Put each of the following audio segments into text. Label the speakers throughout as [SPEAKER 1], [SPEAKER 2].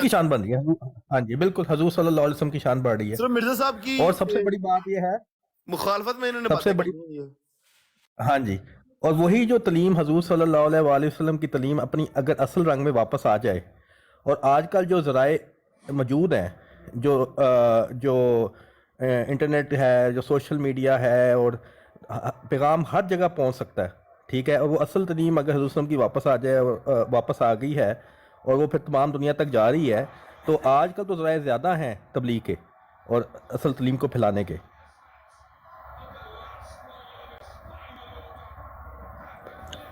[SPEAKER 1] کی شان بن رہی ہے. ہاں جی بالکل حضور صلی اللہ علیہ وسلم کی شان بڑھ رہی ہے.
[SPEAKER 2] صرف مرزا صاحب کی
[SPEAKER 1] اور سب سے بڑی بات یہ ہے
[SPEAKER 2] مخالفت میں انہوں نے
[SPEAKER 1] سب سے
[SPEAKER 2] باتیں
[SPEAKER 1] بڑی
[SPEAKER 2] کی ہیں.
[SPEAKER 1] ہاں جی اور وہی جو تعلیم حضور صلی اللہ علیہ وآلہ وسلم کی تعلیم اپنی اگر اصل رنگ میں واپس آ جائے اور آج کل جو ذرائع موجود ہیں جو انٹرنیٹ ہے جو سوشل میڈیا ہے اور پیغام ہر جگہ پہنچ سکتا ہے ٹھیک ہے اور وہ اصل تعلیم اگر حضور صلی اللہ علیہ وسلم کی واپس آ جائے اور واپس آ گئی ہے اور وہ پھر تمام دنیا تک جا رہی ہے تو آج کل تو ذرائع زیادہ ہیں تبلیغ کے اور اصل تعلیم کو پھیلانے کے.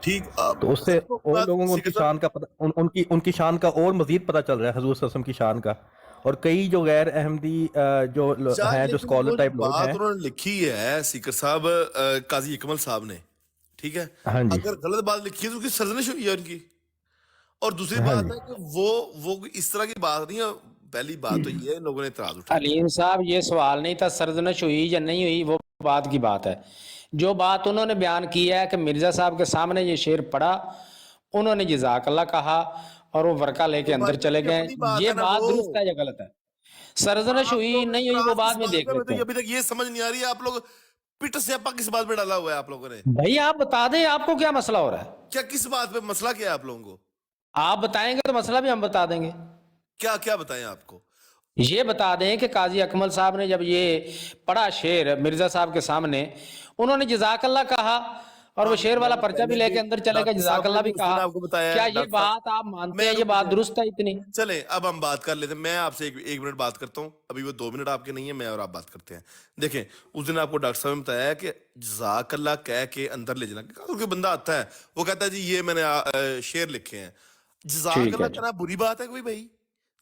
[SPEAKER 2] ٹھیک
[SPEAKER 1] تو اس سے اور لوگوں کو ان کی شان کا ان کی شان کا اور مزید پتہ چل رہا ہے حضور صلی اللہ علیہ وسلم کی شان کا. اور کئی جو غیر احمدی جو ہیں جو اسکالر ٹائپ لوگ ہیں
[SPEAKER 2] بات انہوں نے لکھی ہے سیکر صاحب قاضی اکمل صاحب نے ٹھیک ہے
[SPEAKER 1] ہاں جی
[SPEAKER 2] اگر غلط بات لکھی ہے تو اس کی سرزنش ہوئی ہے ان کی. اور دوسری
[SPEAKER 1] ہاں
[SPEAKER 2] بات
[SPEAKER 1] جی
[SPEAKER 2] ہے کہ وہ اس طرح کی بات نہیں ہے. پہلی بات تو یہ ہے لوگوں نے اعتراض اٹھایا.
[SPEAKER 3] علیم صاحب یہ سوال نہیں تھا سرزنش ہوئی یا نہیں ہوئی وہ بات کی بات ہے. جو بات انہوں نے بیان کی ہے کہ مرزا صاحب کے سامنے یہ شعر پڑھا انہوں نے جزاک اللہ کہا اور وہ ورقہ لے کے اندر چلے گئے. یہ بات درست ہے یا غلط ہے؟ سرزنش ہوئی نہیں ہوئی وہ بعد میں دیکھ لیتے ہیں.
[SPEAKER 2] ابھی تک یہ سمجھ نہیں آ رہی ہے آپ لوگ پٹ سیاپا کس بات پہ ڈالا ہوا ہے آپ لوگوں نے.
[SPEAKER 3] بھائی آپ بتا دیں آپ کو کیا مسئلہ ہو رہا ہے.
[SPEAKER 2] کیا کس بات پہ مسئلہ کیا ہے آپ لوگوں کو؟
[SPEAKER 3] آپ بتائیں گے تو مسئلہ بھی ہم بتا دیں گے.
[SPEAKER 2] کیا بتائیں آپ کو؟
[SPEAKER 3] یہ بتا دیں کہ قاضی اکمل صاحب نے جب یہ پڑھا شعر مرزا صاحب کے سامنے انہوں نے جزاک اللہ کہا اور وہ شعر والا پرچہ بھی لے کے اندر چلے گا جزاک اللہ بھی کہا. کیا یہ بات آپ مانتے ہیں یہ بات درست ہے اتنی؟
[SPEAKER 2] چلیں اب ہم بات کر لیتے ہیں. میں آپ سے ایک منٹ بات کرتا ہوں. ابھی وہ 2 منٹ آپ کے نہیں ہیں. میں اور آپ بات کرتے ہیں. دیکھیں اس دن آپ کو ڈاکٹر صاحب نے بتایا ہے کہ جزاک اللہ کہہ کے اندر لے جانا. کوئی بندہ آتا ہے وہ کہتا ہے جی یہ میں نے شعر لکھے ہیں. جزاک اللہ کہنا بری بات ہے کوئی بھائی؟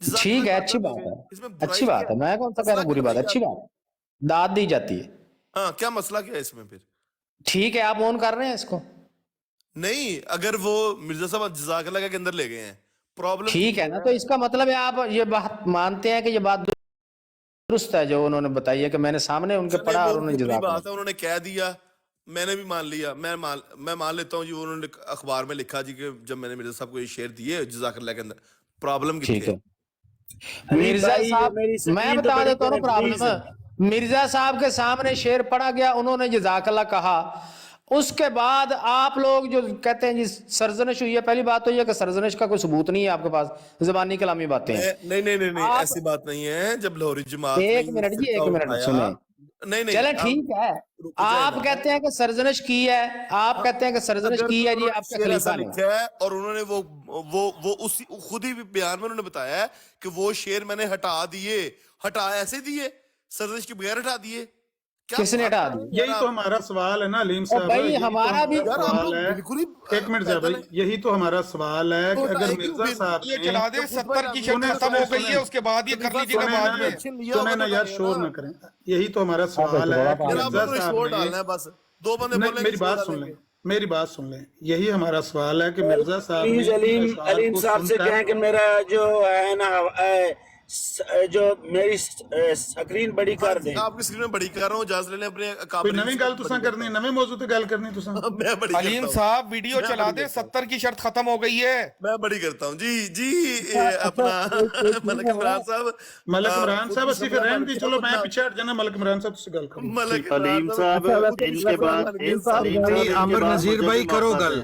[SPEAKER 3] ٹھیک ہے اچھی بات ہے اچھی بات ہے. میں کون سا کہہ رہا ہوں بری بات ہے اچھی بات ہے داد دی جاتی ہے.
[SPEAKER 2] ہاں کیا مسئلہ کیا ہے اس میں پھر؟
[SPEAKER 3] ٹھیک ہے آپ اون کر رہے ہیں اس کو
[SPEAKER 2] نہیں اگر وہ مرزا صاحب جزاک اللہ کے اندر لے گئے ہیں پرابلم
[SPEAKER 3] ٹھیک ہے نا تو اس کا مطلب ہے آپ یہ بات مانتے ہیں کہ یہ بات درست ہے جو انہوں نے بتائی ہے کہ میں نے سامنے ان کے پڑھا اور انہوں نے جزاک اللہ.
[SPEAKER 2] انہوں نے کہہ دیا میں نے بھی مان لیا. میں مان لیتا ہوں جی انہوں نے اخبار میں لکھا جی کہ جب میں نے مرزا صاحب کو یہ شعر دیے جزاک اللہ کے اندر پرابلم
[SPEAKER 3] ٹھیک
[SPEAKER 2] کتنے
[SPEAKER 3] ہے مرزا صاحب میں بتا دیتا ہوں پرابلم مرزا صاحب کے سامنے شعر پڑھا گیا انہوں نے جزاک اللہ کہا. اس کے بعد آپ لوگ جو کہتے ہیں جی سرزنش ہوئی ہے. پہلی بات تو یہ کہ سرزنش کا کوئی ثبوت نہیں ہے آپ کے پاس زبانی کلامی باتیں ہیں.
[SPEAKER 2] نہیں ایسی بات نہیں ہے. جب لاہوری جماعت
[SPEAKER 3] ایک منٹ سنیں
[SPEAKER 2] نہیں
[SPEAKER 3] چلیں ٹھیک ہے آپ کہتے ہیں کہ سرزنش کی ہے آپ کہتے ہیں کہ سرزنش کی ہے جی آپ کا خلیفہ نے
[SPEAKER 2] اور انہوں نے وہ اسی خود ہی بیان میں انہوں نے بتایا ہے کہ وہ شعر میں نے ہٹا ایسے دیے سرزنش کے بغیر ہٹا دیے.
[SPEAKER 3] کس نے ہٹا دی؟
[SPEAKER 4] یہی تو ہمارا سوال ہے نا علیم صاحب.
[SPEAKER 3] بھائی ہمارا بھی
[SPEAKER 4] ایک منٹ سے بھائی یہی تو ہمارا سوال ہے کہ اگر مرزا صاحب
[SPEAKER 5] یہ چلا دے 70 کی شرط ختم ہو گئی ہے اس کے بعد یہ کر لیجیے گا بعد میں.
[SPEAKER 4] سنیں نا یار شور نہ کریں. یہی تو ہمارا سوال ہے کہ مرزا صاحب نے میری بات سن لیں. یہی ہمارا سوال ہے کہ مرزا صاحب
[SPEAKER 6] علیم صاحب سے کہیں کہ میرا جو ہے نا جو میری سکرین بڑی کر دیں.
[SPEAKER 2] آپ کی سکرین میں بڑی کر رہا ہوں اجازت لینے اپنے
[SPEAKER 4] کوئی نویں گل تساں کرنی نویں موضوع تے گل کرنی تساں.
[SPEAKER 5] علیم صاحب ویڈیو چلا دے 70 کی شرط ختم ہو گئی ہے.
[SPEAKER 2] میں بڑی کرتا ہوں جی اپنا ملک عمران صاحب
[SPEAKER 4] اسی پھر رہن دی. چلو میں پیچھے ہٹ جانا. ملک عمران صاحب سے گل کروں.
[SPEAKER 6] علیم صاحب ان کے بعد
[SPEAKER 7] عامر نذیر بھائی کرو گل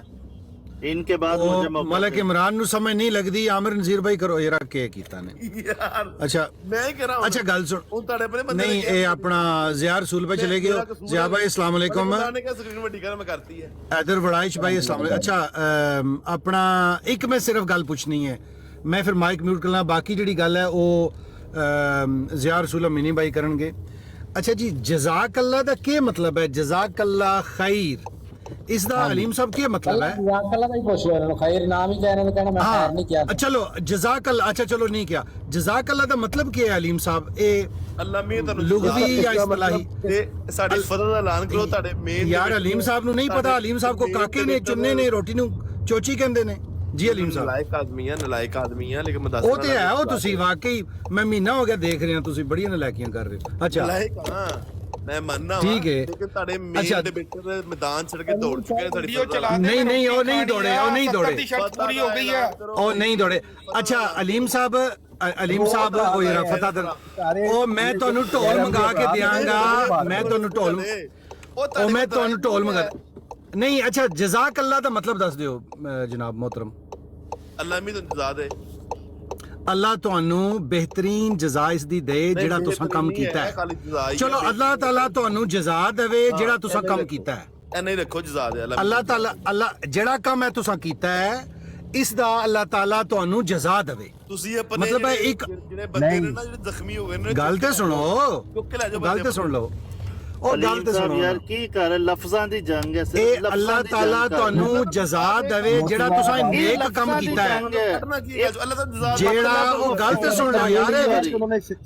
[SPEAKER 6] ان کے بعد مجھے
[SPEAKER 7] ملک عمران نو سمجھ نہیں لگ دی. عامر نذیر بھائی کرو یہ رکھ کے کیتا نے. اچھا اچھا گل سن نہیں اے اپنا ضیاء رسول پہ چلے گئے. ضیاء بھائی السلام علیکم. ادھر وڑائش بھائی السلام علیکم. اچھا اپنا ایک میں صرف گل پوچھنی ہے میں پھر مائک میوٹ کرنا. باقی جڑی گل ہے وہ ضیاء رسول امینی بھائی کرن گے. اچھا جی جزاک اللہ دا کیا مطلب ہے؟ جزاک اللہ خیر اس دا علیم صاحب کیا مطلب ہے؟
[SPEAKER 3] جزاک اللہ بھائی پوچھ رہے ہیں خیر نام ہی کہنے کہنا میں خیر نہیں کیا.
[SPEAKER 7] چلو جزاک اللہ اچھا چلو نہیں کیا. جزاک اللہ دا مطلب کیا ہے علیم صاحب؟ اے لغوی یا اصطلاحی؟
[SPEAKER 2] ساڈی فضل دا اعلان کرو تاڈے مین
[SPEAKER 7] یار علیم صاحب نو نہیں پتا. علیم صاحب کو کاکے نے چنے نے روٹی نو چوچی کہندے نے. جی علیم صاحب
[SPEAKER 2] نلائق آدمی ہیں لیکن
[SPEAKER 7] وہ تے ہے وہ تسی واقعی میں مہینہ ہو گیا دیکھ رہے ہیں تسی بڑی نلائکیاں کر رہے ہو. اچھا
[SPEAKER 2] ਮੈਂ ਮੰਨਣਾ
[SPEAKER 7] ਠੀਕ ਹੈ।
[SPEAKER 2] ਲੇਕਿਨ ਤੁਹਾਡੇ
[SPEAKER 7] ਅੱਛਾ।
[SPEAKER 2] ਮੇਨ ਡਿਬੇਟਰ ਮੈਦਾਨ ਛੱਡ ਕੇ ਦੌੜ ਚੁੱਕੇ ਨੇ ਸਾਡੀ
[SPEAKER 5] वीडियो चला
[SPEAKER 2] सरदार।
[SPEAKER 5] दे
[SPEAKER 7] नहीं, नहीं, वो
[SPEAKER 5] रोटी
[SPEAKER 7] नहीं
[SPEAKER 5] खानी
[SPEAKER 7] दौड़े,
[SPEAKER 5] है,
[SPEAKER 7] वो नहीं
[SPEAKER 5] 70
[SPEAKER 7] दौड़े।
[SPEAKER 5] की शर्त पूरी हो गई है।
[SPEAKER 7] ਉਹ ਨਹੀਂ ਦੌੜੇ। ਅੱਛਾ ਅਲੀਮ ਸਾਹਿਬ ਉਹ ਯਾਰ ਫਤਿਹ ਉਹ ਮੈਂ ਤੁਹਾਨੂੰ ਢੋਲ ਮੰਗਾ ਕੇ ਦਿਆਂਗਾ, ਮੈਂ ਤੁਹਾਨੂੰ ਢੋਲ ਉਹ ਮੈਂ ਤੁਹਾਨੂੰ ਢੋਲ ਮੰਗਾ ਨਹੀਂ। ਅੱਛਾ ਜਜ਼ਾਕ ਅੱਲਾ ਦਾ ਮਤਲਬ ਦੱਸ ਦਿਓ ਜਨਾਬ मोहतरम।
[SPEAKER 2] ਅੱਲਾ ਮੀ ਤੋਂ ਜਜ਼ਾ ਦੇ,
[SPEAKER 7] ਅੱਲਾ ਤੁਹਾਨੂੰ ਬਿਹਤਰੀਨ ਜਜ਼ਾ ਇਸ ਦੀ ਦੇ ਜਿਹੜਾ ਤੁਸੀਂ ਕੰਮ ਕੀਤਾ ਹੈ। ਚਲੋ ਅੱਲਾਹ ਤਾਲਾ ਤੁਹਾਨੂੰ ਜਜ਼ਾ ਦੇਵੇ ਜਿਹੜਾ ਤੁਸੀਂ ਕੰਮ ਕੀਤਾ ਹੈ।
[SPEAKER 2] ਐਨੇ ਰੱਖੋ ਜਜ਼ਾ ਦੇ
[SPEAKER 7] ਅੱਲਾਹ ਤਾਲਾ ਅੱਲਾ ਜਿਹੜਾ ਕੰਮ ਹੈ ਤੁਸੀਂ ਕੀਤਾ ਹੈ ਇਸ ਦਾ ਅੱਲਾਹ ਤਾਲਾ ਤੁਹਾਨੂੰ ਜਜ਼ਾ ਦੇਵੇ।
[SPEAKER 2] ਤੁਸੀਂ ਆਪਣੇ
[SPEAKER 7] ਮਤਲਬ ਹੈ ਇੱਕ
[SPEAKER 2] ਜਿਹੜੇ ਬੰਦੇ ਨੇ ਨਾ ਜਿਹੜੇ ਜ਼ਖਮੀ ਹੋ ਗਏ ਨੇ
[SPEAKER 7] ਗੱਲ ਤੇ ਸੁਣੋ,
[SPEAKER 2] ਚੁੱਕ ਕੇ ਲੈ ਜਾਓ
[SPEAKER 7] ਗੱਲ ਤੇ ਸੁਣ ਲਓ, ਉਹ ਗੱਲ ਤੇ ਸੁਣੋ
[SPEAKER 6] ਯਾਰ ਕੀ ਕਰ ਲਫ਼ਜ਼ਾਂ ਦੀ ਜੰਗ ਹੈ
[SPEAKER 7] ਇਹ ਅੱਲਾਹ ਤਾਲਾ ਤੁਹਾਨੂੰ ਜਜ਼ਾ ਦੇਵੇ ਜਿਹੜਾ ਤੁਸੀਂ ਨੇਕ ਕੰਮ ਕੀਤਾ ਹੈ।
[SPEAKER 2] ਕਰਨਾ ਕੀ ਹੈ ਅੱਲਾ ਦਾ ਜਜ਼ਾ
[SPEAKER 7] ਜਿਹੜਾ ਉਹ ਗੱਲ ਤੇ ਸੁਣ ਲਓ ਯਾਰ,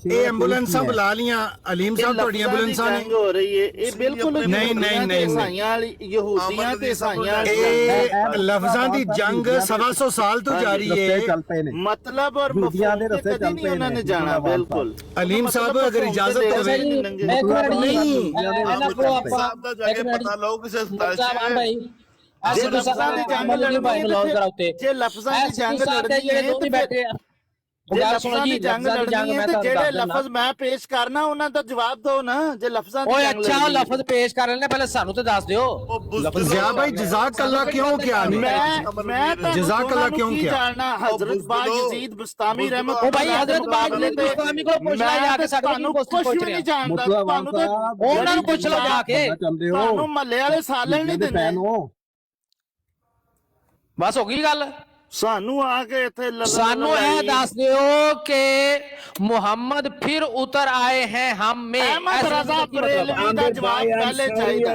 [SPEAKER 7] ਇਹ ਐਂਬੂਲੈਂਸਾਂ ਬੁਲਾ ਲੀਆਂ ਅਲੀਮ ਸਾਹਿਬ, ਤੁਹਾਡੀਆਂ ਐਂਬੂਲੈਂਸਾਂ ਨੇ।
[SPEAKER 6] ਜੰਗ ਹੋ ਰਹੀ ਹੈ ਇਹ ਬਿਲਕੁਲ
[SPEAKER 7] ਨਹੀਂ, ਨਹੀਂ, ਨਹੀਂ,
[SPEAKER 6] ਈਸਾਈਆਂ ਵਾਲੀ ਯਹੂਦੀਆਂ ਤੇ ਈਸਾਈਆਂ ਵਾਲੀ
[SPEAKER 7] ਇਹ ਲਫ਼ਜ਼ਾਂ ਦੀ ਜੰਗ 125 ਸਾਲ ਤੋਂ ਜਾਰੀ ਹੈ।
[SPEAKER 6] ਮਤਲਬ ਔਰ ਮਫਹੂਮ ਤੇ ਕਦੀ ਨਹੀਂ ਉਹਨਾਂ ਨੇ ਜਾਣਾ। ਬਿਲਕੁਲ
[SPEAKER 7] ਅਲੀਮ ਸਾਹਿਬ ਅਗਰ ਇਜਾਜ਼ਤ ਹੋਵੇ ਨਹੀਂ
[SPEAKER 2] ਸਾਹਿਬ ਦਾ ਜਾ ਕੇ ਪਤਾ ਲਓ ਕਿਸੇ ਹਸਪਤਾਲ ਚ
[SPEAKER 6] ਜੇ ਲਫ਼ਜ਼ਾਂ ਦੀ ਜੰਗ ਲੜਨੀ ਜੇ ਲਫ਼ਜ਼ਾਂ ਦੀ ਜੰਗ ਲੜਨੀ ਹੈ ਜੇ ਲਫ਼ਜ਼ਾਂ ਦੀ ਜੰਗ ਲੜਨੀ ਹੈ ਤੇ ਜਿਹੜੇ ਲਫ਼ਜ਼ ਮੈਂ ਪੇਸ਼ ਕਰਨਾ ਉਹਨਾਂ ਦਾ ਜਵਾਬ ਦਿਓ ਨਾ। ਜੇ ਲਫ਼ਜ਼ਾਂ ਦੀ
[SPEAKER 3] ਓਏ
[SPEAKER 6] ਜੰਗ
[SPEAKER 3] ਅੱਛਾ
[SPEAKER 6] ਲੜਨੀ
[SPEAKER 3] ਲਫ਼ਜ਼ ਪੇਸ਼ ਕਰ ਲੈਣੇ, ਪਹਿਲੇ ਸਾਨੂੰ ਤੇ ਦੱਸ ਦਿਓ।
[SPEAKER 7] ਜ਼ਿਆ ਭਾਈ ਜਜ਼ਾਕ ਅੱਲਾ ਕਿਉਂ ਕਿਹਾ ਨਹੀਂ?
[SPEAKER 6] ਮੈਂ ਤਾਂ
[SPEAKER 7] ਜਜ਼ਾਕ ਅੱਲਾ ਕਿਉਂ ਕਿਹਾ?
[SPEAKER 6] ਜਾਣਨਾ ਹਜ਼ਰਤ ਬਾ ਯਜ਼ੀਦ ਬਸਤਾਮੀ ਰਹਿਮਤ
[SPEAKER 3] ਉਹ ਭਾਈ ਹਜ਼ਰਤ ਬਾ ਯਜ਼ੀਦ ਬਸਤਾਮੀ ਕੋਲ ਪੁੱਛ ਲੈ ਜਾ ਕੇ, ਸਾਨੂੰ ਕੁਝ
[SPEAKER 6] ਨਹੀਂ ਜਾਣਦਾ। ਤੁਹਾਨੂੰ ਤਾਂ
[SPEAKER 3] ਉਹਨਾਂ ਨੂੰ ਪੁੱਛ ਲਓ ਜਾ ਕੇ,
[SPEAKER 6] ਤੁਹਾਨੂੰ ਮਹੱਲੇ ਵਾਲੇ ਸਾਲਣ ਨਹੀਂ ਦਿੰਦੇ।
[SPEAKER 3] ਬਸ ਹੋ ਗਈ ਗੱਲ।
[SPEAKER 6] ਸਾਨੂੰ ਆ ਕੇ ਇੱਥੇ
[SPEAKER 3] ਸਾਨੂੰ ਇਹ ਦੱਸ ਦਿਓ ਕਿ ਮੁਹੰਮਦ ਫਿਰ ਉਤਰ ਆਏ हैं हम में।
[SPEAKER 6] अहमद रजा बरेलवी का जवाब पहले चाहिए।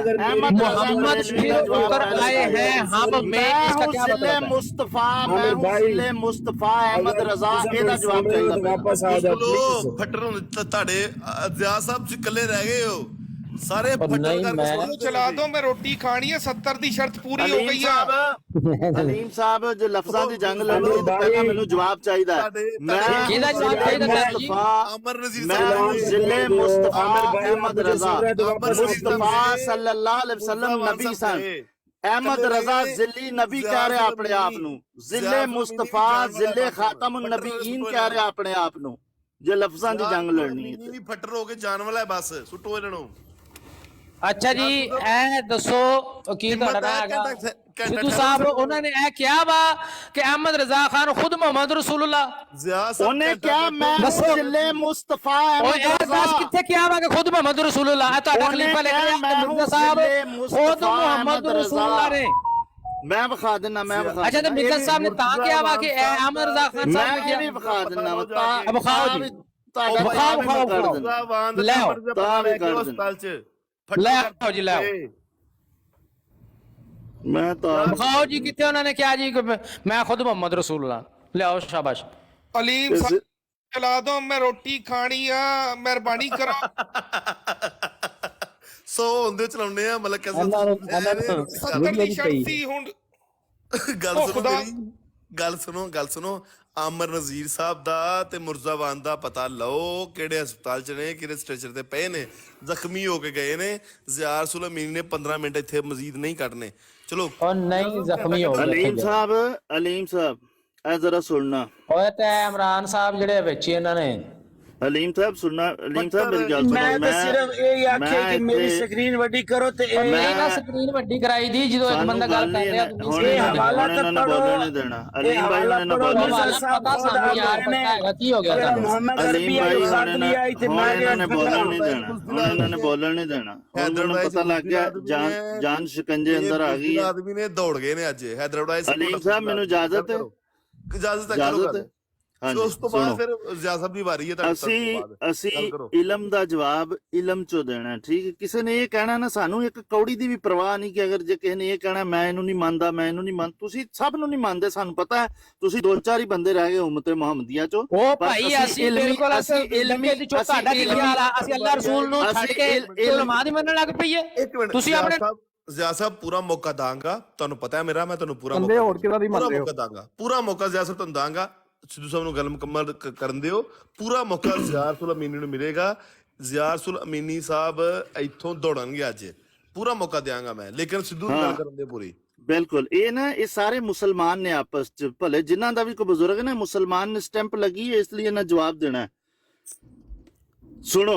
[SPEAKER 3] मोहम्मद फिर उतर आए हैं हम में, इसका क्या मतलब है?
[SPEAKER 6] मुस्तफा मैं हूं जिले मुस्तफा अहमद रजा ਇਹਦਾ ਜਵਾਬ ਚਾਹੀਦਾ।
[SPEAKER 7] ਵਾਪਸ ਆ ਜਾ
[SPEAKER 2] ਫੱਟਰ ਤੁਹਾਡੇ ਅਜ਼ਿਆ ਸਾਹਿਬ ਚ ਇਕੱਲੇ ਰਹਿ ਗਏ ਹੋ ਸਾਰੇ ਫੱਟਰ ਕਰਕੇ
[SPEAKER 5] वीडियो चला दो, मैं रोटी खानी है, 70 की शर्त पूरी हो गई है।
[SPEAKER 6] ਅਲੀਮ ਸਾਹਿਬ ਜੇ ਲਫ਼ਜ਼ਾਂ ਦੀ ਜੰਗ ਲੜਨੀ ਤਾਂ ਪਹਿਲਾਂ ਮੈਨੂੰ ਜਵਾਬ ਚਾਹੀਦਾ। ਮੈਂ
[SPEAKER 3] ਕਿਹਦਾ ਜਵਾਬ ਚਾਹੀਦਾ ਜੀ?
[SPEAKER 2] ਅਮਰ ਨਜ਼ੀਰ
[SPEAKER 6] ਮੈਂ
[SPEAKER 2] ਸਾਹਿਬ
[SPEAKER 6] ਜ਼ਿਲੇ ਮੁਸਤਫਾ ਅਹਿਮਦ ਰਜ਼ਾ ਮੁਸਤਫਾ ਸੱਲੱਲਾਹੁ ਅਲੈहि ਵਸੱਲਮ ਨਬੀ ਸਨ। ਅਹਿਮਦ ਰਜ਼ਾ ਜ਼ਿਲੀ ਨਬੀ ਕਹਿ ਰਿਹਾ ਆਪਣੇ ਆਪ ਨੂੰ, ਜ਼ਿਲੇ ਮੁਸਤਫਾ ਜ਼ਿਲੇ ਖਾਤਮੁਨ ਨਬੀਨ ਕਹਿ ਰਿਹਾ ਆਪਣੇ ਆਪ ਨੂੰ। ਜੇ ਲਫ਼ਜ਼ਾਂ ਦੀ ਜੰਗ ਲੜਨੀ ਹੈ
[SPEAKER 2] ਵੀ ਫੱਟਰ ਹੋ ਕੇ ਜਾਣ ਵਾਲਾ ਹੈ, ਬਸ ਸੁੱਟੋ ਇਹਨਾਂ ਨੂੰ।
[SPEAKER 3] ਅੱਛਾ ਜੀ ਇਹ ਦੱਸੋ ਕੀ ਤੁਹਾਡਾ ਨਾਂ ਹੈਗਾ? ਸਿੱਧੂ ਸਾਹਿਬ ਉਹਨਾਂ ਨੇ ਇਹ ਕਿਹਾ ਵਾ ਕਿ ਅਹਿਮਦ ਰਜ਼ਾ ਖਾਨ ਖੁਦ ਮੁਹੰਮਦ ਰਸੂਲullah
[SPEAKER 2] ਜ਼ਿਆ ਸਾਹਿਬ
[SPEAKER 6] ਉਹਨੇ ਕਿਹਾ ਮੈਂ ਜ਼ਿਲੇ ਮੁਸਤਫਾ
[SPEAKER 3] ਓਏ
[SPEAKER 6] ਅਹਿਮਦ
[SPEAKER 3] ਇਹ ਦੱਸ
[SPEAKER 6] ਰਜ਼ਾ
[SPEAKER 3] ਕਿੱਥੇ ਕਿਹਾ ਵਾ ਕਿ ਖੁਦ ਮੁਹੰਮਦ ਰਸੂਲullah ਹੈ? ਤੁਹਾਡਾ ਖਲੀਫਾ ਲਿਖ ਰਿਹਾ ਮਿਰਜ਼ਾ ਸਾਹਿਬ ਖੁਦ ਮੁਹੰਮਦ ਰਸੂਲullah ਨੇ।
[SPEAKER 6] ਮੈਂ ਵਿਖਾ ਦਿੰਨਾ ਮੈਂ ਵਿਖਾ
[SPEAKER 3] ਅੱਛਾ ਤੇ ਮਿਰਜ਼ਾ ਸਾਹਿਬ ਨੇ ਤਾਂ ਕਿਹਾ ਵਾ ਕਿ ਇਹ ਅਹਿਮਦ ਰਜ਼ਾ ਖਾਨ ਸਾਹਿਬ ਨੇ
[SPEAKER 6] ਮੈਂ
[SPEAKER 3] ਕਿਹਾ।
[SPEAKER 6] ਵੀ ਵਿਖਾ ਦਿੰਨਾ
[SPEAKER 3] ਵਿਖਾਓ ਜੀ।
[SPEAKER 6] ਤੁਹਾਡਾ
[SPEAKER 3] ਲੈ ਆਓ
[SPEAKER 6] ਤਾਂ ਵੀ ਕਰ
[SPEAKER 2] ਹਸਪਤਾਲ ਚ
[SPEAKER 3] ਲੈ ਆਓ ਜੀ ਲੈ ਆਓ
[SPEAKER 6] ਮੈਂ ਤਾਂ
[SPEAKER 3] ਵਿਖਾਓ ਜੀ ਕਿੱਥੇ ਉਹਨਾਂ ਨੇ ਕਿਹਾ ਜੀ ਕਿ ਮੈਂ ਖੁਦ ਮੁਹੰਮਦ ਰਸੂਲullah। ਲਿਆਓ ਸ਼ਾਬਾਸ਼।
[SPEAKER 5] अलीम साहब चला दो, मैं रोटी खानी है, मेहरबानी करो।
[SPEAKER 2] 100 ਹੁੰਦੇ ਚਲਾਉਣੇ ਆ ਮਤਲਬ ਕਿਸੇ
[SPEAKER 5] 70 की शर्त थी हुन।
[SPEAKER 2] ਗੱਲ
[SPEAKER 5] ਉਹ
[SPEAKER 2] ਸੁਣੋ
[SPEAKER 5] ਖੁਦਾ।
[SPEAKER 2] ਮੇਰੀ ਗੱਲ ਸੁਣੋ ਆਮਰ ਨਜ਼ੀਰ ਸਾਹਿਬ ਦਾ ਤੇ ਮੁਰਜ਼ਾਵਾਨ ਦਾ ਪਤਾ ਲਓ ਕਿਹੜੇ ਹਸਪਤਾਲ ਚ ਨੇ, ਕਿਹੜੇ ਸਟ੍ਰੈਚਰ ਤੇ ਪਏ ਨੇ, ਜ਼ਖਮੀ ਹੋ ਕੇ ਗਏ ਨੇ। ਜ਼ਿਆ ਰਸੂਲ ਅਮੀਨ ਨੇ 15 ਮਿੰਟ ਇੱਥੇ ਮਜ਼ੀਦ ਨਹੀਂ ਕੱਢਨੇ। ਚਲੋ
[SPEAKER 3] ਉਹ ਨਹੀਂ ਜ਼ਖਮੀ ਹੋ
[SPEAKER 6] ਅਲੀਮ ਸਾਹਿਬ ਇਹ ਜ਼ਰਾ ਸੁਣਨਾ।
[SPEAKER 3] ਓਏ ਤੇ ਇਮਰਾਨ ਸਾਹਿਬ ਜਿਹੜੇ ਵਿੱਚ ਇਹਨਾਂ ਨੇ
[SPEAKER 6] ਅਲੀਮ ਸਾਹਿਬ ਸੁਣਨਾ। ਅਲੀਮ ਸਾਹਿਬ ਮੇਰੀ ਗੱਲ ਸੁਣੋ।
[SPEAKER 8] ਮੈਂ ਤਾਂ ਸਿਰਫ ਇਹ ਆਖਿਆ ਕਿ ਮੇਰੀ ਸਕਰੀਨ ਵੱਡੀ ਕਰੋ ਤੇ ਇਹ
[SPEAKER 3] ਮੈਂ ਨਾ ਸਕਰੀਨ ਵੱਡੀ ਕਰਾਈ ਦੀ ਜਦੋਂ ਇੱਕ ਬੰਦਾ ਗੱਲ ਕਰ ਰਿਹਾ
[SPEAKER 8] ਇਹ ਹਵਾਲਾ ਤਾਂ
[SPEAKER 6] ਬੋਲਣ ਨਹੀਂ ਦੇਣਾ। ਅਲੀਮ ਭਾਈ ਉਹਨਾਂ ਨੇ ਬੋਲਣ
[SPEAKER 3] ਪਤਾ ਸਾਨੂੰ ਯਾਰ ਪਤਾ ਹੈਗਾ ਕੀ ਹੋ ਗਿਆ ਤੁਹਾਨੂੰ।
[SPEAKER 8] ਮੁਹੰਮਦ
[SPEAKER 6] ਅਲੀਮ
[SPEAKER 8] ਅਰਬੀ
[SPEAKER 6] ਭਾਈ
[SPEAKER 8] ਆਈ
[SPEAKER 6] ਨੇ
[SPEAKER 8] ਆਈ ਤੇ ਮੈਂ
[SPEAKER 6] ਉਹਨਾਂ ਨੇ ਬੋਲਣ ਨਹੀਂ ਦੇਣਾ। ਉਹਨਾਂ ਨੇ ਬੋਲਣ ਨਹੀਂ ਦੇਣਾ। ਉਹਨਾਂ ਨੂੰ ਪਤਾ ਲੱਗ ਗਿਆ ਜਾਨ ਸ਼ਿਕੰਜੇ ਅੰਦਰ ਆ ਗਈ।
[SPEAKER 2] ਆਦਮੀ ਨੇ ਦੌੜ ਗਏ ਨੇ ਅੱਜ ਹੈਦਰਾਬਾਦ।
[SPEAKER 6] ਅਲੀਮ ਸਾਹਿਬ ਮੈਨੂੰ ਇਜਾਜ਼ਤ ਹੈ?
[SPEAKER 2] ਇਜਾਜ਼ਤ ਹੈ ਕਰੋ। ਉਸ ਤੋਂ ਬਾਅਦ ਫਿਰ ਜ਼ਿਆ ਸਾਹਿਬ ਦੀ ਵਾਰੀ ਹੈ।
[SPEAKER 6] ਅਸੀਂ ਇਲਮ ਦਾ ਜਵਾਬ ਇਲਮ ਚੋਂ ਦੇਣਾ। ਠੀਕ ਹੈ। ਕਿਸੇ ਨੇ ਇਹ ਕਹਿਣਾ ਨਾ ਸਾਨੂੰ ਇੱਕ ਕੌੜੀ ਦੀ ਵੀ ਪਰਵਾਹ ਨਹੀਂ ਕਿ ਅਗਰ ਜੇ ਕਿਸੇ ਨੇ ਇਹ ਕਹਿਣਾ ਮੈਂ ਇਹਨੂੰ ਨਹੀਂ ਮੰਨਦਾ, ਮੈਂ ਇਹਨੂੰ ਨਹੀਂ ਮੰਨ, ਤੁਸੀਂ ਸਭ ਨੂੰ ਨਹੀਂ ਮੰਨਦੇ ਸਾਨੂੰ ਪਤਾ ਹੈ। ਤੁਸੀਂ 2-4 ਹੀ ਬੰਦੇ ਰਹਿ ਗਏ ਉਮਤ ਮੁਹੰਮਦੀਆ ਚੋਂ।
[SPEAKER 3] ਉਹ ਭਾਈ ਅਸੀਂ ਬਿਲਕੁਲ ਅਸੀਂ ਇਲਮੀ ਦੀ ਚੋਂ ਤੁਹਾਡਾ ਕੀ ਖਿਆਲ ਆ? ਅਸੀਂ ਅੱਲਾਹ ਰਸੂਲ ਨੂੰ ਛੱਡ ਕੇ ਉਲਮਾ ਦੀ ਮੰਨਣ ਲੱਗ ਪਈਏ। ਤੁਸੀਂ ਆਪਣੇ
[SPEAKER 2] ਜ਼ਿਆ ਸਾਹਿਬ ਪੂਰਾ ਮੌਕਾ ਦਾਂਗਾ, ਤੁਹਾਨੂੰ ਪਤਾ ਹੈ ਮੇਰਾ, ਮੈਂ ਤੁਹਾਨੂੰ ਪੂਰਾ ਮੌਕਾ ਦਾਂਗਾ। ਪੂਰਾ ਮੌਕਾ ਜ਼ਿਆ ਸਾਹਿਬ ਤੁਹਾਨੂੰ ਦਾਂਗਾ। ਸਿੱਧੂ ਸਾਹਿਬ ਨੂੰ ਗੱਲ ਮੁਕੰਮਲ ਕਰਨ ਦਿਓ। ਪੂਰਾ ਮੌਕਾ ਜ਼ਿਆ ਰਸੂਲ ਅਮੀਨ ਨੂੰ ਮਿਲੇਗਾ। ਜ਼ਿਆ ਰਸੂਲ ਅਮੀਨੀ ਸਾਹਿਬ ਇੱਥੋਂ ਦੌੜਨਗੇ ਅੱਜ, ਪੂਰਾ ਮੌਕਾ ਦਿਆਂਗਾ ਮੈਂ, ਲੇਕਿਨ ਸਿੱਧੂ ਨੂੰ ਗੱਲ ਕਰਨ ਦੇ ਪੂਰੀ।
[SPEAKER 6] ਬਿਲਕੁਲ, ਇਹ ਨਾ ਇਹ ਸਾਰੇ ਮੁਸਲਮਾਨ ਨੇ ਆਪਸ ਚ, ਭਲੇ ਜਿਨ੍ਹਾਂ ਦਾ ਵੀ ਕੋਈ ਬਜ਼ੁਰਗ ਨੇ ਮੁਸਲਮਾਨ ਨੇ ਸਟੈਂਪ ਲੱਗੀ ਹੈ, ਇਸ ਲਈ ਇਹਨਾਂ ਜਵਾਬ देना है। सुनो,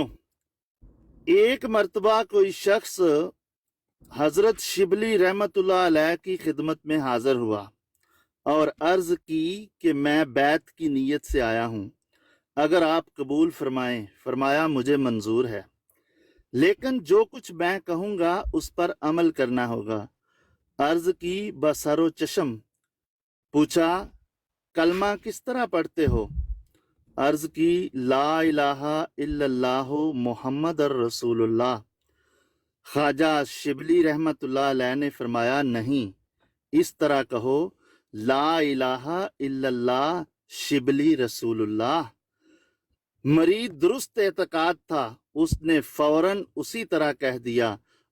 [SPEAKER 6] एक मर्तबा कोई शख्स हजरत शिबली रहमतुल्लाह अलैह की खिदमत में हाजिर हुआ और अर्ज की कि मैं बैत की नीयत से आया हूँ, अगर आप कबूल फरमाएं। फरमाया मुझे मंजूर है, लेकिन जो कुछ मैं कहूँगा उस पर अमल करना होगा। अर्ज की बसरो चश्म। पूछा कलमा किस तरह पढ़ते हो? अर्ज की ला इलाहा इल्लल्लाहु मुहम्मद रसूलुल्लाह। ख्वाजा शिबली रहमतुल्लाह अलैह ने फरमाया नहीं, इस तरह कहो ला इलाहा इल्लल्लाह शिबली रसूलुल्लाह। मरीद दुरुस्त एतकाद था, उसने फौरन उसी तरह कह दिया।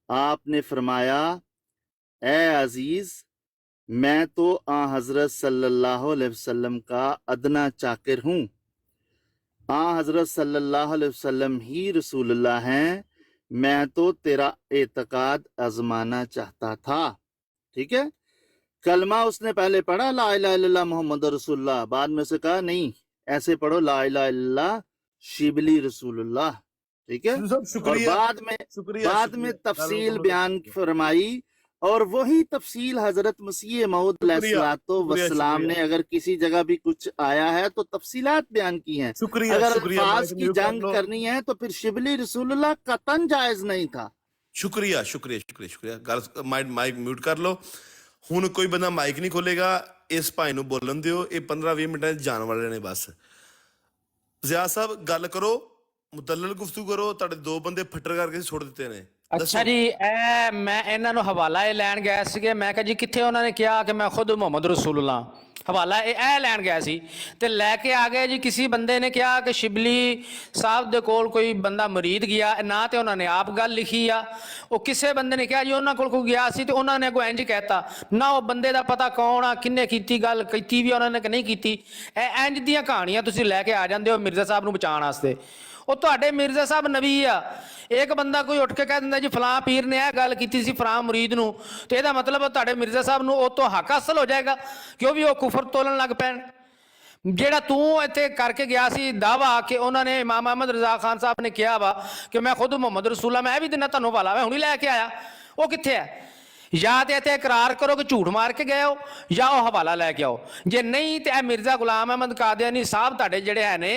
[SPEAKER 6] आपने फरमाया ए अजीज, मैं तो आ हजरत सल्लल्लाहु अलैहि वसल्लम का अदना चाकिर हूँ, आ हजरत सल्लल्लाहु अलैहि वसल्लम ही रसूलुल्लाह हैं, मैं तो तेरा एतकाद आजमाना चाहता था। ठीक है, कलमा उसने पहले पढ़ा ला इलाहा इल्लल्लाह मुहम्मद रसूलुल्लाह, बाद में से कहा नहीं ऐसे पढ़ो ला इलाहा इल्लल्लाह शिबली रसूलुल्लाह। ठीक है, और बाद में तफसील बयान फरमाई, और वही तफसील हजरत मसीह मऊद अलैहिस्सलाम ने अगर किसी जगह भी कुछ आया है तो तफसीलात बयान की हैं। अगर अल्फाज की जंग करनी है तो फिर शिबली रसूलुल्लाह कतन जायज नहीं था।
[SPEAKER 2] शुक्रिया शुक्रिया शुक्रिया शुक्रिया। गल माइक म्यूट कर लो। हुण कोई बंदा माइक नहीं खोलेगा, इस भाई नूं बोलन दिओ, ये 15-20 मिनटां च जाण वाले ने बस। ज़िया साहब गल करो, मुतल्लल गुफ्तगू करो, तुहाडे दो बंदे फट्टर करके छोड़ दिते ने।
[SPEAKER 3] ਅੱਛਾ ਜੀ, ਇਹ ਮੈਂ ਇਹਨਾਂ ਨੂੰ ਹਵਾਲਾ ਇਹ ਲੈਣ ਗਿਆ ਸੀਗੇ, ਮੈਂ ਕਿਹਾ ਜੀ ਕਿੱਥੇ, ਉਹਨਾਂ ਨੇ ਕਿਹਾ ਕਿ ਮੈਂ ਖੁਦ ਮੁਹੰਮਦ ਰਸੂਲੁल्लाह, ਹਵਾਲਾ ਇਹ ਲੈਣ ਗਿਆ ਸੀ ਤੇ ਲੈ ਕੇ ਆ ਗਏ ਜੀ। ਕਿਸੇ ਬੰਦੇ ਨੇ ਕਿਹਾ ਕਿ ਸ਼ਿਬਲੀ ਸਾਹਿਬ ਦੇ ਕੋਲ ਕੋਈ ਬੰਦਾ ਮੁਰੀਦ ਗਿਆ, ਨਾ ਤੇ ਉਹਨਾਂ ਨੇ ਆਪ ਗੱਲ ਲਿਖੀ ਆ, ਉਹ ਕਿਸੇ ਬੰਦੇ ਨੇ ਕਿਹਾ ਜੀ ਉਹਨਾਂ ਕੋਲ ਕੋਈ ਗਿਆ ਸੀ ਤੇ ਉਹਨਾਂ ਨੇ ਕੋਈ ਇੰਜ ਕਹਿਤਾ, ਨਾ ਉਹ ਬੰਦੇ ਦਾ ਪਤਾ ਕੌਣ ਆ, ਕਿੰਨੇ ਕੀਤੀ, ਗੱਲ ਕੀਤੀ ਵੀ ਉਹਨਾਂ ਨੇ ਕਿ ਨਹੀਂ ਕੀਤੀ। ਇਹ ਇੰਜ ਦੀਆਂ ਕਹਾਣੀਆਂ ਤੁਸੀਂ ਲੈ ਕੇ ਆ ਜਾਂਦੇ ਹੋ ਮਿਰਜ਼ਾ ਸਾਹਿਬ ਨੂੰ ਬਚਾਉਣ ਵਾਸਤੇ। ਉਹ ਤੁਹਾਡੇ ਮਿਰਜ਼ਾ ਸਾਹਿਬ ਨਬੀ ਆ। ਇੱਕ ਬੰਦਾ ਕੋਈ ਉੱਠ ਕੇ ਕਹਿ ਦਿੰਦਾ ਜੀ ਫਲਾਂ ਪੀਰ ਨੇ ਇਹ ਗੱਲ ਕੀਤੀ ਸੀ ਫਲਾਂ ਮੁਰੀਦ ਨੂੰ, ਤੇ ਇਹਦਾ ਮਤਲਬ ਤੁਹਾਡੇ ਮਿਰਜ਼ਾ ਸਾਹਿਬ ਨੂੰ ਉਹ ਤੋਂ ਹੱਕ ਹਾਸਲ ਹੋ ਜਾਏਗਾ ਕਿ ਉਹ ਵੀ ਉਹ ਕੁਫਰ ਤੋਲਣ ਲੱਗ ਪੈਣ। ਜਿਹੜਾ ਤੂੰ ਇੱਥੇ ਕਰਕੇ ਗਿਆ ਸੀ ਦਾਵਾ ਕਿ ਉਹਨਾਂ ਨੇ ਇਮਾਮ ਅਹਿਮਦ ਰਜ਼ਾ ਖਾਨ ਸਾਹਿਬ ਨੇ ਕਿਹਾ ਵਾ ਕਿ ਮੈਂ ਖੁਦ ਮੁਹੰਮਦ ਰਸੂਲullah, ਮੈਂ ਇਹ ਵੀ ਦਿਨਾ ਤੁਹਾਨੂੰ ਵਾਲਾ ਮੈਂ ਹੁਣੀ ਲੈ ਕੇ ਆਇਆ, ਉਹ ਕਿੱਥੇ ਹੈ? ਜਾਂ ਤੇ ਇੱਥੇ ਇਕਰਾਰ ਕਰੋ ਕਿ ਝੂਠ ਮਾਰ ਕੇ ਗਏ ਹੋ, ਜਾਂ ਉਹ ਹਵਾਲਾ ਲੈ ਕੇ ਆਓ। ਜੇ ਨਹੀਂ ਤੇ ਇਹ ਮਿਰਜ਼ਾ ਗੁਲਾਮ ਅਹਿਮਦ ਕਾਦੀਆਨੀ ਸਾਹਿਬ ਤੁਹਾਡੇ ਜਿਹੜੇ ਹੈ ਨੇ,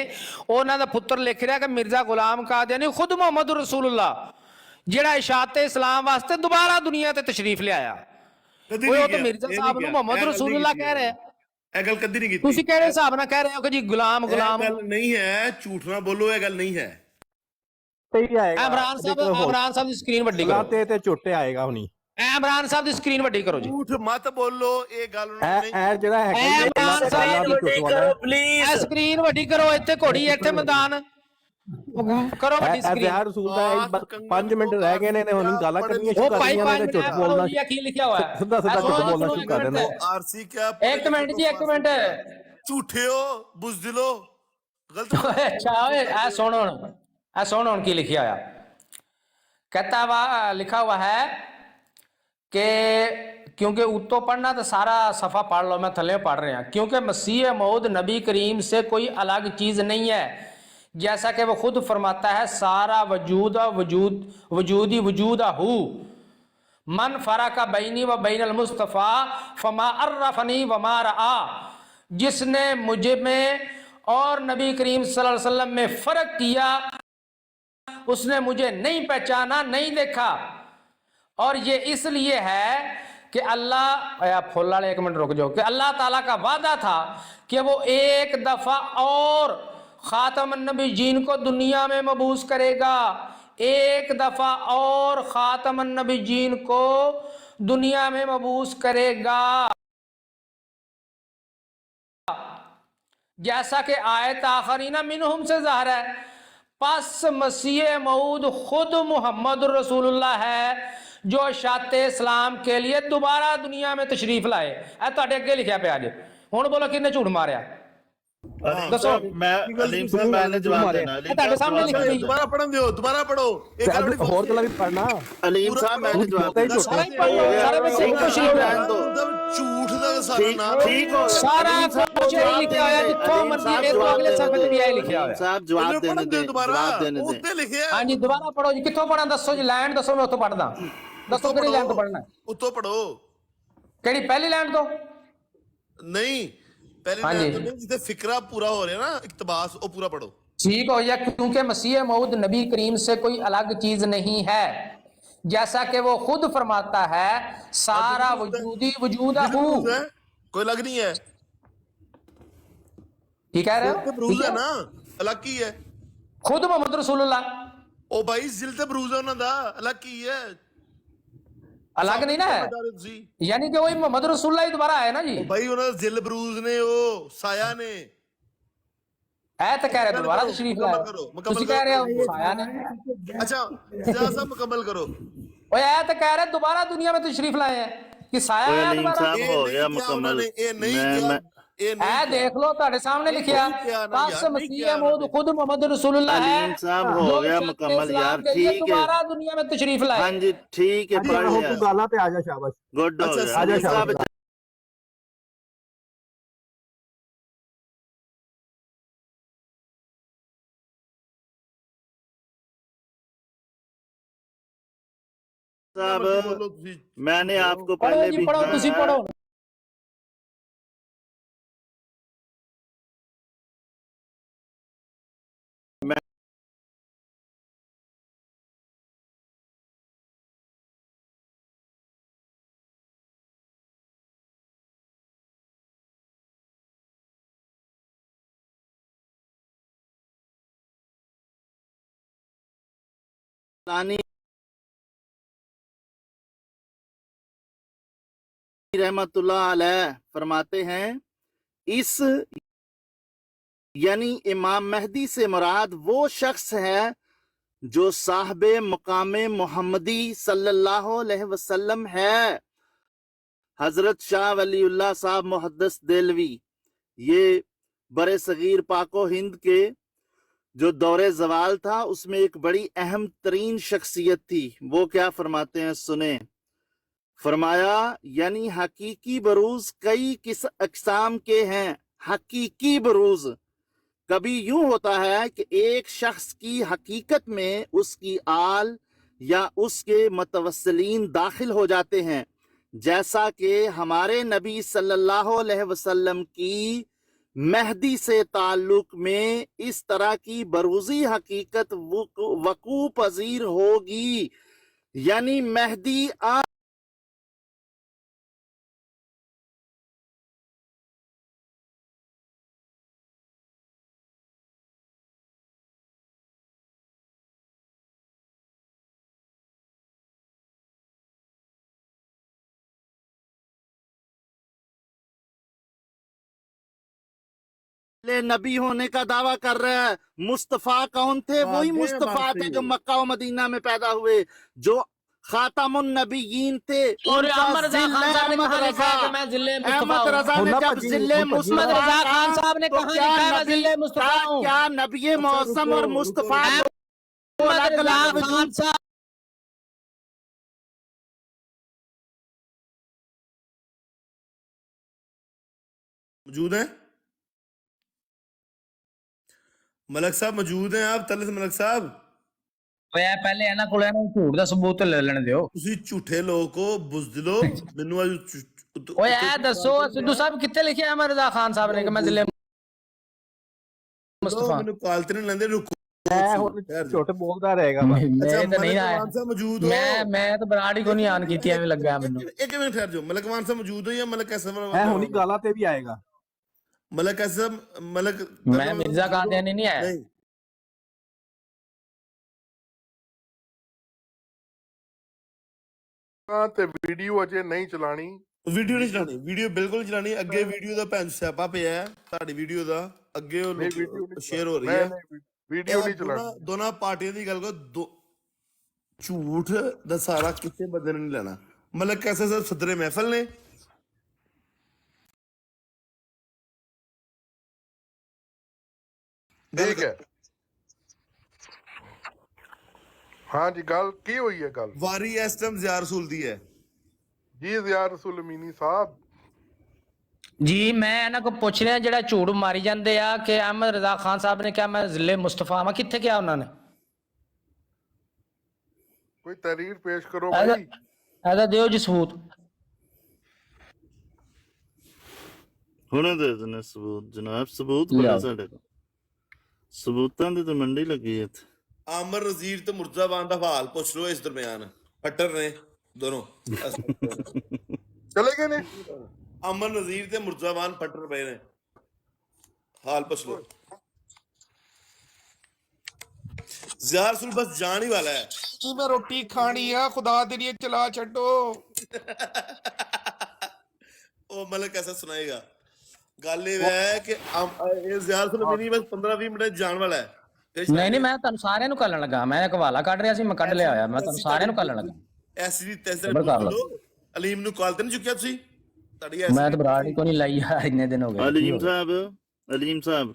[SPEAKER 3] ਉਹਨਾਂ ਦਾ ਪੁੱਤਰ ਲਿਖ ਰਿਹਾ ਕਿ ਮਿਰਜ਼ਾ ਗੁਲਾਮ ਕਾਦੀਆਨੀ ਖੁਦ ਮੁਹੰਮਦ ਰਸੂਲullah, ਜਿਹੜਾ ਇਸ਼ਾਅਤ ਇਸਲਾਮ ਵਾਸਤੇ ਦੁਬਾਰਾ ਦੁਨੀਆ ਤੇ ਤਸ਼ਰੀਫ ਲਿਆਇਆ, ਉਹ ਤਾਂ ਮਿਰਜ਼ਾ ਸਾਹਿਬ ਨੂੰ ਮੁਹੰਮਦ ਰਸੂਲullah ਕਹਿ ਰਿਹਾ।
[SPEAKER 2] ਇਹ ਗੱਲ ਕਦੀ ਨਹੀਂ ਕੀਤੀ।
[SPEAKER 3] ਤੁਸੀਂ ਕਿਹੜੇ ਹਿਸਾਬ ਨਾਲ ਕਹਿ ਰਹੇ ਹੋ ਕਿ ਜੀ ਗੁਲਾਮ
[SPEAKER 2] ਗੱਲ ਨਹੀਂ ਹੈ, ਝੂਠ ਨਾ ਬੋਲੋ, ਇਹ ਗੱਲ ਨਹੀਂ ਹੈ।
[SPEAKER 1] ਸਹੀ ਆਏਗਾ
[SPEAKER 3] ਇਮਰਾਨ ਸਾਹਿਬ ਦੀ ਸਕਰੀਨ ਵੱਡੀ ਕਰੋ
[SPEAKER 1] ਤੇ ਝੂਠੇ ਆਏਗਾ ਹੁਣੀ।
[SPEAKER 3] ਇਮਰਾਨ ਸਾਹਿਬ ਦੀ ਸਕਰੀਨ ਵੱਡੀ ਕਰੋ ਜੀ।
[SPEAKER 2] ਝੂਠ ਮਤ ਬੋਲੋ, ਇਹ ਗੱਲ
[SPEAKER 1] ਇਹ ਜਿਹੜਾ ਹੈ
[SPEAKER 3] ਇਮਰਾਨ ਸਾਹਿਬ ਵੱਡੀ ਕਰੋ ਪਲੀਜ਼, ਸਕਰੀਨ ਵੱਡੀ ਕਰੋ। ਇੱਥੇ ਘੋੜੀ, ਇੱਥੇ ਮੈਦਾਨ ਕਰੋ ਵੱਡੀ ਸਕਰੀਨ।
[SPEAKER 1] ਜ਼ਾਹਰ ਰਸੂਲ ਦਾ 5 ਮਿੰਟ ਰਹਿ ਗਏ ਨੇ, ਹੁਣ ਗਾਲਾਂ ਕਰਨੀਆਂ ਸ਼ੁਰੂ ਕਰ ਦਿੱਤੀਆਂ ਨੇ, ਝੂਠ ਬੋਲਣਾ
[SPEAKER 3] ਕੀ ਲਿਖਿਆ ਹੋਇਆ ਹੈ,
[SPEAKER 1] ਸਿੱਧਾ ਝੂਠ ਬੋਲਣਾ ਸ਼ੁਰੂ ਕਰ ਦੇਣਾ।
[SPEAKER 2] ਆਰਸੀ ਕਿਆ?
[SPEAKER 3] ਇੱਕ ਮਿੰਟ ਜੀ, ਇੱਕ ਮਿੰਟ।
[SPEAKER 2] ਝੂਠੇ ਹੋ, ਬੁਜ਼ਦਿਲੋ, ਗਲਤ।
[SPEAKER 3] ਅੱਛਾ ਓਏ ਆ ਸੁਣ ਹੁਣ ਕੀ ਲਿਖਿਆ ਹੋਇਆ। कहता हुआ लिखा हुआ है कि क्योंकि उत्तो पढ़ना तो सारा सफ़ा पढ़ लो, मैं थले पढ़ रहा, क्योंकि मसीह मऊद नबी करीम से कोई अलग चीज़ नहीं है, जैसा कि वो खुद फरमाता है सारा वजूदी वजूद हूँ मन फ़रक़ बैनी व बैन अल मुस्तफ़ा फमा अर्रफ़नी वमा रआ, जिसने मुझे में और नबी करीम सल्लल्लाहु अलैहि वसल्लम में फ़र्क किया उसने मुझे नहीं पहचाना, नहीं देखा। और ये इसलिए है कि अल्लाह, फुल वाले एक मिनट रुक जाओ, कि अल्लाह ताला का वादा था कि वो एक दफ़ा और ख़ातम नबीयीन को दुनिया में मबूस करेगा, एक दफ़ा और ख़ातम नबीयीन को दुनिया में मबूस करेगा, जैसा कि आयत आखरीना मिनहुम से ज़ाहिर है। पस मसीह मऊद खुद मुहम्मद रसूलुल्लाह है जो शाते इस्लाम के लिए दोबारा दुनिया में तशरीफ लाए। तुहाडे अगे लिखिया पिया जे, हुण बोलो किन्ने झूठ मारिया? ਦੱਸੋ
[SPEAKER 6] ਮੈਂ ਅਲੀਮ ਸਾਹਿਬ ਮੈਨੇ ਜਵਾਬ ਦੇਣਾ
[SPEAKER 3] ਤੁਹਾਡੇ ਸਾਹਮਣੇ ਲਿਖੀ ਹੋਈ
[SPEAKER 2] ਦੁਬਾਰਾ ਪੜਨ ਦਿਓ, ਦੁਬਾਰਾ ਪੜੋ ਇੱਕ ਵਾਰ ਬੜੀ
[SPEAKER 1] ਹੋਰ ਗੱਲਾਂ ਵੀ ਪੜਨਾ
[SPEAKER 6] ਅਲੀਮ ਸਾਹਿਬ ਮੈਨੇ ਜਵਾਬ ਦੇਣਾ
[SPEAKER 3] ਸਾਰਾ ਹੀ ਪੜ੍ਹ ਲਓ, ਸਾਰੇ ਵਿੱਚ ਇੱਕ ਕੁਛ ਲਿਖਿਆ ਹੈ।
[SPEAKER 2] ਝੂਠ ਦਾ ਸਾਰਾ ਨਾਮ
[SPEAKER 6] ਠੀਕ ਹੋ
[SPEAKER 3] ਸਾਰਾ ਕੁਛ ਹੀ ਲਿਖਿਆ ਹੋਇਆ, ਜਿੱਥੋਂ ਮਰਜ਼ੀ ਇਹ ਤੋਂ ਅਗਲੇ ਸਫੇ ਤੇ ਵੀ ਇਹ ਲਿਖਿਆ ਹੋਇਆ।
[SPEAKER 6] ਸਾਹਿਬ ਜਵਾਬ ਦੇਣੇ ਦੇ
[SPEAKER 2] ਦੁਬਾਰਾ
[SPEAKER 6] ਜਵਾਬ ਦੇਣੇ ਦੇ
[SPEAKER 2] ਉੱਤੇ ਲਿਖਿਆ
[SPEAKER 3] ਹਾਂਜੀ ਦੁਬਾਰਾ ਪੜੋ ਜੀ, ਕਿੱਥੋਂ ਪੜਾਂ ਦੱਸੋ ਜੀ, ਲਾਈਨ ਦੱਸੋ ਮੈਂ ਉੱਥੋਂ ਪੜਦਾ। ਦੱਸੋ ਕਿਹੜੀ ਲਾਈਨ ਤੋਂ ਪੜਨਾ,
[SPEAKER 2] ਉੱਤੋਂ ਪੜੋ।
[SPEAKER 3] ਕਿਹੜੀ ਪਹਿਲੀ ਲਾਈਨ ਤੋਂ?
[SPEAKER 2] ਨਹੀਂ पहले लाइन तो नहीं, जिसे फिक्रा पूरा हो रहा है ना इक्तबास, वो पूरा पढ़ो।
[SPEAKER 3] ठीक हो या, क्योंकि मसीह मऊद नबी करीम से कोई अलग चीज नहीं है, जैसा कि वो खुद फरमाता है सारा वजूदी वजूद
[SPEAKER 2] कोई अलग नहीं है,
[SPEAKER 3] ठीक कह रहे हो?
[SPEAKER 2] बरूज है ना, अलग की है
[SPEAKER 3] खुद मोहम्मद रसूलुल्लाह,
[SPEAKER 2] ओ भाई जिल ते बरूज है उन्होंने अलग की है,
[SPEAKER 3] अलग नहीं ना है, यानी कि वही मोहम्मद रसूलुल्लाह ही दोबारा आया ना जी।
[SPEAKER 2] भाई उन्होंने जिल बरूज ने वो साया ने
[SPEAKER 3] है तो कह रहे दोबारा तशरीफ लाए, तुसी कह रहे हो साया ने।
[SPEAKER 2] अच्छा जरा मुकम्मल करो।
[SPEAKER 3] ओए है तो कह रहे दोबारा दुनिया में तशरीफ लाए हैं कि साया है दोबारा।
[SPEAKER 6] हो गया मुकम्मल,
[SPEAKER 3] है देख लो ਤੁਹਾਡੇ सामने लिखिया बस मसीह मौद खुद मोहम्मद रसूलुल्लाह है।
[SPEAKER 6] अलीम साहब हो गया मुकम्मल यार, ठीक है
[SPEAKER 3] दोबारा दुनिया में तशरीफ लाए।
[SPEAKER 6] हाँ जी ठीक है, पढ़ लिया,
[SPEAKER 1] गाला पे आजा, शाबाश,
[SPEAKER 6] गुड हो गया।
[SPEAKER 1] आजा शाबाश।
[SPEAKER 6] साहब मैंने आपको
[SPEAKER 3] पढ़ो
[SPEAKER 6] पहले
[SPEAKER 3] जी
[SPEAKER 6] भी
[SPEAKER 3] पढ़ो, तुसी पढ़ो।
[SPEAKER 6] रहमतुल्लाह अलैह फरमाते हैं, इस यानी इमाम महदी से मुराद वो शख्स है जो साहबे मुकामे मोहम्मदी सल्लल्लाहु अलैहि वसल्लम है। हजरत शाह वलीउल्लाह साहब मुहद्दिस देलवी, ये बड़े सगीर पाको हिंद के जो दौरे जवाल था उसमें एक बड़ी अहम तरीन शख्सियत थी। वो क्या फरमाते हैं सुने, फरमाया यानी हकीकी बरूज कई किस अक़साम के हैं। हकीकी बरूज कभी यूं होता है कि एक शख्स की हकीकत में उसकी आल या उसके मतवस्सलीन दाखिल हो जाते हैं, जैसा कि हमारे नबी सल्लल्लाहु अलैहि वसल्लम की महदी से ताल्लुक में इस तरह की बरूजी हकीकत वकू पजीर होगी। यानी महदी नबी होने का दावा कर रहा है। मुस्तफा कौन थे? वही मुस्तफा थे जो मक्का और मदीना में पैदा हुए, जो खातमुन नबीयीन थे।
[SPEAKER 3] और अहमद रजा खान साहब ने कहा लिखा है कि मैं जिले मुस्तफा
[SPEAKER 6] अहमद रजा ने जब जिले मुस्तफा,
[SPEAKER 3] अहमद रजा खान साहब ने कहा लिखा है मैं जिले मुस्तफा हूं।
[SPEAKER 6] क्या नबी मौसम और मुस्तफा
[SPEAKER 3] अहमद रजा खान साहब
[SPEAKER 2] मौजूद हैं? मलक साहब मौजूद हैं? आप तलत मलक साहब
[SPEAKER 3] ਹੋਇਆ ਪਹਿਲੇ ਇਹਨਾਂ ਕੋਲ ਇਹਨਾਂ ਨੂੰ ਝੂਠ ਦਾ ਸਬੂਤ ਲੈ ਲੈਣ ਦਿਓ।
[SPEAKER 2] ਤੁਸੀਂ ਝੂਠੇ ਲੋਕ ਹੋ, ਬੁਜ਼ਦਿਲੋ। ਮੈਨੂੰ
[SPEAKER 3] ਓਏ ਇਹ ਦੱਸੋ ਸਿੱਧੂ ਸਾਹਿਬ ਕਿੱਥੇ ਲਿਖਿਆ ਹੈ ਅਹਿਮਦ ਰਜ਼ਾ ਖਾਨ ਸਾਹਿਬ ਨੇ ਕਿ ਮੈਂ ਜ਼ਿਲ੍ਹੇ ਮੁਸਤਫਾ?
[SPEAKER 2] ਮੈਨੂੰ ਕਾਲ ਤੇ ਨਹੀਂ ਲੈਂਦੇ, ਰੁਕੋ।
[SPEAKER 1] ਝੂਠ ਬੋਲਦਾ ਰਹੇਗਾ।
[SPEAKER 3] ਮੈਂ ਤਾਂ ਨਹੀਂ ਆਇਆ,
[SPEAKER 2] ਸਾਹਿਬ ਮੌਜੂਦ ਹੋ?
[SPEAKER 3] ਮੈਂ ਤਾਂ ਬਰਾੜੀ ਕੋ ਨਹੀਂ ਆਨ ਕੀਤੀ, ਐਵੇਂ ਲੱਗਾ ਮੈਨੂੰ।
[SPEAKER 2] ਇੱਕ ਮਿੰਟ ਠਹਿਰ ਜਾਓ। ਮਲਕ ਮਾਨ ਸਾਹਿਬ ਮੌਜੂਦ ਹੋ ਜਾਂ ਮਲਕ ਐਸਾ?
[SPEAKER 1] ਹੈ ਹੁਣੀ ਗਾਲਾਂ ਤੇ ਵੀ ਆਏਗਾ
[SPEAKER 2] ਮਲਕ ਐਸਾ? ਮਲਕ
[SPEAKER 3] ਮੈਂ ਮਿਰਜ਼ਾ ਕਾਦੀਆਨੀ ਨਹੀਂ ਆਇਆ।
[SPEAKER 5] ਤੇ ਵੀਡੀਓ ਅਜੇ ਨਹੀਂ ਚਲਾਣੀ,
[SPEAKER 2] ਵੀਡੀਓ ਨਹੀਂ ਚਲਾਣੀ, ਵੀਡੀਓ ਬਿਲਕੁਲ ਚਲਾਣੀ। ਅੱਗੇ ਵੀਡੀਓ ਦਾ ਭੈਣ ਸਿਆਪਾ ਪਿਆ ਹੈ ਤੁਹਾਡੀ ਵੀਡੀਓ ਦਾ, ਅੱਗੇ ਉਹ ਸ਼ੇਅਰ ਹੋ ਰਹੀ ਹੈ।
[SPEAKER 5] ਵੀਡੀਓ ਨਹੀਂ ਚਲਾਣੀ।
[SPEAKER 2] ਦੋਨਾਂ ਪਾਰਟੀਆਂ ਦੀ ਗੱਲ ਕਰੋ, ਝੂਠ ਦਾ ਸਾਰਾ ਕਿਸੇ ਬੰਦੇ ਨੇ ਨਹੀਂ ਲੈਣਾ। ਮਲਕ ਐਸਾ ਸਰ ਸਦਰੇ ਮਹਿਫਲ ਨੇ
[SPEAKER 5] ਠੀਕ ਹੈ। ਹਾਂਜੀ ਗੱਲ ਕੀ ਹੋਈ ਹੈ? ਗੱਲ
[SPEAKER 2] ਵਾਰੀ ਇਸ ਟਾਈਮ ਜ਼ਿਆ ਰਸੂਲ ਦੀ ਹੈ
[SPEAKER 5] ਜੀ। ਜ਼ਿਆ ਰਸੂਲ ਅਮੀਨੀ ਸਾਹਿਬ
[SPEAKER 3] ਜੀ ਮੈਂ ਇਹਨਾਂ ਕੋ ਪੁੱਛ ਰਿਹਾ, ਜਿਹੜਾ ਝੂਠ ਮਾਰੀ ਜਾਂਦੇ ਆ ਕਿ ਅਹਿਮਦ ਰਜ਼ਾ ਖਾਨ ਸਾਹਿਬ ਨੇ ਕਿਹਾ ਮੈਂ ਜ਼ਿਲ੍ਹੇ ਮੁਸਤਫਾ ਵਾਂ, ਕਿੱਥੇ ਕਿਹਾ ਉਹਨਾਂ ਨੇ?
[SPEAKER 5] ਕੋਈ ਤਹਿਰੀਰ ਪੇਸ਼ ਕਰੋ
[SPEAKER 3] ਇਹਦਾ
[SPEAKER 5] ਭਾਈ।
[SPEAKER 3] ਇਹਦਾ ਦਿਓ ਜੀ ਸਬੂਤ।
[SPEAKER 6] ਹੁਣੇ ਦੇ ਦਿੰਦੇ ਸਬੂਤ ਜਨਾਬ। ਸਬੂਤ ਬੜਾ ਸਾਡੇ ਕੋਲ, ਸਬੂਤਾਂ ਦੀ ਤਾਂ ਮੰਡੀ ਲੱਗੀ ਹੈ ਇੱਥੇ।
[SPEAKER 2] ਆਮਰ ਨਜ਼ੀਰ ਤੇ ਮੁਰਜ਼ਾਵਾਨ ਦਾ ਹਾਲ ਪੁੱਛ ਲਓ। ਇਸ ਦਰਮਿਆਨ ਫੱਟਰ ਨੇ ਦੋਨੋਂ
[SPEAKER 5] ਚਲੇ ਗਏ ਨੇ।
[SPEAKER 2] ਅਮਰ ਨਜ਼ੀਰ ਤੇ ਮੁਰਜ਼ਾਵਾਨ ਫੱਟਰ ਪਏ ਨੇ, ਹਾਲ ਪੁੱਛ ਲਓ। ਜ਼ਿਆ ਰਸੂਲ ਬਸ ਜਾਣ ਹੀ ਵਾਲਾ ਹੈ।
[SPEAKER 5] ਮੈਂ ਰੋਟੀ ਖਾਣੀ ਆ, ਖੁਦਾ ਦੇ ਲਈ ਚਲਾ ਛੱਡੋ।
[SPEAKER 2] ਉਹ ਮਲਕ ਐਸਾ ਸੁਣਾਏਗਾ। ਗੱਲ ਇਹ ਹੈ ਕਿ ਇਹ ਜ਼ਿਆ ਰਸੂਲ ਅਮੀਨੀ ਬਸ 15-20 ਮਿੰਟ ਜਾਣ ਵਾਲਾ ਹੈ।
[SPEAKER 3] ਨਹੀਂ ਮੈਂ ਤੁਹਾਨੂੰ ਸਾਰਿਆਂ ਨੂੰ ਕੱਲਣ ਲੱਗਾ। ਮੈਂ ਇੱਕ ਹਵਾਲਾ ਕੱਢ ਰਿਹਾ ਸੀ, ਮੈਂ ਕੱਢ ਲਿਆ ਹੋਇਆ। ਮੈਂ ਤੁਹਾਨੂੰ ਸਾਰਿਆਂ ਨੂੰ ਕੱਲਣ ਲੱਗਾ।
[SPEAKER 2] ਐਸੀ ਅਲੀਮ ਨੂੰ ਕਾਲ ਤੇ ਨਹੀਂ ਚੁੱਕਿਆ ਤੁਸੀਂ? ਤੁਹਾਡੀ
[SPEAKER 3] ਮੈਂ ਤਾਂ ਬਰਾੜ ਹੀ ਕੋਈ ਨਹੀਂ ਲਾਈ ਯਾਰ, ਇੰਨੇ ਦਿਨ ਹੋ ਗਏ।
[SPEAKER 6] ਅਲੀਮ ਸਾਹਿਬ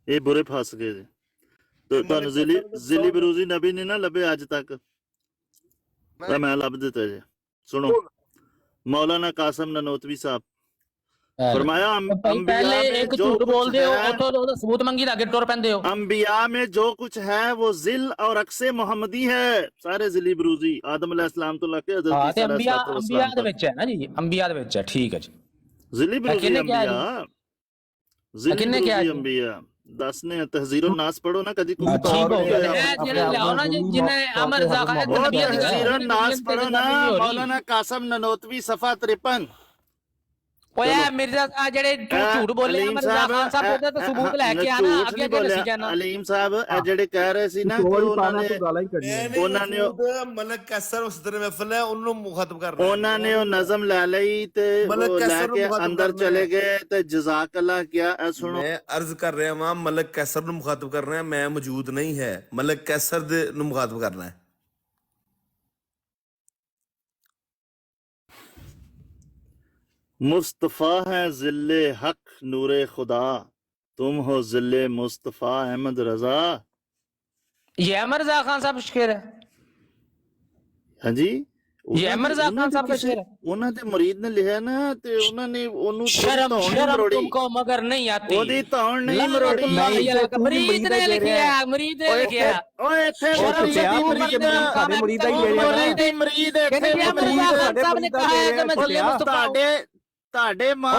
[SPEAKER 6] ਇਹ ਬੁਰੇ ਫਸ ਗਏ ਜੀ। ਤੁਹਾਨੂੰ ਜ਼ਿਲੀ ਬਰੂਜ਼ੀ ਨਬੀ ਨੇ ਨਾ ਲੱਭੇ ਅੱਜ ਤੱਕ, ਤਾਂ ਮੈਂ ਲੱਭ ਦਿੱਤਾ ਜੀ। ਸੁਣੋ, ਮੌਲਾਨਾ ਕਾਸਮ ਨਨੋਤਵੀ ਸਾਹਿਬ फरमाया
[SPEAKER 3] पहले एक झूठ बोलते हो तो सबूत मंगी आगे टुर पैंदे हो।
[SPEAKER 6] अंबिया में जो कुछ है वो जिल और अक्से मोहम्मदी है। सारे जिली बरूजी आदम अलैहिस्सलाम तो लेके हज़रत
[SPEAKER 3] अंबिया दे विच है ना जी, अंबिया दे विच है। ठीक है जी।
[SPEAKER 6] जिली बरूजी अंबिया, जिली बरूजी अंबिया दसने तहजीरुन नास पढ़ो ना कभी कुछ
[SPEAKER 3] अमर
[SPEAKER 6] तहजीरुन नास पढ़ो ना। मौलाना कासम ननोतवी सफा 53।
[SPEAKER 3] ओए मिर्जा ਜਿਹੜੇ ਝੂਠ ਬੋਲੇ ਮਿਰਜ਼ਾ ਖਾਨ ਸਾਹਿਬ ਉਹਦੇ ਤੇ ਸਬੂਤ ਲੈ ਕੇ ਆਣਾ। ਅੱਗੇ ਅੱਗੇ ਦੱਸੀ ਜਾਣਾ।
[SPEAKER 6] ਅਲੀਮ ਸਾਹਿਬ ਇਹ ਜਿਹੜੇ ਕਹਿ ਰਹੇ ਸੀ ਨਾ ਕਿ ਉਹਨਾਂ ਨੇ
[SPEAKER 2] ਮਲਕ ਕੈਸਰ ਉਸ ਤਰ੍ਹਾਂ ਮਹਿਫਲ ਹੈ, ਉਹਨੂੰ ਮੁਖਾਤਬ ਕਰਨਾ।
[SPEAKER 6] ਉਹਨਾਂ ਨੇ ਉਹ ਨਜ਼ਮ ਲੈ ਲਈ ਤੇ ਉਹ ਲੈ ਕੇ ਅੰਦਰ ਚਲੇ ਗਏ ਤੇ ਜਜ਼ਾਕ ਅੱਲਾ ਕਿਹਾ। ਇਹ ਸੁਣੋ,
[SPEAKER 2] ਮੈਂ ਅਰਜ਼ ਕਰ ਰਿਹਾ ਵਾਂ ਮਲਕ ਕੈਸਰ ਨੂੰ ਮੁਖਾਤਬ ਕਰ ਰਿਹਾ। ਮੈਂ ਮੌਜੂਦ ਨਹੀਂ ਹੈ, ਮਲਕ ਕੈਸਰ ਦੇ ਨੂੰ ਮੁਖਾਤਬ ਕਰਨਾ ਹੈ।
[SPEAKER 6] मुस्तफ़ा है जिल्ले हक नूरे खुदा, तुम हो जिल्ले मुस्तफ़ा अहमद रजा।
[SPEAKER 3] ये अहमद रजा खान साहब शेर है।
[SPEAKER 6] हाँ जी,
[SPEAKER 3] ये अहमद रजा खान साहब का शेर है।
[SPEAKER 6] ਉਹਨਾਂ ਦੇ ਮੁਰੀਦ ਨੇ ਲਿਖਿਆ ਨਾ ਤੇ ਉਹਨਾਂ ਨੇ ਉਹਨੂੰ
[SPEAKER 3] शर्म तुमको मगर नहीं आती।
[SPEAKER 6] ਉਹਦੀ ਧੌਣ ਨਹੀਂ ਮਰੋੜੀ।
[SPEAKER 3] मुरीद ने लिखिया, मुरीद ने लिखिया।
[SPEAKER 6] ਓਏ ਇੱਥੇ
[SPEAKER 3] मुरीद साहब ने कहा है कि मैं जिले मुस्तफा हूं।
[SPEAKER 6] ਤੁਹਾਡੇ मां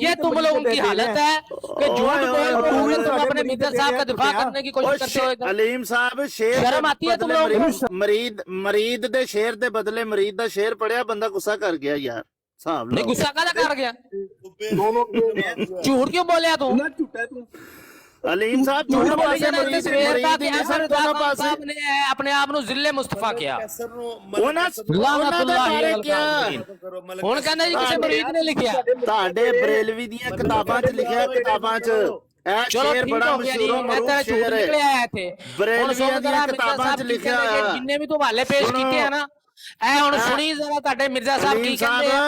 [SPEAKER 3] ये तुम लोगों की हालत है कि झूठ बोल तुम अपने मिर्जा साहब का दिफा करने की कोशिश करते हो।
[SPEAKER 6] अलीम साहब शेर
[SPEAKER 3] शर्म आती है तुम लोगों को?
[SPEAKER 6] मरीद दे शेर दे बदले मरीद दा शेर पढ़िया, बंदा गुस्सा कर गया यार। साहब
[SPEAKER 3] नहीं गुस्सा कादा कर गया? झूठ क्यों बोलिया तू?
[SPEAKER 6] अलीम साहब
[SPEAKER 3] झूठ बोली जाना ते सवेर दा कि अहमद रजा साहब ने अपने आप ਨੂੰ ਜ਼ਿਲ੍ਹੇ ਮੁਸਤਫਾ ਕਿਹਾ। ਹੁਣ ਕਹਿੰਦਾ ਜੀ ਕਿਸੇ ਮਰੀਦ ਨੇ ਲਿਖਿਆ।
[SPEAKER 6] ਤੁਹਾਡੇ ਬਰੇਲਵੀ ਦੀਆਂ ਕਿਤਾਬਾਂ 'ਚ ਲਿਖਿਆ, ਕਿਤਾਬਾਂ 'ਚ ਇਹ ਸ਼ੇਰ ਬੜਾ ਮਸ਼ਹੂਰ ਮਰੂਫ ਸ਼ੇਰ ਹੈ। ਬਰੇਲਵੀਆਂ ਦੀਆਂ ਕਿਤਾਬਾਂ 'ਚ ਲਿਖਿਆ ਹੋਇਆ।
[SPEAKER 3] ਜਿੰਨੇ ਵੀ ਤੂੰ ਹਵਾਲੇ ਪੇਸ਼ ਕੀਤੇ ਆ ਨਾ, ਇਹ ਹੁਣ ਸੁਣੀ ਜ਼ਰਾ ਤੁਹਾਡੇ ਮਿਰਜ਼ਾ ਸਾਹਿਬ ਕੀ ਕਹਿੰਦੇ ਆ।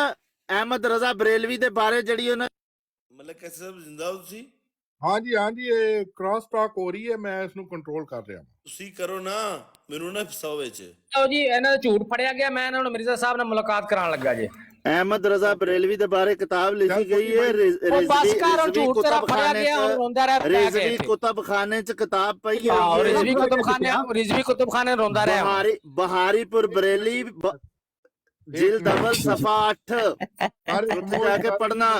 [SPEAKER 6] ਅਹਿਮਦ ਰਜ਼ਾ ਬਰੇਲਵੀ ਦੇ ਬਾਰੇ ਜਿਹੜੀ ਉਹਨਾਂ
[SPEAKER 2] ਮਤਲਬ ਕੈਸੇ ਸਾਹਿਬ ਜ਼ਿੰਦਾ ਹੋ ਤੁਸੀਂ?
[SPEAKER 5] ਹਾਂਜੀ ਹਾਂਜੀ, ਇਹ ਕ੍ਰਾਸ ਟਾਕ ਹੋ ਰਹੀ ਹੈ, ਮੈਂ ਇਸ ਨੂੰ ਕੰਟਰੋਲ ਕਰ ਰਿਹਾ।
[SPEAKER 2] ਤੁਸੀਂ ਕਰੋ ਨਾ, ਮੈਨੂੰ ਨਾ ਫਸਾਓ ਵਿੱਚ।
[SPEAKER 3] ਲਓ ਜੀ, ਇਹਨਾਂ ਦਾ ਝੂਠ ਫੜਿਆ ਗਿਆ। ਮੈਂ ਇਹਨਾਂ ਨੂੰ ਮਿਰਜ਼ਾ ਸਾਹਿਬ ਨਾਲ ਮੁਲਾਕਾਤ ਕਰਾਉਣ ਲੱਗਾ ਜੀ।
[SPEAKER 6] अहमद रजा बरेलवी के बारे किताब लिखी गई है। रिजवी कुतुबखाने च किताब पई है।
[SPEAKER 3] रिजवी कुतुबखाने रोंदा रहा।
[SPEAKER 6] बहारीपुर बरेली जिल्द अव्वल सफा 8 उत्थे जाके पढ़ना।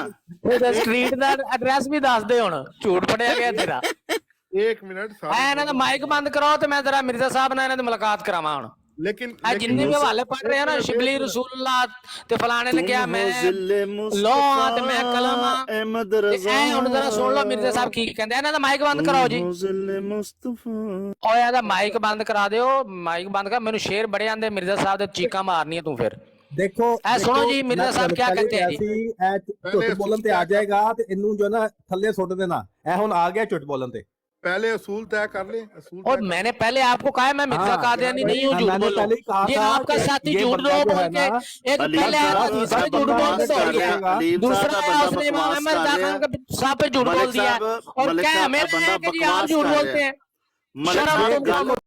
[SPEAKER 3] स्ट्रीट दा एड्रेस भी दस दे हुण। झूठ फड़िया गया तेरा।
[SPEAKER 5] एक मिनट
[SPEAKER 3] इन्हां दा माइक बंद कराओ ते मैं जरा मिर्जा साहब नाल इन्हां दी मुलाकात करावां हुण।
[SPEAKER 5] लेकिन
[SPEAKER 3] जिन्ने भी हवाले पढ़ रहे हैं ना, शिबली रसूलुल्लाह ते फलाने ने क्या, मैं लो ते मैं कलम
[SPEAKER 6] अहमद रजा।
[SPEAKER 3] हुण जरा सुन लो मिर्जा साहब की कहंदे। इन्हां दा माइक बंद कराओ जी। ओए ਇਹਦਾ ਮਾਈਕ ਬੰਦ ਕਰਾ ਦਿਓ। ਮਾਈਕ ਬੰਦ ਕਰ। ਮੈਨੂੰ ਸ਼ੇਰ ਬੜੇ ਆਂਦੇ ਮਿਰਜ਼ਾ ਸਾਹਿਬ ਦੇ ਚੀਕਾਂ ਮਾਰਨੀਆਂ ਤੂੰ ਫਿਰ।
[SPEAKER 1] देखो
[SPEAKER 3] सुनो जी, मिर्जा साहब क्या कहते हैं जी।
[SPEAKER 1] झूठ बोलन ते आ जाएगा ते इनू जो ना थल्ले सुट देना। ए हुन आ गया झूठ बोलन ते।
[SPEAKER 5] पहले असूल तय कर ले, असूल
[SPEAKER 3] और
[SPEAKER 5] तय
[SPEAKER 3] मैंने पहले आपको कहा है मैं मिर्जा कादियानी नहीं हूँ, झूठ
[SPEAKER 1] मैंने
[SPEAKER 3] बोल रहा
[SPEAKER 1] पहले ही कहा
[SPEAKER 3] हूँ। ये
[SPEAKER 1] था
[SPEAKER 3] आपका
[SPEAKER 1] कि
[SPEAKER 3] साथी
[SPEAKER 1] ये
[SPEAKER 3] झूठ
[SPEAKER 1] बंदा
[SPEAKER 3] बोल
[SPEAKER 1] जो है
[SPEAKER 3] बोल के
[SPEAKER 1] ना,
[SPEAKER 3] एक
[SPEAKER 6] अलीम
[SPEAKER 3] पहले आया
[SPEAKER 6] साहब,
[SPEAKER 3] दूसरा
[SPEAKER 6] आप
[SPEAKER 3] झूठ बोल
[SPEAKER 6] बकवास
[SPEAKER 3] के दौड़
[SPEAKER 6] कर रहे हैं।
[SPEAKER 3] गया,
[SPEAKER 6] अलीम
[SPEAKER 3] दूसरा
[SPEAKER 6] साहब,
[SPEAKER 3] आया
[SPEAKER 6] बंदा
[SPEAKER 3] उसने इमाम
[SPEAKER 6] बकवास
[SPEAKER 3] अहमद
[SPEAKER 6] कर रहे
[SPEAKER 3] खान
[SPEAKER 6] हैं।
[SPEAKER 3] के साहब पे झूठ
[SPEAKER 6] मलिक
[SPEAKER 3] बोल दिया है,
[SPEAKER 6] साहब,
[SPEAKER 3] और
[SPEAKER 6] मलिक
[SPEAKER 3] क्या
[SPEAKER 6] साहब,
[SPEAKER 3] हमें
[SPEAKER 6] बंदा
[SPEAKER 3] कि जी आप
[SPEAKER 6] बकवास
[SPEAKER 3] झूठ
[SPEAKER 6] कर
[SPEAKER 3] बोलते
[SPEAKER 6] रहे
[SPEAKER 3] हैं।
[SPEAKER 6] मलिक
[SPEAKER 3] शर्म
[SPEAKER 6] साहब,
[SPEAKER 3] तो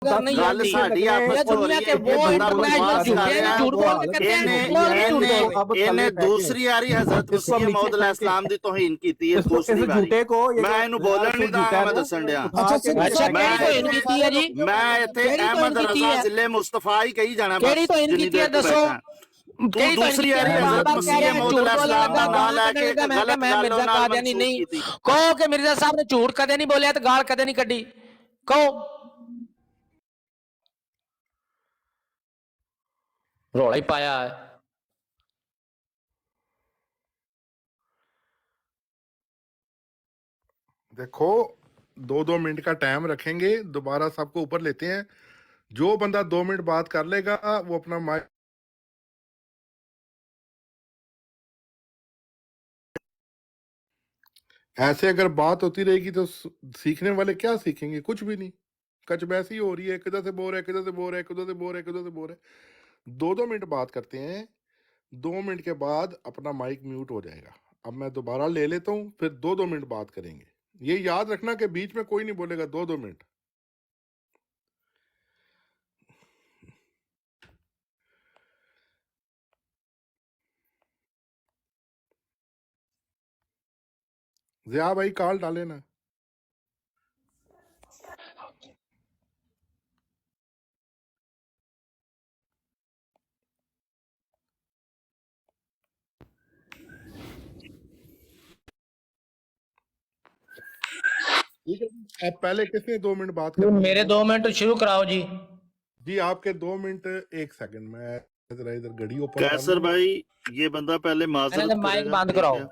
[SPEAKER 6] गल
[SPEAKER 3] नहीं
[SPEAKER 6] गल
[SPEAKER 3] आती।
[SPEAKER 6] साडी आपस
[SPEAKER 3] ये
[SPEAKER 6] च हो
[SPEAKER 3] दुनिया
[SPEAKER 6] रही
[SPEAKER 3] के
[SPEAKER 6] है
[SPEAKER 3] वो
[SPEAKER 6] कि बंदा
[SPEAKER 3] इंटरनेशनल
[SPEAKER 6] बकवास कर
[SPEAKER 3] झूठे
[SPEAKER 6] रहा
[SPEAKER 3] झूठ बोल के
[SPEAKER 6] है।
[SPEAKER 3] कहते हैं झूठ बोल के झूठ बोल के।
[SPEAKER 6] ਇਹਨੇ ਦੂਸਰੀ ਵਾਰੀ ਹਜ਼ਰਤ
[SPEAKER 1] इसको
[SPEAKER 6] ਮਸੀਹ
[SPEAKER 1] नीचे
[SPEAKER 6] ਮੌਦ
[SPEAKER 1] फेंके।
[SPEAKER 6] ਇਸਲਾਮ ਦੀ ਤੋਹੀਨ ਕੀਤੀ ਹੈ,
[SPEAKER 1] इसको
[SPEAKER 6] ਦੂਸਰੀ
[SPEAKER 1] इस
[SPEAKER 6] ਵਾਰੀ।
[SPEAKER 1] झूठे को ये
[SPEAKER 6] ਮੈਂ
[SPEAKER 1] जो
[SPEAKER 6] ਇਹਨੂੰ ਬੋਲਣ ਨਹੀਂ
[SPEAKER 1] झूठा
[SPEAKER 6] ਦਾਂਗਾ,
[SPEAKER 1] है
[SPEAKER 6] ਮੈਂ
[SPEAKER 1] ना,
[SPEAKER 6] ਦੱਸਣ ਡਿਆ।
[SPEAKER 1] उठा के नीचे
[SPEAKER 3] अच्छा
[SPEAKER 1] फेंके।
[SPEAKER 3] केड़ी तो इनकी की है जी,
[SPEAKER 6] ਮੈਂ ਇੱਥੇ
[SPEAKER 3] ਕਿਹੜੀ
[SPEAKER 6] ਅਹਿਮਦ
[SPEAKER 3] ਤੋਹੀਨ ਕੀਤੀ
[SPEAKER 6] ਰਜ਼ਾ
[SPEAKER 3] ਹੈ?
[SPEAKER 6] ਜ਼ਿਲ੍ਹੇ ਮੁਸਤਫਾ ਹੀ ਕਹੀ ਜਾਣਾ ਬਸ,
[SPEAKER 3] केड़ी तो इनकी
[SPEAKER 6] ਜਿੰਨੀ
[SPEAKER 3] की है
[SPEAKER 6] ਦੇਰ ਤੂੰ
[SPEAKER 3] दसो।
[SPEAKER 6] ਬੈਠਾ। ਤੂੰ ਦੂਸਰੀ ਵਾਰੀ ਹਜ਼ਰਤ ਮਸੀਹ ਮੌਦ ਇਸਲਾਮ ਦਾ ਨਾਮ ਲੈ ਕੇ
[SPEAKER 3] मैं
[SPEAKER 6] ਗਲਤ
[SPEAKER 3] मैं
[SPEAKER 6] ਗੱਲ
[SPEAKER 3] मिर्जा
[SPEAKER 6] ਨਾਲ
[SPEAKER 3] कादियानी
[SPEAKER 6] ਮਨਸੂਬ
[SPEAKER 3] नहीं।
[SPEAKER 6] ਕੀਤੀ।
[SPEAKER 3] कहो कि मिर्जा साहब ने झूठ कदे नहीं बोलिया तो गाल कदे नहीं कड्डी, कहो। रौला ही पाया है।
[SPEAKER 5] देखो 2-2 मिनट का टाइम रखेंगे, दोबारा सबको ऊपर लेते हैं। जो बंदा 2 मिनट बात कर लेगा वो अपना माइक ऐसे अगर बात होती रहेगी तो सीखने वाले क्या सीखेंगे? कुछ भी नहीं। कच वैसी हो रही है, एक इधर से बोर है, एक इधर से बोर है, एक उधर से बोर है, एक उधर से बोर है। 2-2 मिनट बात करते हैं, 2 मिनट के बाद अपना माइक म्यूट हो जाएगा। अब मैं दोबारा ले लेता हूँ, फिर 2-2 मिनट बात करेंगे। ये याद रखना कि बीच में कोई नहीं बोलेगा 2-2 मिनट। ज़िया भाई कॉल डाले ना। ठीक है जी। अब पहले किसने 2 मिनट बात करनी है?
[SPEAKER 3] मेरे 2 मिनट शुरू कराओ जी।
[SPEAKER 5] जी आपके 2 मिनट 1 सेकंड। मैं जरा इधर घड़ी ओपन कर
[SPEAKER 6] कैसर
[SPEAKER 5] लूं।
[SPEAKER 6] भाई, ये बंदा पहले माजरत
[SPEAKER 3] मैंने माइक
[SPEAKER 6] करेगा,
[SPEAKER 3] बंद
[SPEAKER 6] ठीक
[SPEAKER 3] कराओ।
[SPEAKER 6] है?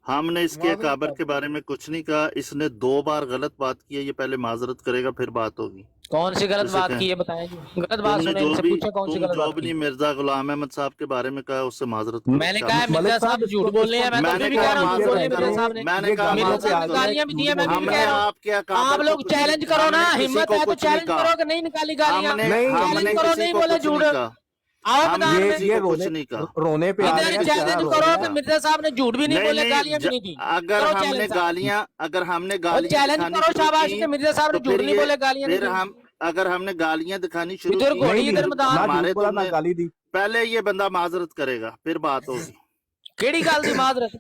[SPEAKER 6] हमने इसके
[SPEAKER 5] माजरत
[SPEAKER 6] काबर
[SPEAKER 5] कर
[SPEAKER 6] के बारे में कुछ नहीं कहा, इसने 2 बार गलत बात की है, ये पहले माजरत करेगा फिर बात होगी।
[SPEAKER 3] कौन सी गलत
[SPEAKER 6] उसे
[SPEAKER 3] बात
[SPEAKER 6] कहें।
[SPEAKER 3] की है बताएं जी। गलत बात
[SPEAKER 6] तुमने
[SPEAKER 3] सुने,
[SPEAKER 6] जो
[SPEAKER 3] इनसे
[SPEAKER 6] भी
[SPEAKER 3] पूछे कौन सी गलत बात की।
[SPEAKER 6] मिर्जा गुलाम अहमद साहब के बारे में कहा, उससे माजरत करो।
[SPEAKER 3] मैंने
[SPEAKER 6] क्या
[SPEAKER 3] कहा है
[SPEAKER 6] मसला?
[SPEAKER 3] मिर्जा साहब झूठ बोल रहे हैं, मैं तो
[SPEAKER 6] मैंने
[SPEAKER 3] अभी भी
[SPEAKER 6] कहा
[SPEAKER 3] कह रहा हूँ झूठ बोल रहे हैं
[SPEAKER 6] माजरत
[SPEAKER 3] मिर्जा
[SPEAKER 6] करो।
[SPEAKER 3] साहब ने।
[SPEAKER 6] मैंने कहा
[SPEAKER 3] मिर्जा
[SPEAKER 6] माजरत
[SPEAKER 3] साहब ने
[SPEAKER 6] करो।
[SPEAKER 3] गालियां भी दी हैं, मैं भी
[SPEAKER 6] हमने
[SPEAKER 3] कह रहा हूँ।
[SPEAKER 6] आपके
[SPEAKER 3] आप
[SPEAKER 6] अकाबर
[SPEAKER 3] लोग
[SPEAKER 6] को कुछ
[SPEAKER 3] चैलेंज
[SPEAKER 6] नहीं-
[SPEAKER 3] करो ना,
[SPEAKER 6] हमने किसी
[SPEAKER 3] हिम्मत
[SPEAKER 6] को
[SPEAKER 3] है तो
[SPEAKER 6] कुछ नहीं
[SPEAKER 3] चैलेंज
[SPEAKER 6] कहा।
[SPEAKER 3] करो कि नहीं निकाली गालियां।
[SPEAKER 6] हमने
[SPEAKER 3] चैलेंज
[SPEAKER 6] हमने
[SPEAKER 3] करो,
[SPEAKER 6] किसी
[SPEAKER 3] नहीं
[SPEAKER 6] को
[SPEAKER 3] बोले
[SPEAKER 6] कुछ
[SPEAKER 3] झूठ।
[SPEAKER 6] नहीं कहा।
[SPEAKER 3] आओ
[SPEAKER 6] हमने
[SPEAKER 3] मैदान में।
[SPEAKER 6] किसी
[SPEAKER 1] ये
[SPEAKER 6] को कुछ
[SPEAKER 1] रोने
[SPEAKER 6] नहीं कहा।
[SPEAKER 1] रोने पे आ रहे
[SPEAKER 3] इधर
[SPEAKER 1] हैं
[SPEAKER 3] चैलेंज
[SPEAKER 1] क्या?
[SPEAKER 3] करो
[SPEAKER 6] रोने
[SPEAKER 3] कि
[SPEAKER 6] पे
[SPEAKER 3] मिर्जा साहब ने झूठ भी नहीं बोले, गालियां भी नहीं दी।
[SPEAKER 6] अगर
[SPEAKER 3] करो
[SPEAKER 6] हमने
[SPEAKER 3] चैलेंज साहब।
[SPEAKER 6] गालियां अगर हमने
[SPEAKER 3] और
[SPEAKER 6] गालियां
[SPEAKER 3] चैलेंज
[SPEAKER 6] दिखानी
[SPEAKER 3] करो
[SPEAKER 6] शुरू
[SPEAKER 3] शाबाश
[SPEAKER 6] की,
[SPEAKER 3] कि मिर्जा साहब ने
[SPEAKER 6] तो
[SPEAKER 3] झूठ
[SPEAKER 6] फिर
[SPEAKER 3] नहीं
[SPEAKER 6] ये-
[SPEAKER 3] बोले, गालियां नहीं
[SPEAKER 6] फिर
[SPEAKER 3] दी।
[SPEAKER 6] हम अगर हमने गालियां दिखानी शुरू
[SPEAKER 3] इधर
[SPEAKER 6] की,
[SPEAKER 3] घोड़ी, इधर
[SPEAKER 1] नहीं,
[SPEAKER 3] मैदान।
[SPEAKER 1] ना
[SPEAKER 6] हमारे
[SPEAKER 1] झूठ बोला ना
[SPEAKER 6] तुमने-
[SPEAKER 1] गाली दी।
[SPEAKER 6] पहले ये बंदा माजरत करेगा फिर बात होगी।
[SPEAKER 3] केड़ी गल दी माजरत?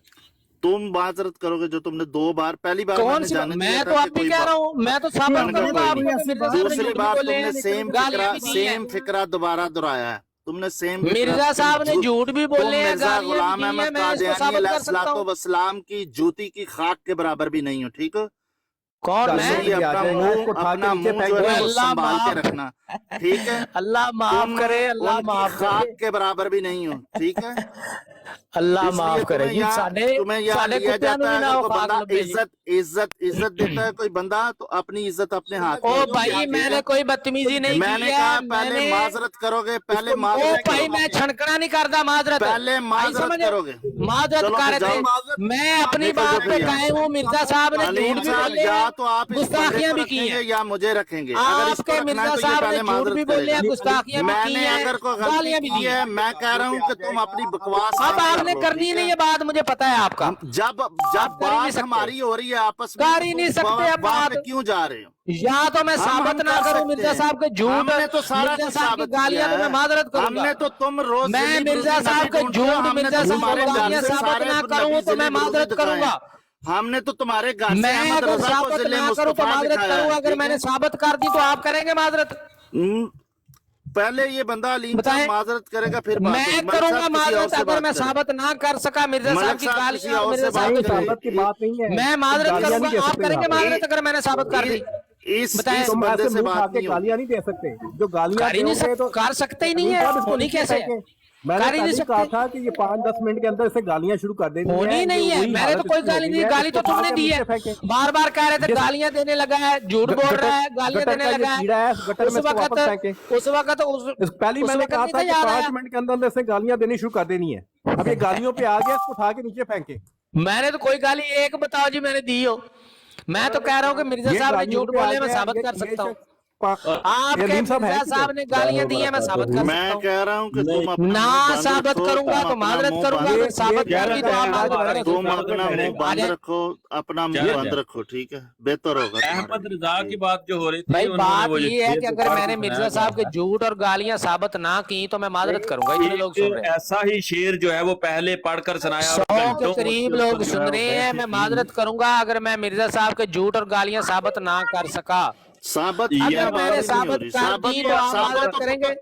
[SPEAKER 6] तुम माजरत करोगे जो तुमने 2 बार, पहली बार
[SPEAKER 3] कौन
[SPEAKER 6] मैंने
[SPEAKER 3] सी?
[SPEAKER 6] जाने दिया
[SPEAKER 3] मैं
[SPEAKER 6] था
[SPEAKER 3] तो
[SPEAKER 6] कि
[SPEAKER 3] अब भी
[SPEAKER 6] कोई
[SPEAKER 3] कह रहा
[SPEAKER 6] बात-
[SPEAKER 3] हूँ, मैं तो साबित
[SPEAKER 6] मैंने कहा
[SPEAKER 3] करूंगा
[SPEAKER 6] कोई
[SPEAKER 3] आपको
[SPEAKER 6] नहीं।
[SPEAKER 3] कि मिर्जा साहब ने
[SPEAKER 6] दूसरी
[SPEAKER 3] झूठ भी
[SPEAKER 6] बार
[SPEAKER 3] बोले,
[SPEAKER 6] तुमने सेम
[SPEAKER 3] गालियां भी दी हैं।
[SPEAKER 6] फिक्रा दोबारा दोहराया है। तुमने सेम
[SPEAKER 3] मिर्जा साहब ने झूठ भी बोले हैं,
[SPEAKER 6] मिर्जा
[SPEAKER 3] गालियां
[SPEAKER 6] गुलाम
[SPEAKER 3] भी दी हैं,
[SPEAKER 6] अहमद
[SPEAKER 3] मैं इसको साबित कर सकता हूँ।
[SPEAKER 6] वसलाम की जूती की खाक के बराबर भी नहीं हो, ठीक है?
[SPEAKER 3] कौन
[SPEAKER 1] गालियां
[SPEAKER 3] मैं?
[SPEAKER 1] भी आ जाएगा, इसको उठा के नीचे फेंक
[SPEAKER 6] जो है
[SPEAKER 1] देना।
[SPEAKER 6] वो
[SPEAKER 3] अल्लाह
[SPEAKER 6] संभाल के
[SPEAKER 3] माफ-
[SPEAKER 6] रखना, ठीक है?
[SPEAKER 3] अल्लाह माफ
[SPEAKER 6] तुम
[SPEAKER 3] करे, अल्लाह
[SPEAKER 6] उनकी
[SPEAKER 3] माफ
[SPEAKER 6] खाक
[SPEAKER 3] करे,
[SPEAKER 6] के बराबर भी नहीं हो, ठीक है?
[SPEAKER 3] अल्लाह
[SPEAKER 6] इसलिए
[SPEAKER 3] माफ करे
[SPEAKER 6] तुम्हें
[SPEAKER 3] जी।
[SPEAKER 6] यहाँ-
[SPEAKER 3] साडे
[SPEAKER 6] तुम्हें यहाँ
[SPEAKER 3] साडे
[SPEAKER 6] लिया
[SPEAKER 3] कुत्तियां
[SPEAKER 6] जाता
[SPEAKER 3] नूं
[SPEAKER 6] है,
[SPEAKER 3] भी ना
[SPEAKER 6] अगर
[SPEAKER 3] वो
[SPEAKER 6] कोई
[SPEAKER 3] खाक
[SPEAKER 6] बंदा
[SPEAKER 3] लब्बे जी।
[SPEAKER 6] इज्जत देता है कोई बंदा, तो अपनी इज्जत अपने हाथ में
[SPEAKER 3] ओ
[SPEAKER 6] रखो,
[SPEAKER 3] भाई
[SPEAKER 6] ठीक है?
[SPEAKER 3] मैंने कोई बदतमीजी नहीं की
[SPEAKER 6] मैंने
[SPEAKER 3] है।
[SPEAKER 6] कहा पहले
[SPEAKER 3] मैंने
[SPEAKER 6] माजरत करोगे, पहले
[SPEAKER 3] ओ
[SPEAKER 6] माजरत
[SPEAKER 3] भाई
[SPEAKER 6] करोगे।
[SPEAKER 3] मैं छनकना नहीं करता माजरत।
[SPEAKER 6] पहले
[SPEAKER 3] आई
[SPEAKER 6] माजरत
[SPEAKER 3] समझ?
[SPEAKER 6] करोगे।
[SPEAKER 3] माजरत
[SPEAKER 6] चलो
[SPEAKER 3] कर
[SPEAKER 6] फिर
[SPEAKER 3] रहे
[SPEAKER 6] जाओ।
[SPEAKER 3] थे। मैं अपनी
[SPEAKER 6] निकल
[SPEAKER 3] बात
[SPEAKER 6] जाओ
[SPEAKER 3] पे
[SPEAKER 6] फिर यहाँ
[SPEAKER 3] कायम हूँ। मिर्जा साहब ने
[SPEAKER 6] अलीम
[SPEAKER 3] झूठ भी
[SPEAKER 6] साहब,
[SPEAKER 3] बोले
[SPEAKER 6] या
[SPEAKER 3] हैं,
[SPEAKER 6] तो आप इस बंदे
[SPEAKER 3] गुस्ताखियां
[SPEAKER 6] को
[SPEAKER 3] भी की
[SPEAKER 6] रखेंगे
[SPEAKER 3] हैं।
[SPEAKER 6] या मुझे रखेंगे। अगर इसको
[SPEAKER 3] आपके
[SPEAKER 6] रखना
[SPEAKER 3] मिर्जा
[SPEAKER 6] है तो ये
[SPEAKER 3] साहब ने
[SPEAKER 6] पहले
[SPEAKER 3] झूठ
[SPEAKER 6] माजरत
[SPEAKER 3] भी बोले हैं,
[SPEAKER 6] करेगा।
[SPEAKER 3] गुस्ताखियां भी की
[SPEAKER 6] मैंने
[SPEAKER 3] हैं,
[SPEAKER 6] अगर कोई
[SPEAKER 3] गालियां
[SPEAKER 6] गलती
[SPEAKER 3] भी
[SPEAKER 6] की
[SPEAKER 3] दी
[SPEAKER 6] है,
[SPEAKER 3] हैं।
[SPEAKER 6] मैं कह रहा हूँ कि तुम अपनी बकवास
[SPEAKER 3] अब
[SPEAKER 6] बंद कर
[SPEAKER 3] आपने
[SPEAKER 6] लो,
[SPEAKER 3] करनी
[SPEAKER 6] ठीक
[SPEAKER 3] नहीं
[SPEAKER 6] है?
[SPEAKER 3] है बात, मुझे पता है आपका।
[SPEAKER 6] जब
[SPEAKER 3] कर ही नहीं
[SPEAKER 6] बात
[SPEAKER 3] सकते।
[SPEAKER 6] हमारी हो रही है आपस में,
[SPEAKER 3] कर ही नहीं सकते
[SPEAKER 6] वहाँ
[SPEAKER 3] अब
[SPEAKER 6] वहाँ पे
[SPEAKER 3] बात।
[SPEAKER 6] क्यों जा रहे हो?
[SPEAKER 3] या तो मैं
[SPEAKER 6] हम
[SPEAKER 3] साबित ना
[SPEAKER 6] कर
[SPEAKER 3] करूं
[SPEAKER 6] सकते
[SPEAKER 3] मिर्जा
[SPEAKER 6] हैं।
[SPEAKER 3] साहब के झूठ,
[SPEAKER 6] हमने तो सारा
[SPEAKER 3] मिर्जा
[SPEAKER 6] कुछ
[SPEAKER 3] साहब की
[SPEAKER 6] साबित किया
[SPEAKER 3] गालियां तो मैं
[SPEAKER 6] है।
[SPEAKER 3] माजरत करूंगा।
[SPEAKER 6] हमने तो तुम रोज
[SPEAKER 3] मैं
[SPEAKER 6] जिली
[SPEAKER 3] मिर्जा
[SPEAKER 6] ब्रूजी
[SPEAKER 3] साहब
[SPEAKER 6] नबी
[SPEAKER 3] के
[SPEAKER 6] ढूंढते हो,
[SPEAKER 3] झूठ,
[SPEAKER 6] हमने
[SPEAKER 3] मिर्जा
[SPEAKER 6] तो
[SPEAKER 3] साहब
[SPEAKER 6] तुम्हारे
[SPEAKER 3] की
[SPEAKER 6] घर
[SPEAKER 3] गालियां
[SPEAKER 6] से
[SPEAKER 3] साबित
[SPEAKER 6] सारे
[SPEAKER 3] ना
[SPEAKER 6] नबी
[SPEAKER 3] करूं तो
[SPEAKER 6] जिली
[SPEAKER 3] मैं
[SPEAKER 6] ब्रूजी
[SPEAKER 3] माजरत
[SPEAKER 6] दिखाए हैं।
[SPEAKER 3] करूंगा।
[SPEAKER 6] हमने तो तुम्हारे घर से
[SPEAKER 3] मैं
[SPEAKER 6] अहमद
[SPEAKER 3] अगर
[SPEAKER 6] रजा को
[SPEAKER 3] साबित
[SPEAKER 6] जिले
[SPEAKER 3] ना करूं तो
[SPEAKER 6] मुस्तफा
[SPEAKER 3] माजरत
[SPEAKER 6] दिखाया
[SPEAKER 3] करूंगा।
[SPEAKER 6] है,
[SPEAKER 3] अगर
[SPEAKER 6] ठीक
[SPEAKER 3] मैंने
[SPEAKER 6] है?
[SPEAKER 3] साबित कर दी तो आप करेंगे माजरत?
[SPEAKER 6] पहले ये बंदा अलीम
[SPEAKER 3] बताएं।
[SPEAKER 6] साहब माजरत करेगा फिर बात
[SPEAKER 3] मैं
[SPEAKER 6] होगी। मलिक
[SPEAKER 3] करूंगा
[SPEAKER 6] साहब किसी और
[SPEAKER 3] माजरत
[SPEAKER 6] से
[SPEAKER 3] अगर
[SPEAKER 6] बात
[SPEAKER 3] मैं
[SPEAKER 6] करें।
[SPEAKER 3] साबित ना कर सका मिर्जा साहब
[SPEAKER 6] मलिक
[SPEAKER 3] की
[SPEAKER 6] साहब किसी
[SPEAKER 3] गालियां और
[SPEAKER 6] और
[SPEAKER 3] मिर्जा
[SPEAKER 6] से
[SPEAKER 3] साहब
[SPEAKER 6] बात
[SPEAKER 3] के
[SPEAKER 6] करें।
[SPEAKER 3] झूठ।
[SPEAKER 1] साबित की बात नहीं है।
[SPEAKER 3] मैं माजरत
[SPEAKER 1] गालियां
[SPEAKER 3] करूंगा,
[SPEAKER 1] नहीं दे
[SPEAKER 3] आप
[SPEAKER 1] सकते
[SPEAKER 3] करेंगे
[SPEAKER 1] आप।
[SPEAKER 3] माजरत अगर मैंने साबित कर दी?
[SPEAKER 6] इस
[SPEAKER 3] बताएं।
[SPEAKER 1] तुम
[SPEAKER 6] बंदे
[SPEAKER 1] ऐसे
[SPEAKER 6] से
[SPEAKER 1] मुंह खा
[SPEAKER 6] बात
[SPEAKER 1] के
[SPEAKER 6] नहीं
[SPEAKER 1] गालियां
[SPEAKER 6] होगी।
[SPEAKER 1] नहीं दे सकते। जो गालियां
[SPEAKER 3] कर ही नहीं
[SPEAKER 1] दोगे तो
[SPEAKER 3] कर सकते ही नहीं है।
[SPEAKER 1] साहब इसको
[SPEAKER 3] होनी
[SPEAKER 1] नीचे
[SPEAKER 3] कैसे है?
[SPEAKER 1] फेंके। मैंने
[SPEAKER 3] कर ही
[SPEAKER 1] पहले
[SPEAKER 3] नहीं
[SPEAKER 1] ही कहा
[SPEAKER 3] सकते।
[SPEAKER 1] था कि ये 5-10 मिनट के अंदर से गालियां शुरू कर देनी
[SPEAKER 3] होनी
[SPEAKER 1] है।
[SPEAKER 3] नहीं
[SPEAKER 1] ये
[SPEAKER 3] है।
[SPEAKER 1] वही
[SPEAKER 3] मैंने तो
[SPEAKER 1] हालत
[SPEAKER 3] कोई
[SPEAKER 1] इसकी
[SPEAKER 3] गाली
[SPEAKER 1] हो
[SPEAKER 3] नहीं,
[SPEAKER 1] गई
[SPEAKER 3] गाली तो
[SPEAKER 1] इसको
[SPEAKER 3] तुमने
[SPEAKER 1] उठा के
[SPEAKER 3] दी है।
[SPEAKER 1] नीचे फेंके।
[SPEAKER 3] बार बार कह रहे थे
[SPEAKER 1] जिस-
[SPEAKER 3] गालियां देने लगा है, झूठ बोल रहा है, गालियां
[SPEAKER 1] गटर
[SPEAKER 3] देने
[SPEAKER 1] का ये
[SPEAKER 3] लगा
[SPEAKER 1] कीड़ा है, गटर
[SPEAKER 3] उस
[SPEAKER 1] में इसको वापस फेंके।
[SPEAKER 3] वक्त उस वक्त
[SPEAKER 1] पहले मैंने कहा था कि 5 मिनट के अंदर से गालियां देनी शुरू कर देनी है। अब ये गालियों पे आ गया, इसको उठा के नीचे फेंके।
[SPEAKER 3] मैंने तो कोई गाली एक बताओ जी मैंने दी हो। मैं तो कह रहा हूँ कि मिर्जा साहब ने झूठ बोले, मैं साबित कर सकता हूँ। आपके मिर्जा साहब ने गालियां दी है, मैं साबित कर सकता
[SPEAKER 6] मैं
[SPEAKER 3] हूँ।
[SPEAKER 6] कह रहा हूँ कि तुम अपना
[SPEAKER 3] ना
[SPEAKER 6] मुंह बंद
[SPEAKER 3] साबित
[SPEAKER 6] रखो,
[SPEAKER 3] करूंगा
[SPEAKER 6] तुम
[SPEAKER 3] तो
[SPEAKER 6] अपना
[SPEAKER 3] माजरत
[SPEAKER 6] मुंह
[SPEAKER 3] करूंगा,
[SPEAKER 6] बंद
[SPEAKER 3] अगर साबित करूंगी तो आप माजरत
[SPEAKER 6] तुम
[SPEAKER 3] करें।
[SPEAKER 6] अपना मुंह बंद रखो, अपना मुंह
[SPEAKER 9] क्या
[SPEAKER 6] बंद रखो, ठीक है, बेहतर होगा तुम्हारे
[SPEAKER 9] अहमद
[SPEAKER 6] लिए।
[SPEAKER 9] रजा की बात जो हो रही थी,
[SPEAKER 3] भाई
[SPEAKER 9] उन्होंने
[SPEAKER 3] बात
[SPEAKER 9] वो
[SPEAKER 3] ये है कि अगर
[SPEAKER 9] शेर
[SPEAKER 3] मैंने मिर्जा साहब के झूठ और गालियां साबित ना की तो मैं माजरत करूंगा। इतने लोग सुन रहे हैं,
[SPEAKER 9] ऐसा ही शेर जो है वो पहले पढ़कर सुनाया और
[SPEAKER 3] 100 के
[SPEAKER 9] घंटों
[SPEAKER 3] करीब
[SPEAKER 9] उसके
[SPEAKER 3] लोग
[SPEAKER 9] ऊपर जो
[SPEAKER 3] सुन
[SPEAKER 9] है वो
[SPEAKER 3] रहे हैं।
[SPEAKER 9] बहस
[SPEAKER 3] मैं
[SPEAKER 9] की।
[SPEAKER 3] माजरत करूंगा अगर मैं मिर्जा साहब के झूठ और गालियां साबित ना कर सका।
[SPEAKER 6] साबित
[SPEAKER 9] ये
[SPEAKER 6] की
[SPEAKER 3] अगर
[SPEAKER 6] बात
[SPEAKER 3] मैंने
[SPEAKER 6] ही नहीं हो
[SPEAKER 3] साबित
[SPEAKER 6] रही।
[SPEAKER 3] कर दी तो आप माजरत करेंगे।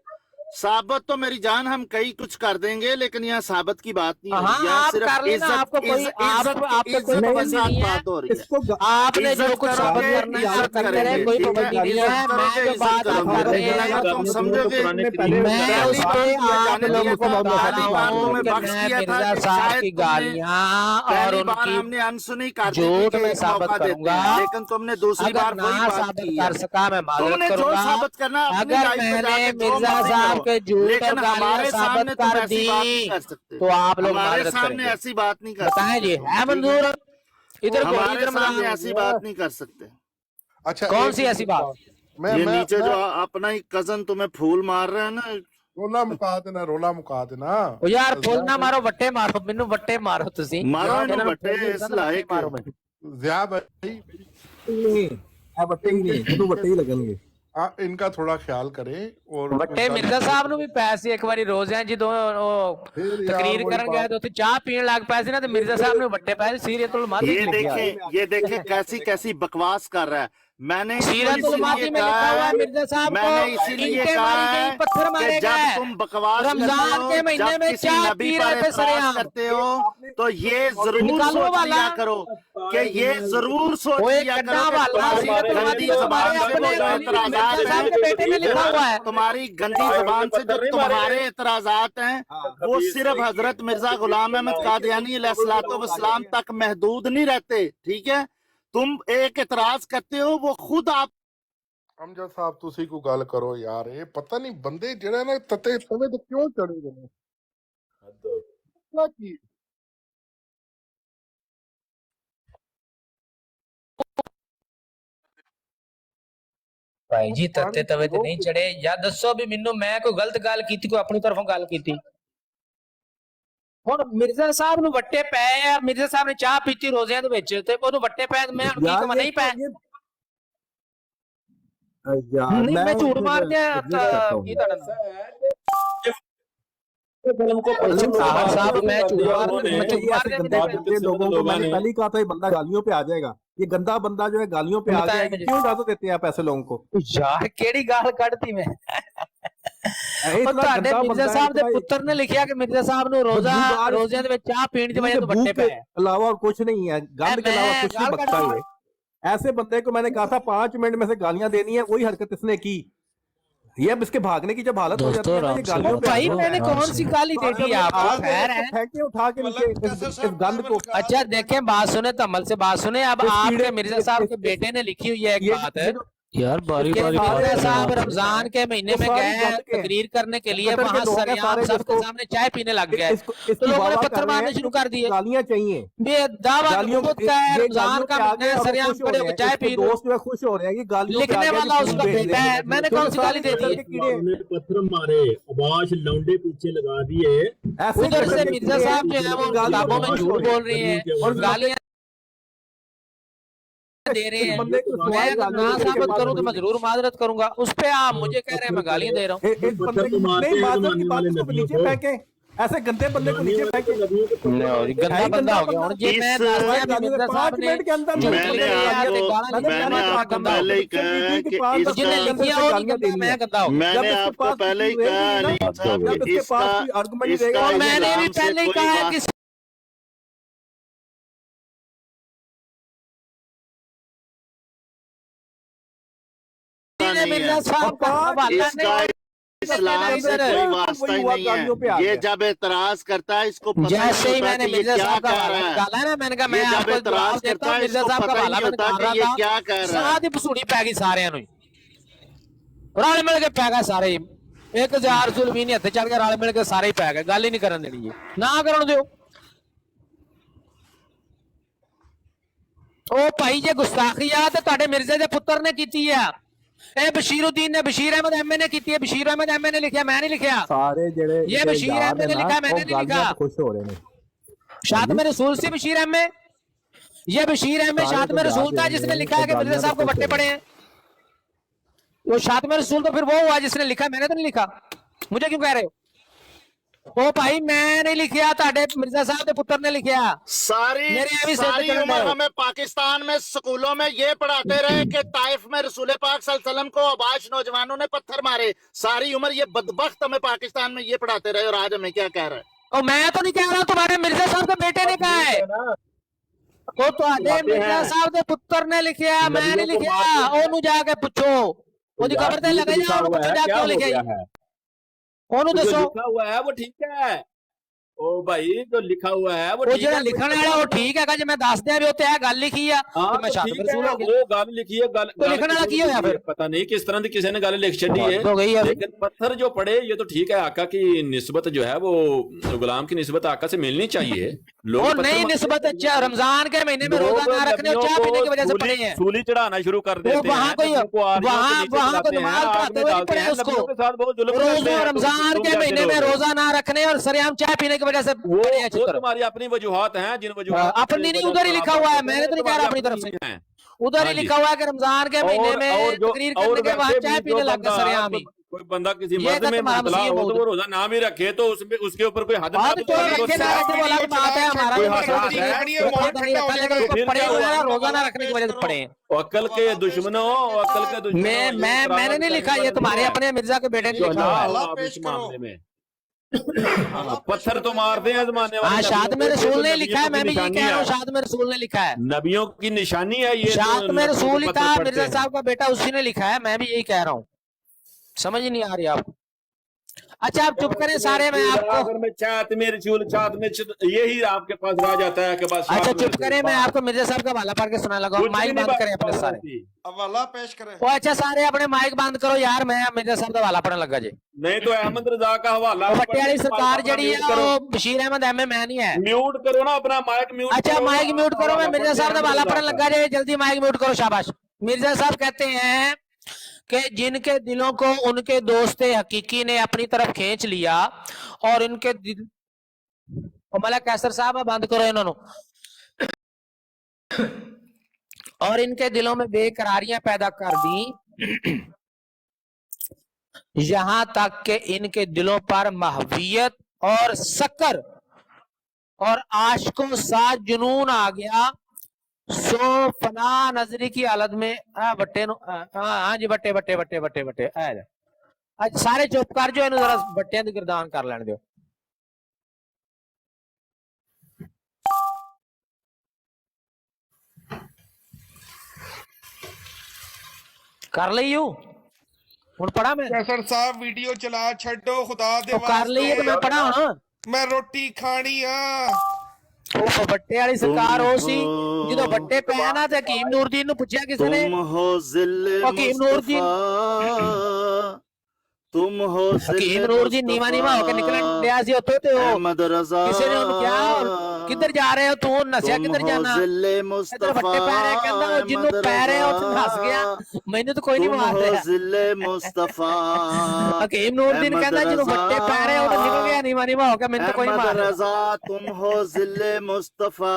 [SPEAKER 6] साबित तो मेरी जान हम कई कुछ कर देंगे, लेकिन यहाँ साबित की बात नहीं हो
[SPEAKER 3] हाँ,
[SPEAKER 6] रही। यहाँ
[SPEAKER 3] आप
[SPEAKER 6] सिर्फ
[SPEAKER 3] कर लेना,
[SPEAKER 6] इज्जत
[SPEAKER 3] आपको कोई
[SPEAKER 6] इज्जत
[SPEAKER 3] आपके कोई
[SPEAKER 6] इज्जत के
[SPEAKER 3] पाबंदी
[SPEAKER 6] साथ
[SPEAKER 3] नहीं है।
[SPEAKER 6] बात हो रही है।
[SPEAKER 1] इसको
[SPEAKER 3] आपने जो
[SPEAKER 6] इज्जत
[SPEAKER 3] कुछ साबित
[SPEAKER 6] करोगे,
[SPEAKER 3] करना है आप
[SPEAKER 6] इज्जत
[SPEAKER 3] करते रहे,
[SPEAKER 6] करेंगे,
[SPEAKER 3] कोई
[SPEAKER 6] ठीक है?
[SPEAKER 3] पाबंदी नहीं है।
[SPEAKER 6] इज्जत
[SPEAKER 3] मैं
[SPEAKER 6] करोगे,
[SPEAKER 3] जो
[SPEAKER 6] इज्जत
[SPEAKER 3] बात आप
[SPEAKER 6] करोगे।
[SPEAKER 3] कर रहे
[SPEAKER 6] लेकिन
[SPEAKER 3] हैं,
[SPEAKER 6] अगर तुम समझोगे
[SPEAKER 3] मैं उस पे आप लोगों को बता रहा हूँ कि मैं मिर्जा साहब की गालियां और
[SPEAKER 6] पहली बार
[SPEAKER 3] उनकी
[SPEAKER 6] हमने अनसुनी कर दी
[SPEAKER 3] झूठ
[SPEAKER 6] कि
[SPEAKER 3] मैं
[SPEAKER 6] एक
[SPEAKER 3] साबित
[SPEAKER 6] मौका देते
[SPEAKER 3] करूंगा।
[SPEAKER 6] हैं, लेकिन तुमने दूसरी
[SPEAKER 3] अगर
[SPEAKER 6] बार वही
[SPEAKER 3] ना
[SPEAKER 6] बात
[SPEAKER 3] साबित
[SPEAKER 6] की
[SPEAKER 3] कर
[SPEAKER 6] है।
[SPEAKER 3] सका मैं माजरत
[SPEAKER 6] तुमने जो
[SPEAKER 3] करूंगा।
[SPEAKER 6] साबित करना अपनी
[SPEAKER 3] अगर
[SPEAKER 6] लाइफ में
[SPEAKER 3] मैंने
[SPEAKER 6] जाके जो
[SPEAKER 3] मिर्जा
[SPEAKER 6] मर्जी
[SPEAKER 3] साहब
[SPEAKER 6] करो,
[SPEAKER 3] के झूठ और
[SPEAKER 6] लेकिन
[SPEAKER 3] गालियां
[SPEAKER 6] हमारे
[SPEAKER 3] साबित
[SPEAKER 6] सामने तुम
[SPEAKER 3] कर
[SPEAKER 6] ऐसी बात नहीं
[SPEAKER 3] दी
[SPEAKER 6] कर सकते।
[SPEAKER 3] तो आप लोग
[SPEAKER 6] हमारे
[SPEAKER 3] माजरत
[SPEAKER 6] सामने
[SPEAKER 3] करेंगे।
[SPEAKER 6] ऐसी बात नहीं कर
[SPEAKER 3] बताएं जी,
[SPEAKER 6] सकते।
[SPEAKER 3] है मंजूर? इधर घोड़ी,
[SPEAKER 6] हमारे
[SPEAKER 3] इधर
[SPEAKER 6] सामने
[SPEAKER 3] मजाक।
[SPEAKER 6] ऐसी बात नहीं कर सकते।
[SPEAKER 5] अच्छा,
[SPEAKER 3] कौन
[SPEAKER 5] एक
[SPEAKER 3] सी ऐसी बात?
[SPEAKER 6] ये नीचे जो अपना ही कजन तुम्हें फूल मार रहा है ना,
[SPEAKER 5] रोला मुका देना, रोला मुका देना।
[SPEAKER 3] ओ यार फुल ना मारो, ਵੱਟੇ मारो, ਮੈਨੂੰ ਵੱਟੇ ਮਾरो ਤੁਸੀਂ।
[SPEAKER 6] मारो
[SPEAKER 3] ਇਹਨਾਂ
[SPEAKER 6] इन्हें
[SPEAKER 3] ਨੂੰ
[SPEAKER 6] बट्टे
[SPEAKER 3] ਫੁੱਲ
[SPEAKER 6] इस
[SPEAKER 3] ਤਾਂ
[SPEAKER 6] लायक
[SPEAKER 3] ਮਾਰੋ ਮੈਨੂੰ।
[SPEAKER 5] ज़िया भाई
[SPEAKER 1] ਵੱਟੇ ਹੀ ਨਹੀਂ, ਇਹਨੂੰ ਵੱਟੇ ਹੀ ਲੱਗਣਗੇ।
[SPEAKER 5] इनका थोड़ा ख्याल करें। और
[SPEAKER 3] ਵੱਟੇ ਮਿਰਜ਼ਾ ਸਾਹਿਬ ਨੂੰ ਵੀ ਪਏ ਸੀ ਇੱਕ ਵਾਰੀ ਰੋਜ਼ਿਆਂ ਜਦੋਂ ਉਹ ਤਕਰੀਰ ਕਰਨ ਗਏ ਤੇ ਉੱਥੇ ਚਾਹ ਪੀਣ ਲੱਗ ਪਏ ਸੀ ਨਾ, ਤੇ ਮਿਰਜ਼ਾ ਸਾਹਿਬ ਨੂੰ ਵੱਟੇ ਪਏ ਸੀ। ਸੀਰਤੁਲ ਮਾਦੀ
[SPEAKER 6] ये देखें कैसी कैसी बकवास कर रहा है। मैंने
[SPEAKER 3] सीरतुल मादी में लिखा हुआ है मिर्जा साहब को
[SPEAKER 6] मैंने इसीलिए
[SPEAKER 3] ईंटें
[SPEAKER 6] कहा
[SPEAKER 3] मारी गई,
[SPEAKER 6] है
[SPEAKER 3] पत्थर मारे
[SPEAKER 6] कि जब
[SPEAKER 3] गए।
[SPEAKER 6] तुम बकवास
[SPEAKER 3] रमजान
[SPEAKER 6] करते हो,
[SPEAKER 3] के महीने
[SPEAKER 6] जब
[SPEAKER 3] में
[SPEAKER 6] किसी
[SPEAKER 3] चाय
[SPEAKER 6] नबी
[SPEAKER 3] पी
[SPEAKER 6] पर
[SPEAKER 3] रहे थे
[SPEAKER 6] एतराज
[SPEAKER 3] सरेआम।
[SPEAKER 6] करते हो, तो ये जरूर
[SPEAKER 3] निकालो
[SPEAKER 6] सोच
[SPEAKER 3] वाला।
[SPEAKER 6] लिया करो कि ये जरूर सोच
[SPEAKER 3] वो एक
[SPEAKER 6] लिया
[SPEAKER 3] गड्ढा
[SPEAKER 6] करो कि
[SPEAKER 3] वाला
[SPEAKER 6] तुम्हारी
[SPEAKER 3] सीरतुल
[SPEAKER 6] गंदी
[SPEAKER 3] मादी
[SPEAKER 6] जबान
[SPEAKER 3] हमारे
[SPEAKER 6] से वो जो
[SPEAKER 3] अपने
[SPEAKER 6] एतराजात
[SPEAKER 3] मिर्जा साहब के बेटे में लिखा हुआ है।
[SPEAKER 6] तुम्हारी गंदी जबान से जो तुम्हारे एतराजात हैं, वो सिर्फ हजरत मिर्जा गुलाम अहमद कादियानी अलैहिस्सलाम तक महदूद नहीं रहते, ठीक है? तुम एक एतराज करते हो, वो खुद आप
[SPEAKER 5] अमजद साहब तुसी को गल करो यार। ये पता नहीं बंदे जेड़े ना तते तवे ते क्यों चढ़े ने। क्या की
[SPEAKER 3] ਭਾਈ ਜੀ ਤੱਤੇ ਤਵੇ ਤੇ ਨਹੀਂ ਚੜੇ। ਜਾਂ ਦੱਸੋ ਵੀ ਮੈਨੂੰ ਮੈਂ ਕੋਈ ਗਲਤ ਗੱਲ ਕੀਤੀ, ਕੋਈ ਆਪਣੀ ਤਰਫੋਂ ਗੱਲ ਕੀਤੀ? ਹੁਣ ਮਿਰਜ਼ਾ ਸਾਹਿਬ ਨੂੰ ਵੱਟੇ ਪਏ ਆ, ਮਿਰਜ਼ਾ ਸਾਹਿਬ ਨੇ ਚਾਹ ਪੀਤੀ ਰੋਜ਼ਿਆਂ ਦੇ ਵਿੱਚ ਤੇ ਉਹਨੂੰ ਵੱਟੇ ਪਏ, ਤੇ ਮੈਂ ਕੀ ਕਹਾਂ? ਨਹੀਂ ਪਏ। नहीं मैं झूठ मार दिया की ਤੁਹਾਡਾ
[SPEAKER 1] फिल्म को
[SPEAKER 3] साहब मैं झूठ मार दिया।
[SPEAKER 1] लोगों को मैंने पहले ही कहा था ये बंदा गालियों पे आ जाएगा। ये गंदा बंदा जो है गालियों पे आ जाएगा। क्यों इजाजत देते हैं आप ऐसे लोगों को?
[SPEAKER 3] यार केड़ी गाल ਕੱਢਤੀ ਮੈਂ। ਉਹ ਤੁਹਾਡੇ ਮਿਰਜ਼ਾ ਸਾਹਿਬ ਦੇ ਪੁੱਤਰ ਨੇ ਲਿਖਿਆ ਕਿ ਮਿਰਜ਼ਾ ਸਾਹਿਬ ਨੂੰ ਰੋਜ਼ਿਆਂ ਦੇ ਵਿੱਚ ਚਾਹ ਪੀਣ ਦੀ ਵਜ੍ਹਾ ਤੋਂ ਵੱਟੇ ਪਏ।
[SPEAKER 1] अलावा और कुछ नहीं है, गंद के अलावा कुछ नहीं बकता है। ऐसे बंदे को मैंने कहा था 5 मिनट में से गालियां देनी है, वही हरकत इसने की। ये अब इसके भागने की जब हालत हो जाती है ना, ये गालियों पे
[SPEAKER 3] भाई मैंने कौन सी गाली दे दी आपको? खैर है,
[SPEAKER 1] फेंके उठा के नीचे इस गंद को।
[SPEAKER 3] अच्छा देखें, बात सुने, तमल से बात सुने। अब आपके मिर्जा साहब के बेटे ने लिखी हुई है एक बात है यार, बारी बारी मिर्जा साहब रमजान के महीने में गए तकरीर करने के लिए, वहां सरेआम सबके सामने चाय पीने लग गए, तो लोगों ने पत्थर मारने शुरू कर दिए।
[SPEAKER 1] गालियां चाहिए,
[SPEAKER 3] ये दावा खुद का है, रमजान का महीना है, सरेआम खड़े होकर चाय पी रहे
[SPEAKER 1] दोस्त जो है खुश हो रहे हैं कि गालियों
[SPEAKER 3] लिखने वाला उसका बेटा है। मैंने कौन सी गाली दे दी?
[SPEAKER 9] पत्थर मारे, आवाज लौंडे पीछे लगा दिए।
[SPEAKER 3] उधर से मिर्जा साहब जो है वो किताबों में झूठ बोल रहे हैं और गालियां दे रहे हैं। मैं अगर ना साबित करूं तो मैं जरूर माजरत करूंगा। उस पे आप मुझे कह रहे हैं मैं गालियां दे रहा हूं।
[SPEAKER 1] नीचे फेंके, ऐसे गंदे बंदे को नीचे फेंके।
[SPEAKER 3] गंदा बंदा हो गया। जी मैं मिर्जा साहब ने
[SPEAKER 6] मैंने आपको पहले ही कहा कि
[SPEAKER 3] जिन्हें लिखियां वो गंदा, मैं गंदा हूं।
[SPEAKER 6] मैंने आपको पहले ही कहा,
[SPEAKER 3] मैंने भी पहले ही कहा है कि मिर्जा साहब का हवाला नहीं,
[SPEAKER 6] इस्लाम से कोई वास्ता ही नहीं है। ये जब एतराज करता है इसको पता
[SPEAKER 3] जैसे ही
[SPEAKER 6] नहीं
[SPEAKER 3] मैंने
[SPEAKER 6] होता कि
[SPEAKER 3] मिर्जा
[SPEAKER 6] ये क्या
[SPEAKER 3] साहब का
[SPEAKER 6] कह
[SPEAKER 3] हवाला
[SPEAKER 6] रहा है।
[SPEAKER 3] निकाला ना, मैंने कहा मैं
[SPEAKER 6] जब
[SPEAKER 3] आपको
[SPEAKER 6] एतराज
[SPEAKER 3] जवाब देता
[SPEAKER 6] करता
[SPEAKER 3] हूं।
[SPEAKER 6] है
[SPEAKER 3] मिर्जा
[SPEAKER 6] इसको
[SPEAKER 3] साहब का
[SPEAKER 6] पता ही
[SPEAKER 3] हवाला
[SPEAKER 6] नहीं
[SPEAKER 3] मैंने
[SPEAKER 6] होता
[SPEAKER 3] निकाल
[SPEAKER 6] कि ये
[SPEAKER 3] रहा
[SPEAKER 6] क्या
[SPEAKER 3] था,
[SPEAKER 6] कह रहा है।
[SPEAKER 3] साथ ही पसूड़ी पै गई सारे रल मिल के पै गए सारे। 1000 जुल्मी नहीं हथे चढ़ के रल मिल के सारे ही पै गए। गल ही नहीं करन देनी, ना करन दिओ। ਉਹ ਭਾਈ ਜੇ ਗੁਸਤਾਖੀ ਆ ਤੇ ਤੁਹਾਡੇ ਮਿਰਜ਼ੇ ਦੇ ਪੁੱਤਰ ਨੇ ਕੀਤੀ ਆ। ਇਹ ਬਸ਼ੀਰਉদ্ਦੀਨ ਨੇ, ਬਸ਼ੀਰ ਅਹਿਮਦ ਐਮਏ ਨੇ ਕੀਤੀ ਹੈ। ਬਸ਼ੀਰ ਅਹਿਮਦ ਐਮਏ ਨੇ ਲਿਖਿਆ, ਮੈਂ ਨਹੀਂ ਲਿਖਿਆ।
[SPEAKER 1] ਸਾਰੇ ਜਿਹੜੇ
[SPEAKER 3] ਇਹ ਬਸ਼ੀਰ ਅਹਿਮਦ ने लिखा, मैंने नहीं लिखा।
[SPEAKER 1] खुश हो रहे हैं।
[SPEAKER 3] शाद में रसूल से बशीर अहमद, ये बशीर अहमद शाद में रसूल था जिसने लिखा है कि मिर्जा साहब को बट्टे पड़े हैं। वो शाद में रसूल तो फिर वो हुआ जिसने लिखा, मैंने तो नहीं लिखा। मुझे क्यों कह रहे हो? ओ भाई मैं नहीं लिखा, ताड़े मिर्जा साहब के पुत्र ने लिखा।
[SPEAKER 6] सारी उम्र हमें पाकिस्तान में स्कूलों में ये पढ़ाते रहे कि ताइफ में रसूल पाक सल्लल्लाहु अलैहि वसल्लम को अबाश नौजवानों ने पत्थर मारे। सारी उम्र ये बदबख्त हमें पाकिस्तान में ये पढ़ाते रहे, और आज हमें क्या कह रहे हैं?
[SPEAKER 3] और मैं तो नहीं कह रहा, तुम्हारे मिर्जा साहब के बेटे ने कहा है। वो तो मिर्जा साहब के पुत्र ने लिखा, मैं नहीं लिखा। ओनू जाके पूछो, ओदी खबर ते लगे जाओ, पूछो जा क्यों लिखे। ओनू दसो,
[SPEAKER 9] लिखा हुआ है वो ठीक है। ओ भाई जो लिखा हुआ है वो ठीक
[SPEAKER 3] है। लिखने वाला वो ठीक है, जे मैं दस दिया भी होते है गल लिखी है तो मैं शाद रसूल हो गया।
[SPEAKER 9] वो गल लिखी है, गल
[SPEAKER 3] तो लिखने वाला की होया फिर
[SPEAKER 9] पता नहीं किस तरह की किसी ने गल लिख छड़ी है,
[SPEAKER 3] हो गई है।
[SPEAKER 9] लेकिन पत्थर जो पड़े ये तो ठीक है। आका की निस्बत जो है वो गुलाम की निस्बत आका से मिलनी चाहिए।
[SPEAKER 3] लोग नहीं निस्बत रमजान के महीने में रोजा ना रखने और चाय पीने की वजह से पड़े हैं,
[SPEAKER 9] सूली चढ़ाना शुरू कर देते हैं।
[SPEAKER 3] वहाँ कोई नमाज पढ़ाते हुए पड़े हैं उसको। रमजान के महीने में रोजा ना रखने और सरेआम चाय पीने की वजह से पड़े हैं।
[SPEAKER 9] वो तुम्हारी अपनी वजूहात हैं, जिन वजूहात
[SPEAKER 3] अपनी नहीं, उधर ही लिखा हुआ है। मैंने तो नहीं कह रहा अपनी तरफ से, उधर ही लिखा हुआ है कि रमजान के महीने में तकरीर करने के बाद चाय पीने लग गए सरेआम ही।
[SPEAKER 9] कोई बंदा किसी मर्द में मुबतला हो तो वो रोजा ना भी रखे तो उसमें उसके ऊपर कोई हद
[SPEAKER 3] बात है। हमारा रोजा ना रखने की वजह से पड़े हैं।
[SPEAKER 9] अकल के दुश्मनों, अकल के दुश्मनों।
[SPEAKER 3] मैंने नहीं लिखा, ये तुम्हारे अपने मिर्जा के बेटे ने लिखा है
[SPEAKER 9] इस मामले में। पत्थर तो मारते हैं जमाने वाले।
[SPEAKER 3] शाद में रसूल ने लिखा है, मैं भी ये कह रहा हूँ, शाद में रसूल ने लिखा है।
[SPEAKER 9] नबियों की निशानी है ये।
[SPEAKER 3] शाद में रसूल ही था, मिर्जा साहब का बेटा, उसी ने लिखा है। मैं भी यही कह रहा हूँ, समझ ही नहीं आ रही आपको। अच्छा आप चुप करें सारे, मैं आपको
[SPEAKER 9] चाहत में रसूल चाहत में यही आपके पास रह जाता है कि बस।
[SPEAKER 3] अच्छा चुप करें, मैं आपको मिर्जा साहब का हवाला पढ़ के सुना लगा। माइक बंद करें अपने सारे,
[SPEAKER 2] हवाला पेश करें।
[SPEAKER 3] अच्छा सारे अपने माइक बंद करो यार, मैं मिर्जा साहब का हवाला पढ़ने लगा जी।
[SPEAKER 9] नहीं तो अहमद रजा का हवाला
[SPEAKER 3] पट्टी वाली सरकार जड़ी है वो बशीर अहमद एमए मैं नहीं है।
[SPEAKER 9] म्यूट करो ना अपना माइक म्यूट।
[SPEAKER 3] अच्छा माइक म्यूट करो, मैं मिर्जा साहब का हवाला पढ़ने लगा जी, जल्दी माइक म्यूट करो, शाबाश। मिर्जा साहब कहते हैं कि जिनके दिलों को उनके दोस्त हकीकी ने अपनी तरफ खींच लिया और इनके मलक कैसर साहब बंद करो इन्होंने, और इनके दिलों में बेकरारियां पैदा कर दी, यहां तक कि इनके दिलों पर महवियत और शक्कर और आशिकों साथ जुनून आ गया। सो फना नजरी की हालत में बट्टे हाँ जी बट्टे बट्टे बट्टे बट्टे बट्टे आज सारे चुप कर जो जरा बट्टियां दी गिरदान कर लैन दियो। कर लियो हुण पढ़ा मैं।
[SPEAKER 10] कैसर साहब वीडियो चला छड्डो खुदा दे
[SPEAKER 3] वास्ते। कर लिए तो मैं पढ़ा हुण, मैं
[SPEAKER 10] रोटी खानी आ।
[SPEAKER 3] ਉਹ ਬੱਟੇ ਵਾਲੀ ਸਰਕਾਰ ਉਹ ਸੀ ਜਦੋਂ ਬੱਟੇ ਪੈ ਨਾ ਤੇ ਹਕੀਮ ਨੂਰਦੀਨ ਨੂੰ ਪੁੱਛਿਆ ਕਿਸੇ ਨੇ, ਹਕੀਮ ਨੂਰਦੀਨ ਹਕੀਮ ਨੂਰਦੀਨ ਨੀਵਾ ਨੀਵਾ ਹੋ ਕੇ ਨਿਕਲਣ ਡਿਆ ਸੀ ਉੱਥੋਂ ਤੇ ਉਹ ਕਿਸੇ ਨੇ ਉਹਨੂੰ ਕਿਹਾ ਕਿੱਧਰ ਜਾ ਰਹੇ ਹੋ ਤੂੰ, ਨਸਿਆ ਕਿੱਧਰ ਜਾਣਾ, ਇੱਧਰ ਬੱਟੇ ਪੈ ਰਹੇ, ਕਹਿੰਦਾ ਜਿਹਨੂੰ ਪੈ ਰਹੇ ਉੱਥੇ ਹੱਸ ਗਿਆ, ਮੈਨੂੰ ਤਾਂ ਕੋਈ ਨਹੀਂ ਮਾਰ ਰਿਹਾ। ਹਕੀਮ ਨੂਰਦੀਨ ਕਹਿੰਦਾ ਜਿਹਨੂੰ ਬੱਟੇ ਪੈ ਰਹੇ ਉਹ ਨਿਕਲ ਗਿਆ ਨੀਵਾ ਨੀਵਾ ਹੋ ਕੇ, ਮੈਨੂੰ ਤਾਂ ਕੋਈ ਮਾਰ ਰਿਹਾ।
[SPEAKER 6] तुम हो जिले मुस्तफा,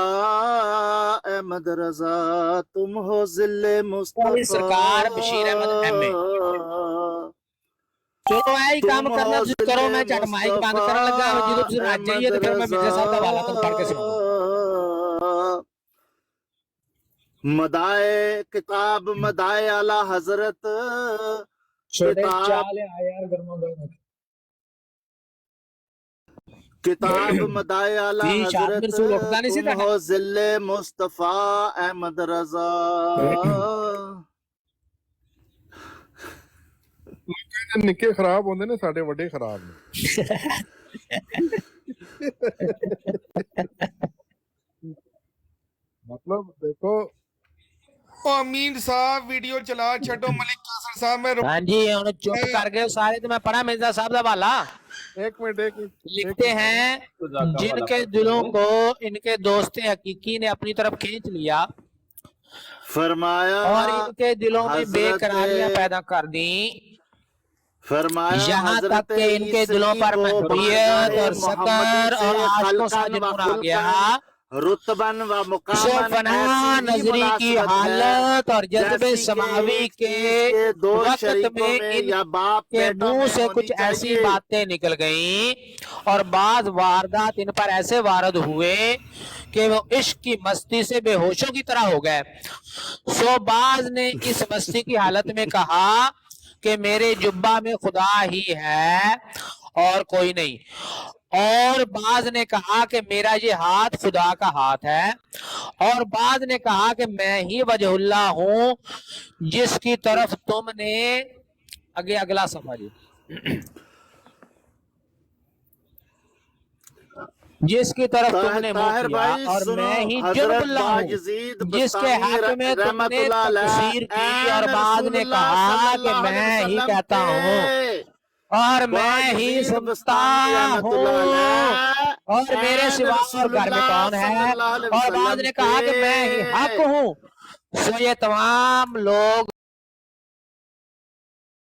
[SPEAKER 6] अहमद रजा तुम हो जिले मुस्तफा।
[SPEAKER 3] सरकार बशीर अहमद एमए, चलो यही काम करना करो, मैं झट माइक बंद करने लगा। जो तुम आज जाइए तो फिर मैं मिर्जा साहब का हवाला तुम पढ़ के सुनाऊंगा।
[SPEAKER 6] मदाए किताब मदाए आला हजरत किताब मदाए आला हजरत तुम हो जिले मुस्तफा अहमद रजा।
[SPEAKER 5] निक्के खराब होंदे ने, साडे वड्डे खराब ने। मतलब देखो
[SPEAKER 10] अमीन साहब वीडियो चला छड्डो, मलिक कैसर साहब मैं
[SPEAKER 3] हाँ जी हुण चुप कर गए सारे, तो मैं पढ़ा मिर्जा साहब का हवाला।
[SPEAKER 5] एक मिनट
[SPEAKER 3] लिखते हैं जिनके दिलों को इनके दोस्त हकीकी ने अपनी तरफ खींच लिया
[SPEAKER 6] फरमाया
[SPEAKER 3] और इनके दिलों में बेकरारियां पैदा कर दी,
[SPEAKER 6] फरमाया
[SPEAKER 3] यहाँ तक
[SPEAKER 6] हजरत
[SPEAKER 3] कि इनके दिलों पर महबूबियत और सकर और आशिकों सा जुनून आ गया।
[SPEAKER 6] रुतबन व
[SPEAKER 3] सो
[SPEAKER 6] मुकामन
[SPEAKER 3] फना
[SPEAKER 6] ऐसी ही
[SPEAKER 3] नजरी की
[SPEAKER 6] मुनासिबत
[SPEAKER 3] हालत और
[SPEAKER 6] है
[SPEAKER 3] जज्बे
[SPEAKER 6] जैसी
[SPEAKER 3] समावी
[SPEAKER 6] कि
[SPEAKER 3] के
[SPEAKER 6] दो
[SPEAKER 3] वक्त
[SPEAKER 6] शरीकों
[SPEAKER 3] में
[SPEAKER 6] में
[SPEAKER 3] इन
[SPEAKER 6] या बाप
[SPEAKER 3] के
[SPEAKER 6] बेटा
[SPEAKER 3] मुंह
[SPEAKER 6] में
[SPEAKER 3] से
[SPEAKER 6] होनी
[SPEAKER 3] कुछ ऐसी
[SPEAKER 6] चाहिए।
[SPEAKER 3] बातें निकल गईं और बाद वारदात इन पर ऐसे वारद हुए कि वो इश्क की मस्ती से बेहोशों की तरह हो गए। सो बाज ने इस मस्ती की हालत में कहा कि मेरे जुब्बा में खुदा ही है और कोई नहीं, और बाज ने कहा कि मेरा ये हाथ खुदा का हाथ है, और बाज ने कहा कि मैं ही वजहुल्लाह हूं जिसकी तरफ तुमने आगे अगला सफा जी जिसकी तरफ तुमने मुंह
[SPEAKER 6] ताहिर
[SPEAKER 3] किया,
[SPEAKER 6] भाई
[SPEAKER 3] और
[SPEAKER 6] सुनो,
[SPEAKER 3] मैं ही
[SPEAKER 6] हजरत
[SPEAKER 3] जुल्मुल्लाह हूं
[SPEAKER 6] बायजीद
[SPEAKER 3] जिसके
[SPEAKER 6] बस्तामी
[SPEAKER 3] हक में तुमने
[SPEAKER 6] रहमतुल्लाह अलैह
[SPEAKER 3] तकसीर की, और बाद ने
[SPEAKER 6] रसूलुल्लाह
[SPEAKER 3] कहा कि
[SPEAKER 6] सल्लल्लाहु अलैहि
[SPEAKER 3] मैं ही
[SPEAKER 6] वसल्लम
[SPEAKER 3] कहता हूँ
[SPEAKER 6] के
[SPEAKER 3] और मैं ही
[SPEAKER 6] बायजीद
[SPEAKER 3] सुनता
[SPEAKER 6] बस्तामी रहमतुल्लाह
[SPEAKER 3] हूँ,
[SPEAKER 6] अलैह
[SPEAKER 3] और मेरे सिवा और घर में कौन है,
[SPEAKER 6] सल्लल्लाहु अलैहि
[SPEAKER 3] और बाद
[SPEAKER 6] वसल्लम
[SPEAKER 3] ने कहा कि मैं ही हक
[SPEAKER 6] के
[SPEAKER 3] हूँ। सो ये तमाम लोग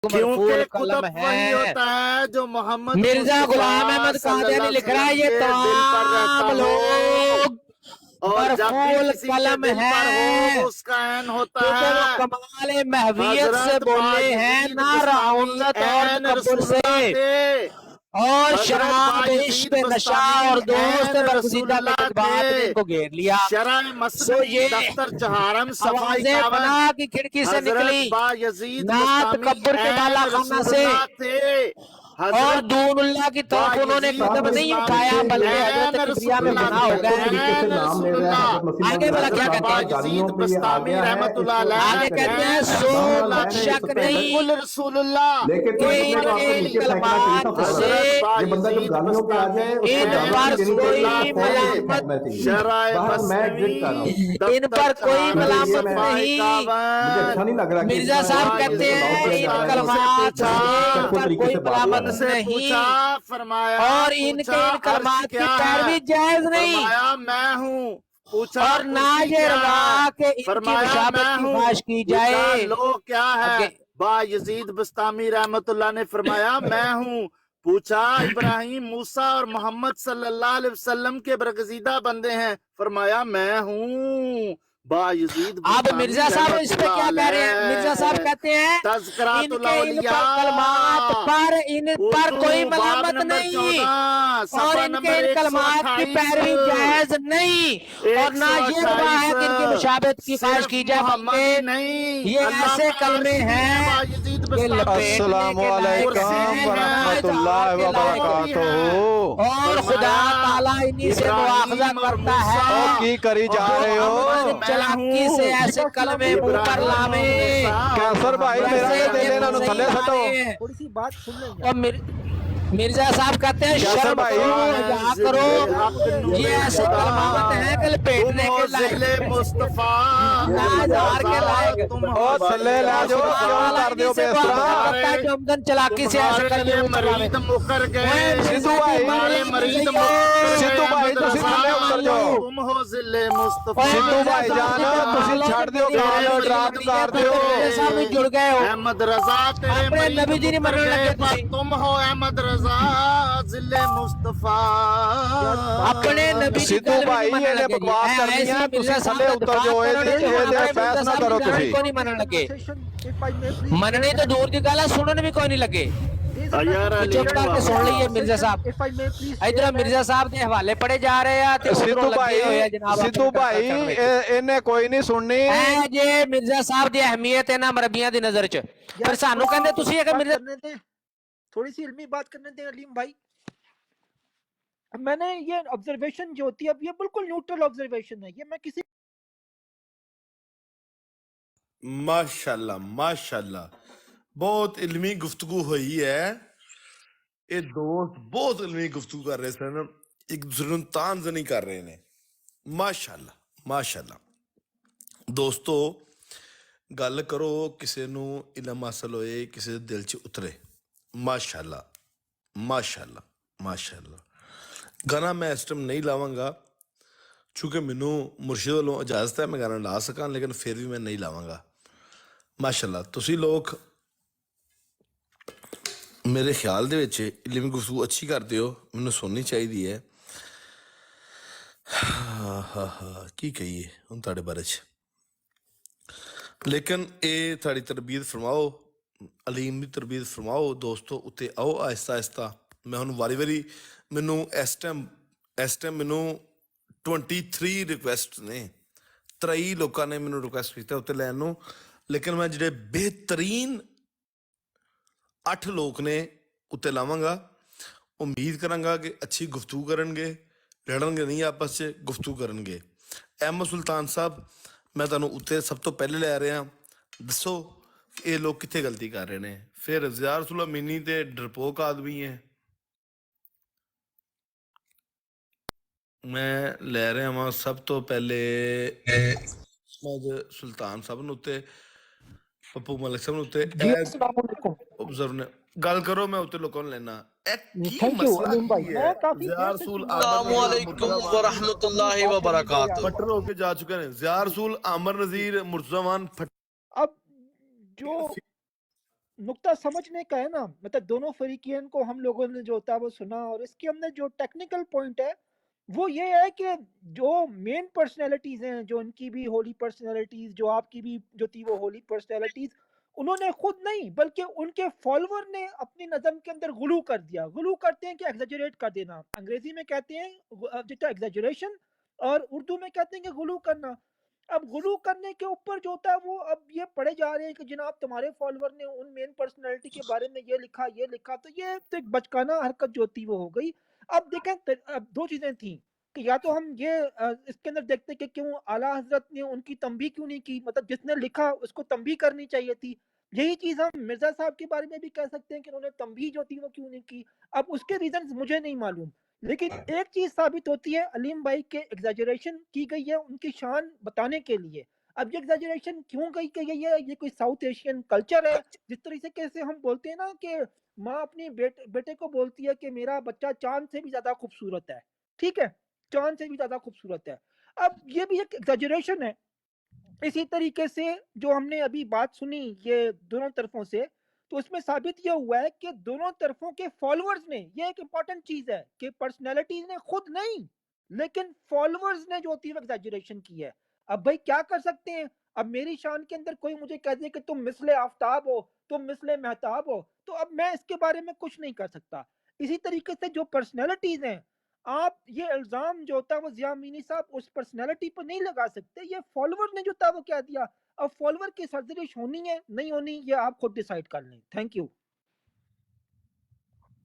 [SPEAKER 6] क्योंकि
[SPEAKER 3] मरफूल कलम
[SPEAKER 6] कुतुब वही
[SPEAKER 3] है।
[SPEAKER 6] होता है जो मोहम्मद
[SPEAKER 3] मिर्जा
[SPEAKER 6] मुस्तफा
[SPEAKER 3] गुलाम अहमद कादियानी लिख रहा है ये
[SPEAKER 6] सल्लल्लाहु अलैहि वसल्लम के दिल पर रहता
[SPEAKER 3] तमाम
[SPEAKER 6] हो,
[SPEAKER 3] लोग
[SPEAKER 6] और जब भी
[SPEAKER 3] मरफूल
[SPEAKER 6] किसी के
[SPEAKER 3] कलम
[SPEAKER 6] दिल पर
[SPEAKER 3] है,
[SPEAKER 6] हो उसका ऐन होता
[SPEAKER 3] क्योंकि वो
[SPEAKER 6] है।
[SPEAKER 3] कमाल महवियत से
[SPEAKER 6] हजरत
[SPEAKER 3] बोले हैं,
[SPEAKER 6] बायजीद
[SPEAKER 3] ना
[SPEAKER 6] बस्तामी
[SPEAKER 3] राउनत और
[SPEAKER 6] ऐन
[SPEAKER 3] तकब्बुर
[SPEAKER 6] रसूलुल्लाह
[SPEAKER 3] से,
[SPEAKER 6] थे।
[SPEAKER 3] और
[SPEAKER 6] हजरत
[SPEAKER 3] शराब
[SPEAKER 6] बायजीद
[SPEAKER 3] इश्क नशा
[SPEAKER 6] बस्तामी
[SPEAKER 3] और दोस्त
[SPEAKER 6] ऐन
[SPEAKER 3] बरगजीदा के
[SPEAKER 6] रसूलुल्लाह
[SPEAKER 3] जज्बात ने
[SPEAKER 6] थे।
[SPEAKER 3] इनको घेर लिया।
[SPEAKER 6] शरह
[SPEAKER 3] सो
[SPEAKER 6] मसनवी
[SPEAKER 3] ये
[SPEAKER 6] दफ्तर चहारम सफा
[SPEAKER 3] आवाजें
[SPEAKER 6] 51
[SPEAKER 3] बना की खिड़की से
[SPEAKER 6] हजरत
[SPEAKER 3] निकली,
[SPEAKER 6] बायजीद
[SPEAKER 3] ना
[SPEAKER 6] बस्तामी
[SPEAKER 3] तकब्बुर के बाला
[SPEAKER 6] ऐन
[SPEAKER 3] खाना से,
[SPEAKER 6] रसूलुल्लाह थे।
[SPEAKER 3] और
[SPEAKER 6] हजरत
[SPEAKER 3] दूनुल्लाह की तरफ उन्होंने
[SPEAKER 6] बायजीद
[SPEAKER 3] कदम नहीं
[SPEAKER 6] बस्तामी
[SPEAKER 3] उठाया, बल्कि
[SPEAKER 6] ऐन
[SPEAKER 3] हजरत किबरिया में
[SPEAKER 6] रसूलुल्लाह
[SPEAKER 3] फना हो
[SPEAKER 6] थे।
[SPEAKER 3] गए।
[SPEAKER 6] ऐन रसूलुल्लाह
[SPEAKER 3] आगे वाला क्या
[SPEAKER 6] हजरत
[SPEAKER 3] कहते हैं?
[SPEAKER 6] बायजीद बस्तामी रहमतुल्लाह
[SPEAKER 3] आगे
[SPEAKER 6] अलैह
[SPEAKER 3] कहते हैं
[SPEAKER 6] ऐन
[SPEAKER 3] सो
[SPEAKER 6] रसूलुल्लाह थे।
[SPEAKER 3] शक नहीं
[SPEAKER 6] कुल रसूलुल्लाह
[SPEAKER 3] कि इनके इन कलमात से
[SPEAKER 6] हजरत बायजीद बस्तामी
[SPEAKER 3] इन
[SPEAKER 6] ऐन
[SPEAKER 3] पर
[SPEAKER 6] रसूलुल्लाह
[SPEAKER 3] कोई
[SPEAKER 6] थे।
[SPEAKER 3] मलामत
[SPEAKER 6] शरह मसनवी
[SPEAKER 3] इन पर कोई मलामत
[SPEAKER 6] सफा
[SPEAKER 3] नहीं।
[SPEAKER 6] 51
[SPEAKER 3] मिर्जा साहब कहते हैं इन कलमात से इन पर कोई मलामत
[SPEAKER 6] उनसे
[SPEAKER 3] नहीं,
[SPEAKER 6] पूछा, फरमाया
[SPEAKER 3] और इनके
[SPEAKER 6] पूछा,
[SPEAKER 3] इन कलमात
[SPEAKER 6] अर्ज
[SPEAKER 3] की
[SPEAKER 6] क्या
[SPEAKER 3] पैरवी
[SPEAKER 6] है?
[SPEAKER 3] जायज नहीं,
[SPEAKER 6] फरमाया मैं हूँ। पूछा
[SPEAKER 3] और ना
[SPEAKER 6] कुर्सी
[SPEAKER 3] ये
[SPEAKER 6] क्या
[SPEAKER 3] रवा
[SPEAKER 6] है?
[SPEAKER 3] के इनकी
[SPEAKER 6] फरमाया
[SPEAKER 3] मुशाबत
[SPEAKER 6] मैं
[SPEAKER 3] की
[SPEAKER 6] हूँ।
[SPEAKER 3] ख्वाहिश की
[SPEAKER 6] पूछा
[SPEAKER 3] जाए।
[SPEAKER 6] लो क्या है?
[SPEAKER 3] आगे
[SPEAKER 6] बायजीद बस्तामी रहमतुल्लाह ने फरमाया मैं हूँ। पूछा इब्राहिम मूसा और मोहम्मद सल्लल्लाहु अलैहि वसल्लम के बरगजीदा बंदे हैं? फरमाया मैं हूँ। बायजीद
[SPEAKER 3] अब मिर्जा साहब इस पे क्या कह रहे हैं? मिर्जा साहब कहते हैं इनके इन पर कलमात पर इन पर कोई मलामत नहीं, और इनके इन कलमात की पैरवी जायज नहीं, और ना ये रवा है कि इनकी मुशाबत की ख्वाहिश की जाए, बल्कि ये ऐसे कलमे हैं कि
[SPEAKER 6] अस्सलामु अलैकुम वरहमतुल्लाहि व बरकातुहू।
[SPEAKER 3] और खुदा ताला इन्हीं से मुआखजा करता है
[SPEAKER 6] की करी जा रहे हो?
[SPEAKER 3] चलाकी से ऐसे कलमे मुंह पर लावे।
[SPEAKER 6] कैसर भाई मेरा
[SPEAKER 3] वैसे
[SPEAKER 6] दे
[SPEAKER 3] ये
[SPEAKER 6] लेना नु थल्ले सटो।
[SPEAKER 3] थोड़ी सी बात सुन ले। और मिर्जा साहब कहते हैं
[SPEAKER 6] कैसर
[SPEAKER 3] शर्म
[SPEAKER 6] भाई,
[SPEAKER 3] करो, या करो, ये ऐसे कलमात हैं कि लपेटने के लायक,
[SPEAKER 6] मुस्तफा
[SPEAKER 3] नाजार के लायक।
[SPEAKER 6] ओ थल्ले ला जो क्यों कर दियो बेसरा?
[SPEAKER 3] जो हमदन चलाकी से ऐसे कलमे मुंह पर लावे।
[SPEAKER 6] मरीद मुकर गए।
[SPEAKER 3] सिद्धू भाई,
[SPEAKER 6] हमारे मरीद मुकर
[SPEAKER 3] सिद्धू भाई, तुसी थल्ले उतर जाओ।
[SPEAKER 6] तुम हो जिले मुस्तफा।
[SPEAKER 3] सिद्धू भाई जान, तुसी छड़ दियो गाल और ड्राप कर दियो। मेरे सामने जुड़ गए हो।
[SPEAKER 6] अहमद रजा तेरे
[SPEAKER 3] अपने नबी जी ने मरने लगे
[SPEAKER 6] पर तुम हो अहमद रजा जिले मुस्तफा।
[SPEAKER 3] अपने नबी जी
[SPEAKER 6] सिद्धू भाई ये बकवास कर रही हैं, तुसी थल्ले उतर जाओ। ये फैसला करो तुसी।
[SPEAKER 3] कोई नहीं मनन लगे, मनने तो दूर की गल है, सुनने भी कोई नहीं लगे। चुप करके सुन लीजिए मिर्जा साहब। इधर मिर्जा साहब के हवाले पड़े जा रहे हैं।
[SPEAKER 6] सिद्धू भाई इन्हें कोई नहीं सुननी।
[SPEAKER 3] जे मिर्जा साहब की अहमियत है ना मरबियां की नजर च, फिर सानू कहंदे तुसी अगर मिर्जा
[SPEAKER 11] थोड़ी सी इल्मी बात करने दें अलीम भाई। मैंने ये ऑब्जर्वेशन जो होती है अब ये बिल्कुल न्यूट्रल ऑब्जर्वेशन है, ये मैं किसी
[SPEAKER 2] माशाल्लाह माशाल्लाह बहुत इल्मी गुफ्तगू हुई है। ये दोस्त बहुत इल्मी गुफ्तगू कर रहे सन, एक दूसरे ਨੂੰ ਤਾਂਜ਼ ਨਹੀਂ ਕਰ ਰਹੇ ਨੇ। ਮਾਸ਼ਾਅੱਲਾ ਮਾਸ਼ਾਅੱਲਾ। ਦੋਸਤੋ ਗੱਲ ਕਰੋ ਕਿਸੇ ਨੂੰ ਇਲਮ ਹਾਸਲ ਹੋਏ, ਕਿਸੇ ਦੇ ਦਿਲ 'ਚ ਉਤਰੇ। ਮਾਸ਼ਾਅੱਲਾ ਮਾਸ਼ਾਅੱਲਾ ਮਾਸ਼ਾਅੱਲਾ। ਗਾਣਾ ਮੈਂ ਇਸ ਟਾਈਮ ਨਹੀਂ ਲਾਵਾਂਗਾ, چونکہ مینوں مرشد والوں اجازت ہے میں گانا لا سکاں لیکن پھر بھی میں نہیں لاواں گا ماشاءاللہ تسی لوگ میرے خیال دے وچ علمی گفتگو اچھی کرتے ہو مینوں سننی چاہیے ہے کی کہیے ہن تہاڈے بارے چ لیکن اے تھوڑی تربیت فرماؤ علیم دی تربیت فرماؤ دوستو اتنے آؤ آہستہ آہستہ میں ہن واری واری مینوں اس ٹائم مینوں 23 ریکویسٹ نے 23 لوکاں نے مینوں ریکویسٹ کیتا اتنے لین نوں لیکن میں جڑے بہترین 8 لوگ نے اتنے لاواں گا امید کراں گا کہ اچھی گفتگو کرن گے لڑن گے نہیں آپس سے گفتگو کرن گے احمد سلطان صاحب میں تانوں اتنے سب تو پہلے لے رہا دسو کہ یہ لوگ کتنے غلطی کر رہے ہیں پھر ضیاء رسول امینی تے ڈرپوک آدمی ہیں میں لے رہا ہاں سب تو پہلے احمد سلطان صاحب نوں تے پپو ملک صاحب نوں تے
[SPEAKER 11] جی السلام علیکم
[SPEAKER 2] observe نے گل کرو میں اتنے لوگوں نے لینا
[SPEAKER 11] تھینک یو علیم بھائی میں کافی دیر سے
[SPEAKER 2] السلام علیکم
[SPEAKER 6] ورحمۃ اللہ وبرکاتہ
[SPEAKER 2] پٹر ہو کے جا چکے ہیں ضیاء رسول عامر نذیر مرتضیٰ
[SPEAKER 11] اب جو نقطہ سمجھنے کا ہے نا مطلب دونوں فریقین کو ہم لوگوں نے جو ہوتا ہے وہ سنا اور اس کے اندر جو ٹیکنیکل پوائنٹ ہے وہ یہ ہے کہ جو مین پرسنالٹیز ہیں جو ان کی بھی ہولی پرسنالٹیز جو آپ کی بھی جو تھی وہ ہولی پرسنالٹیز انہوں نے خود نہیں بلکہ ان کے فالوور نے اپنی نظم کے اندر غلو کر دیا غلو کرتے ہیں کہ ایگزیجریٹ کر دینا انگریزی میں کہتے ہیں ایگزیجریشن اور اردو میں کہتے ہیں کہ غلو کرنا اب غلو کرنے کے اوپر جو ہوتا ہے وہ اب یہ پڑھے جا رہے ہیں کہ جناب تمہارے فالوور نے ان مین پرسنالٹی کے بارے میں یہ لکھا تو یہ تو ایک بچکانہ حرکت جو تھی وہ ہو گئی اب دیکھیں اب دو چیزیں تھیں کہ یا تو ہم یہ اس کے اندر دیکھتے کہ کیوں اعلیٰ حضرت نے ان کی تنبیہ کیوں نہیں کی مطلب جس نے لکھا اس کو تنبیہ کرنی چاہیے تھی یہی چیز ہم مرزا صاحب کے بارے میں بھی کہہ سکتے ہیں کہ انہوں نے تنبیہ جو تھی وہ کیوں نہیں کی اب اس کے ریزنز مجھے نہیں معلوم لیکن ایک چیز ثابت ہوتی ہے علیم بھائی کے ایگزیجریشن کی گئی ہے ان کی شان بتانے کے لیے اب یہ ایگزیجریشن کیوں گئی ہے یہ کوئی ساؤتھ ایشین کلچر ہے جس طریقے سے ہم بولتے ہیں نا کہ ماں اپنی بیٹے کو بولتی ہے کہ میرا بچہ چاند سے بھی زیادہ خوبصورت ہے ٹھیک ہے چاند سے بھی زیادہ خوبصورت ہے اب یہ بھی ایک ایگزیجریشن ہے اسی طریقے سے جو ہم نے ابھی بات سنی یہ دونوں طرفوں سے تو اس میں ثابت یہ ہوا ہے کہ دونوں طرفوں کے فالوورز نے یہ ایک امپورٹنٹ چیز ہے کہ پرسنالٹیز نے خود نہیں لیکن فالوورز نے جو ہوتی ہے ایگزیجریشن کی ہے اب بھائی کیا کر سکتے ہیں اب میری شان کے اندر کوئی مجھے کہہ دے کہ تم مثل آفتاب ہو تم مثل مہتاب ہو تو اب میں اس کے بارے میں کچھ نہیں کر سکتا اسی طریقے سے جو پرسنالٹیز ہیں آپ یہ الزام جو ہوتا ہے وہ ضیاء امینی صاحب اس پرسنالٹی پر نہیں لگا سکتے یہ فالوور نے جو تھا وہ کہہ دیا اب فالوور کی سرزنش ہونی ہے نہیں ہونی یہ آپ خود ڈیسائیڈ کر لیں تھینک یو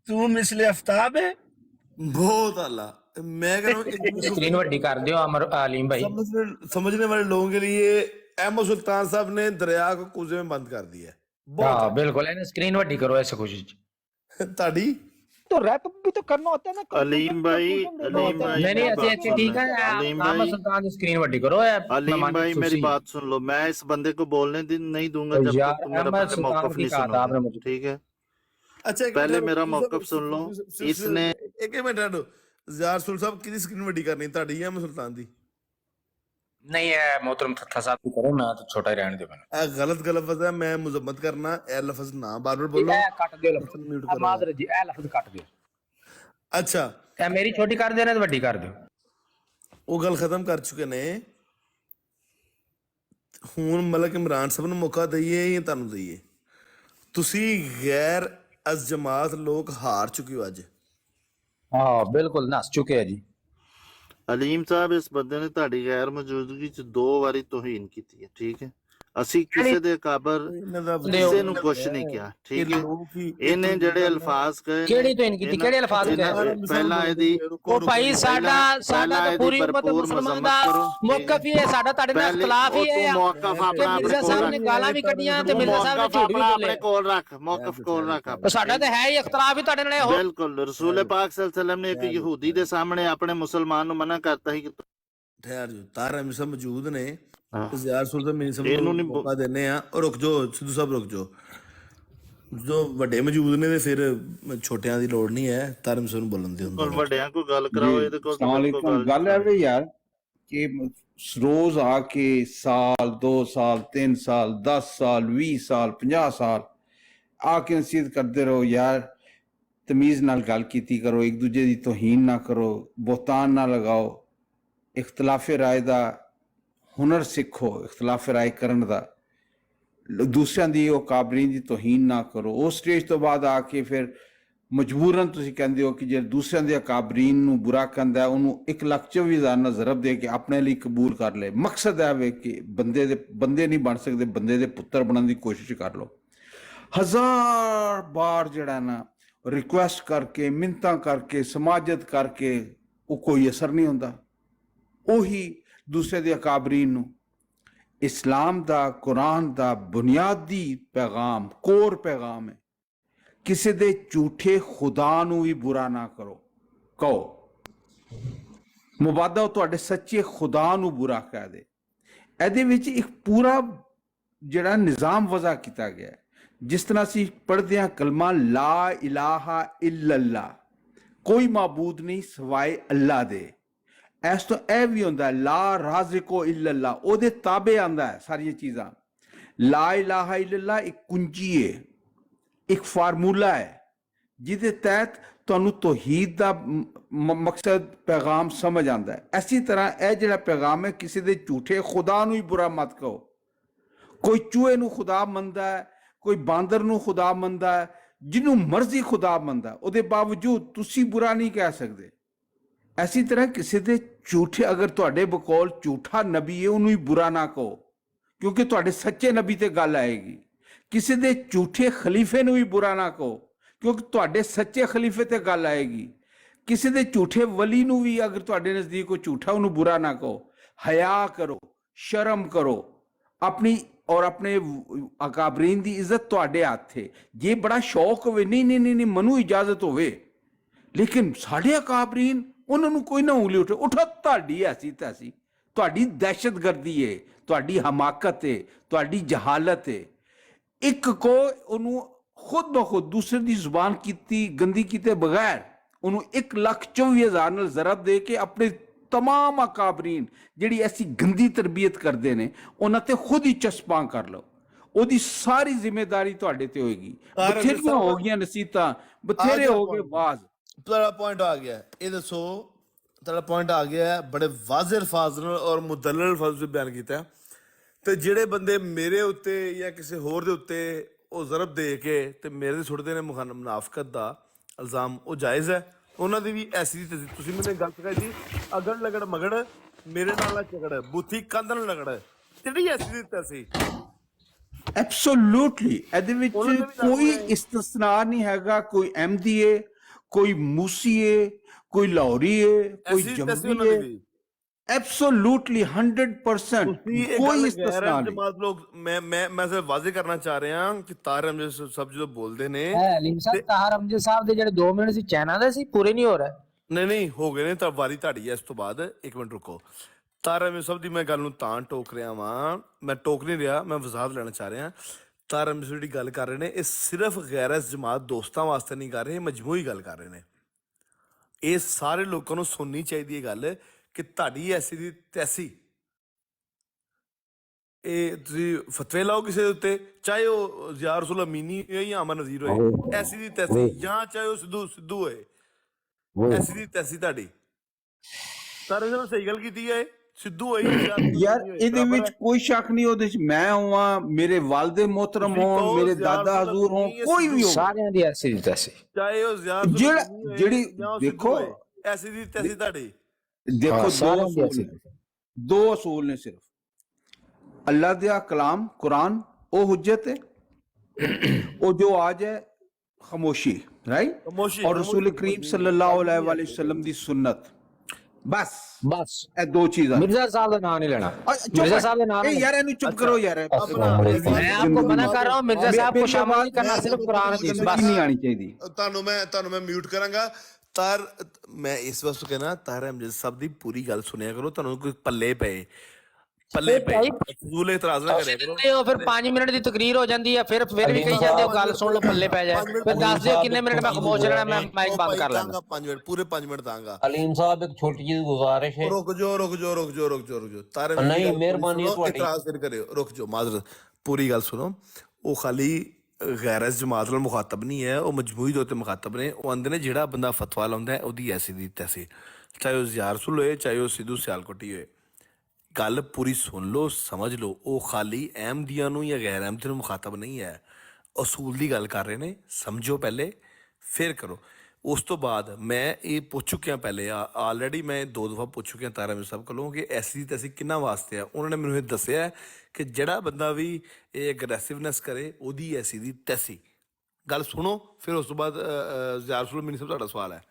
[SPEAKER 8] تو مثل آفتاب ہے
[SPEAKER 2] بہت اعلیٰ میں کہہ رہا ہوں
[SPEAKER 3] اسکرین وڈی کر دیو امر علیم بھائی
[SPEAKER 2] سمجھنے والے لوگوں کے لیے احمد سلطان صاحب نے دریا کو کوزے میں بند کر دیا ہے
[SPEAKER 3] ہاں بالکل اسکرین وڈی کرو ایسے کوشش
[SPEAKER 2] تاڑی
[SPEAKER 11] تو ریپ بھی تو کرنا ہوتا ہے نا
[SPEAKER 6] علیم بھائی
[SPEAKER 3] نہیں ایسے ٹھیک ہے احمد سلطان اسکرین وڈی کرو
[SPEAKER 6] علیم بھائی میری بات سن لو میں اس بندے کو بولنے نہیں دوں گا جب تک تم میرا پہلے موقف نہیں سنو گے ٹھیک ہے
[SPEAKER 2] اچھا
[SPEAKER 6] پہلے میرا موقف سن لو اس نے
[SPEAKER 2] ایک منٹ ہٹو ضیاء رسول صاحب کی اسکرین وڈی کرنی تاڑی احمد سلطان دی
[SPEAKER 3] نہیں ہے محترم تھا صاحب کرو میں تو چھوٹا ہی رہنے دے
[SPEAKER 2] اے غلط لفظ ہے میں مذمت کرنا اے لفظ نہ بار بار بولو
[SPEAKER 3] کٹ دیو لفظ معذرت جی اے لفظ کٹ دیو
[SPEAKER 2] اچھا
[SPEAKER 3] اے میری چھوٹی کر دینا تو بڑی کر دیو
[SPEAKER 2] وہ گل ختم کر چکے نے ہوں ملک عمران صاحب نوں موقع دئیے یا تانوں دئیے تسی غیر از جماعت لوگ ہار چکے ہو اج
[SPEAKER 3] ہاں بالکل نس چکے ہیں جی
[SPEAKER 6] علیم صاحب اس بندے نے تہاڈی غیر موجودگی ਚ 2 ਵਾਰੀ ਤੋਹੀਨ ਕੀਤੀ ਹੈ ਠੀਕ ਹੈ ਅਸੀਂ ਕਿਸੇ ਦੇ ਕਾਬਰ ਕਿਸੇ ਨੂੰ ਕੁਛ ਨਹੀਂ ਕਿਹਾ ਠੀਕ ਹੈ ਇਹਨੇ ਜਿਹੜੇ ਅਲਫਾਜ਼ ਕਹੇ
[SPEAKER 3] ਕਿਹੜੀ ਤੋਹੀਨ ਕੀਤੀ ਕਿਹੜੇ ਅਲਫਾਜ਼ ਕਹੇ
[SPEAKER 6] ਪਹਿਲਾਂ ਇਹਦੀ
[SPEAKER 3] ਉਹ ਭਾਈ ਸਾਡਾ ਤਾਂ ਪੂਰੀ ਉਮਤ ਮੁਸਲਮਾਨ ਦਾ ਮੌਕਫ ਹੀ ਹੈ ਸਾਡਾ ਤੁਹਾਡੇ ਨਾਲ ਇਖਤਲਾਫ ਹੀ ਹੈ
[SPEAKER 6] ਮੌਕਫ ਆਪਣਾ
[SPEAKER 3] ਮਿਰਜ਼ਾ ਸਾਹਿਬ ਨੇ ਗਾਲਾਂ ਵੀ ਕੱਢੀਆਂ ਤੇ ਮਿਰਜ਼ਾ ਸਾਹਿਬ ਨੇ ਝੂਠ ਵੀ ਬੋਲੇ
[SPEAKER 6] ਆਪਣੇ ਕੋਲ ਰੱਖ ਮੌਕਫ ਕੋਲ ਰੱਖ
[SPEAKER 3] ਸਾਡਾ ਤਾਂ ਹੈ ਹੀ ਇਖਤਲਾਫ ਹੀ ਤੁਹਾਡੇ ਨਾਲ
[SPEAKER 6] ਬਿਲਕੁਲ ਰਸੂਲ ਪਾਕ ਸੱਲੱਲਾਹੁ ਅਲੈਹਿ ਵਸੱਲਮ ਨੇ ਇੱਕ ਯਹੂਦੀ ਦੇ ਸਾਹਮਣੇ ਆਪਣੇ ਮੁਸਲਮਾਨ ਨੂੰ ਮਨਾ ਕਰਤਾ ਸੀ ਕਿ
[SPEAKER 2] ਠਹਿਰ ਜੋ ਤਾਰਾ ਮਿਸਾ ਮੌਜੂਦ ਨੇ ضیاء رسول صاحب میری سمجھ موقع دینے ہیں اور رک جو سدھو صاحب رک جو ਵੱਡੇ ਮੌਜੂਦ ਨੇ ਤੇ ਫਿਰ ਛੋਟਿਆਂ ਦੀ ਲੋੜ ਨਹੀਂ ਹੈ ਤਾਰਾ ਮਿਸਾ ਨੂੰ ਬੋਲਣ ਦੀ
[SPEAKER 6] ਵੱਡਿਆਂ ਕੋਈ ਗੱਲ ਕਰਾਓ ਇਹਦੇ ਕੋਲ
[SPEAKER 12] ਗੱਲ ਹੈ ਵੀ ਯਾਰ کہ روز آ کے سال 2 سال 3 سال 10 سال 20 سال 50 سال آ کے نصیحت کرتے رہو یار تمیز نال گل کیتی کرو ایک دوجے دی توہین نہ کرو بہتان نہ لگاؤ اختلاف رائے دا ہنر سکھو اختلاف رائے کرن دا دوسرے دی او کابرین دی توہین نہ کرو اس سٹیج تو بعد آ کے پھر مجبوراً تسی کہندے ہو کہ جے دوسرے دے کابرین نو برا کہندا ہے انہوں 1,24,000 نہ ضرب دے کے اپنے لیے قبول کر لے مقصد ہے کہ بندے نہیں بن سکتے بندے دے پتر بننے دی کوشش کر لو ہزار بار جڑا نا ریکویسٹ کر کے منتاں کر کے سماجت کر کے وہ کوئی اثر نہیں ہوندا وہی دوسرے دے اکابرین نو اسلام دا قرآن دا بنیادی پیغام کور پیغام ہے کسی دے جھوٹے خدا نو بھی برا نہ کرو کہو مبادہ تواڈے سچے خدا نو برا کہہ دے ایدے وچ ایک پورا جڑا نظام وضع کیتا گیا ہے جس طرح سی پڑھ دیا کلمہ لا الہ الا اللہ کوئی معبود نہیں سوائے اللہ دے ایس تو اے بھی ہوندہ ہے لا رازق الا اللہ او دے تابع آندہ ہے ساری چیزاں لا الہ الا اللہ ایک کنجی ہے ایک فارمولہ ہے جیدے تحت تو انہوں توحید دا مقصد پیغام سمجھ آندہ ہے ایسی طرح اے جڑا پیغام ہے کسی دے جھوٹے خدا نو ہی برا مت کہو کوئی چوہے نو خدا مندہ ہے کوئی باندر نو خدا مندہ ہے جنہوں مرضی خدا مندہ ہے او دے باوجود تسی برا نہیں کہہ سکتے ایسی طرح کسی دے جھوٹے اگر تواڈے بقول جھوٹا نبی ہے انہوں ہی برا نہ کہو کیونکہ تواڈے سچے نبی تے گل آئے گی کسی دے جھوٹے خلیفے نو بھی برا نہ کہو کیونکہ تواڈے سچے خلیفے تے گل آئے گی کسی دے جھوٹے ولی نو بھی اگر تواڈے نزدیک کو جھوٹا انہوں برا نہ کہو حیا کرو شرم کرو اپنی اور اپنے اکابرین دی عزت تواڈے ہاتھ تھے یہ بڑا شوق ہوئے نہیں منو اجازت ہوئے لیکن ساڑھے اکابرین انہوں نے کوئی نہ انگلی اٹھا تہاڈی ایسی تیسی تہاڈی دہشت گردی ہے تہاڈی حماقت ہے تہاڈی جہالت ہے ایک کو انہوں خود بخود دوسرے دی زبان کیتی گندی کیتے بغیر انہوں 1,24,000 نال ضرب دے کے اپنے تمام اکابرین جڑی ایسی گندی تربیت کر دینے انہاں تے خود ہی چسپاں کر لو او دی ساری ذمہ داری تواڈے تے ہوئے گی بتھیریاں ہو گیا نصیحتاں بتھیرے ہو گئے باز
[SPEAKER 2] تہاڈا پوائنٹ آ گیا ہے یہ دسو تہاڈا پوائنٹ آ گیا ہے بڑے واضح الفاظ اور مدلل الفاظ وچ بیان کیتا ہے تے جڑے بندے میرے اُتے یا کسی ہور دے اُتے او ضرب دے کے تے میرے تے چھڑ دے نے منافقت دا الزام او جائز ہے انہاں دی بھی ایسی تسی میں نے گل کہی تھی اگڑ لگڑ مگڑ میرے نال نہ جھگڑ بوتھی کندھ نال لگڑ جڑی ایسی دی تیسی
[SPEAKER 12] ایبسولوٹلی ایدے وچ کوئی استثناء نہیں ہے گا کوئی احمدی ہے کوئی موسی ہے کوئی لاہوری ہے کوئی جمعی ہے ایبسولوٹلی 100% کوئی استثناء نہیں
[SPEAKER 2] جماعت لوگ میں سے واضح کرنا چاہ رہے ہیں کہ طاہر امجد صاحب جو بول دے نے
[SPEAKER 3] علیم صاحب طاہر امجد صاحب دے جڑے 2 منٹ سی چینا دے سی پورے نہیں ہو رہے
[SPEAKER 2] نہیں ہو گئے نے تا واری تہاڈی ہے اس تو بعد 1 منٹ رکو طاہر امجد صاحب دی میں گل نوں تاں ٹوک رہا واں میں ٹوک نہیں رہا میں وضاحت لینا چاہ رہا طاہر امجد صاحب دی گل کر رہے نے یہ صرف غیر جماعت دوستاں واسطے نہیں کر رہے مجموعی گل کر رہے نے یہ سارے لوگوں نوں سننی چاہیے گل کہ تہاڈی ایسی دی تیسی اے تسی فتوی لاؤ کسی دے چاہے وہ ضیاء رسول امینی ہوئے یا امن نذیر ہوئے ایسی دی تیسی یا چاہے وہ سدھو ہوئے ایسی دی تیسی تہاڈی سارے نے صحیح گل کیتی ہے سدھو ہوئی
[SPEAKER 12] یار ایدے وچ کوئی شک نہیں ہو میں ہوا میرے والد محترم ہوں میرے دادا حضور ہوں کوئی بھی ہو
[SPEAKER 3] سارے دی ایسی دی تیسی
[SPEAKER 2] چاہے وہ ضیاء رسول
[SPEAKER 12] جڑی دیکھو
[SPEAKER 2] ایسی دی تیسی تہاڈی
[SPEAKER 12] دیکھو دو اصول نے صرف اللہ دیا کلام قرآن او حجت ہے او جو آج ہے خاموشی رائٹ اور رسول کریم صلی اللہ علیہ وآلہ وسلم دی سنت بس اے دو چیزاں
[SPEAKER 3] مرزا صاحب دا نام نہیں لینا مرزا صاحب دا نام
[SPEAKER 12] یار اینو چپ کرو یار
[SPEAKER 3] میں آپ کو منع کر رہا ہوں مرزا صاحب کو شامل نہیں کرنا صرف قرآن حدیث بس
[SPEAKER 12] نہیں آنی چاہیے
[SPEAKER 2] تانوں میں میوٹ کراں گا طاہر میں اس واسطے کہنا طاہر امجد صاحب دی پوری گل سنیا کرو تانوں کوئی پلے پے ਪੱਲੇ ਪਏ ਫਜ਼ੂਲ ਇਤਰਾਜ਼ ਨਾ ਕਰਿਆ ਕਰੋ।
[SPEAKER 3] ਉਹ ਫਿਰ 5 ਮਿੰਟ ਦੀ ਤਕਰੀਰ ਹੋ ਜਾਂਦੀ ਹੈ, ਫਿਰ ਵੀ ਕਹੀ ਜਾਂਦੇ ਹੋ ਗੱਲ ਸੁਣ ਲਓ, ਪੱਲੇ ਪੈ ਜਾਏ, ਫਿਰ ਦੱਸ ਦਿਓ ਕਿੰਨੇ ਮਿੰਟ ਮੈਂ ਖਾਮੋਸ਼ ਰਹਿਣਾ, ਮੈਂ ਮਾਈਕ ਬੰਦ ਕਰ ਲੈਣਾ।
[SPEAKER 2] 5 ਮਿੰਟ ਪੂਰੇ 5 ਮਿੰਟ ਦਾਂਗਾ।
[SPEAKER 13] ਅਲੀਮ ਸਾਹਿਬ ਇੱਕ ਛੋਟੀ ਜਿਹੀ ਗੁਜ਼ਾਰਿਸ਼ ਹੈ।
[SPEAKER 2] रुक जाओ तारे
[SPEAKER 13] नहीं मेहरबानी
[SPEAKER 2] इतराज फिर करियो, रुक जाओ माजरत, पूरी गल सुनो। वो खाली गैर जमात नाल मुखातब नहीं है, वो मजमूई तौर ते मुखातब ने। वो आंदे ने जिहड़ा बंदा फतवा लाउंदा है ओदी ऐसी दी तैसी, चाहे वो ज़ियार रसूल होए चाहे वो सिद्धू सियालकोटी होए। गल पूरी सुन लो, समझ लो। वो खाली अहमदियां नूं या गैर अहमदियां नूं मुखातब नहीं है, असूल की गल कर रहे ने। समझो पहले फिर करो। उस तो बाद मैं ये पुछ चुकिया पहले, ऑलरेडी मैं 2 दफ़ा पुछ चुकिया तारा मिर साहब कोलों कि ऐसी तैसी किन्ना वास्ते है। उन्होंने मैनूं दस्सिया कि जिहड़ा बंदा भी ये अग्रैसिवनैस करे ओदी ऐसी दी तैसी। गल सुनो, फिर उस तो बाद ज़ियार रसूल मिनी साहब तुहाडा सवाल है।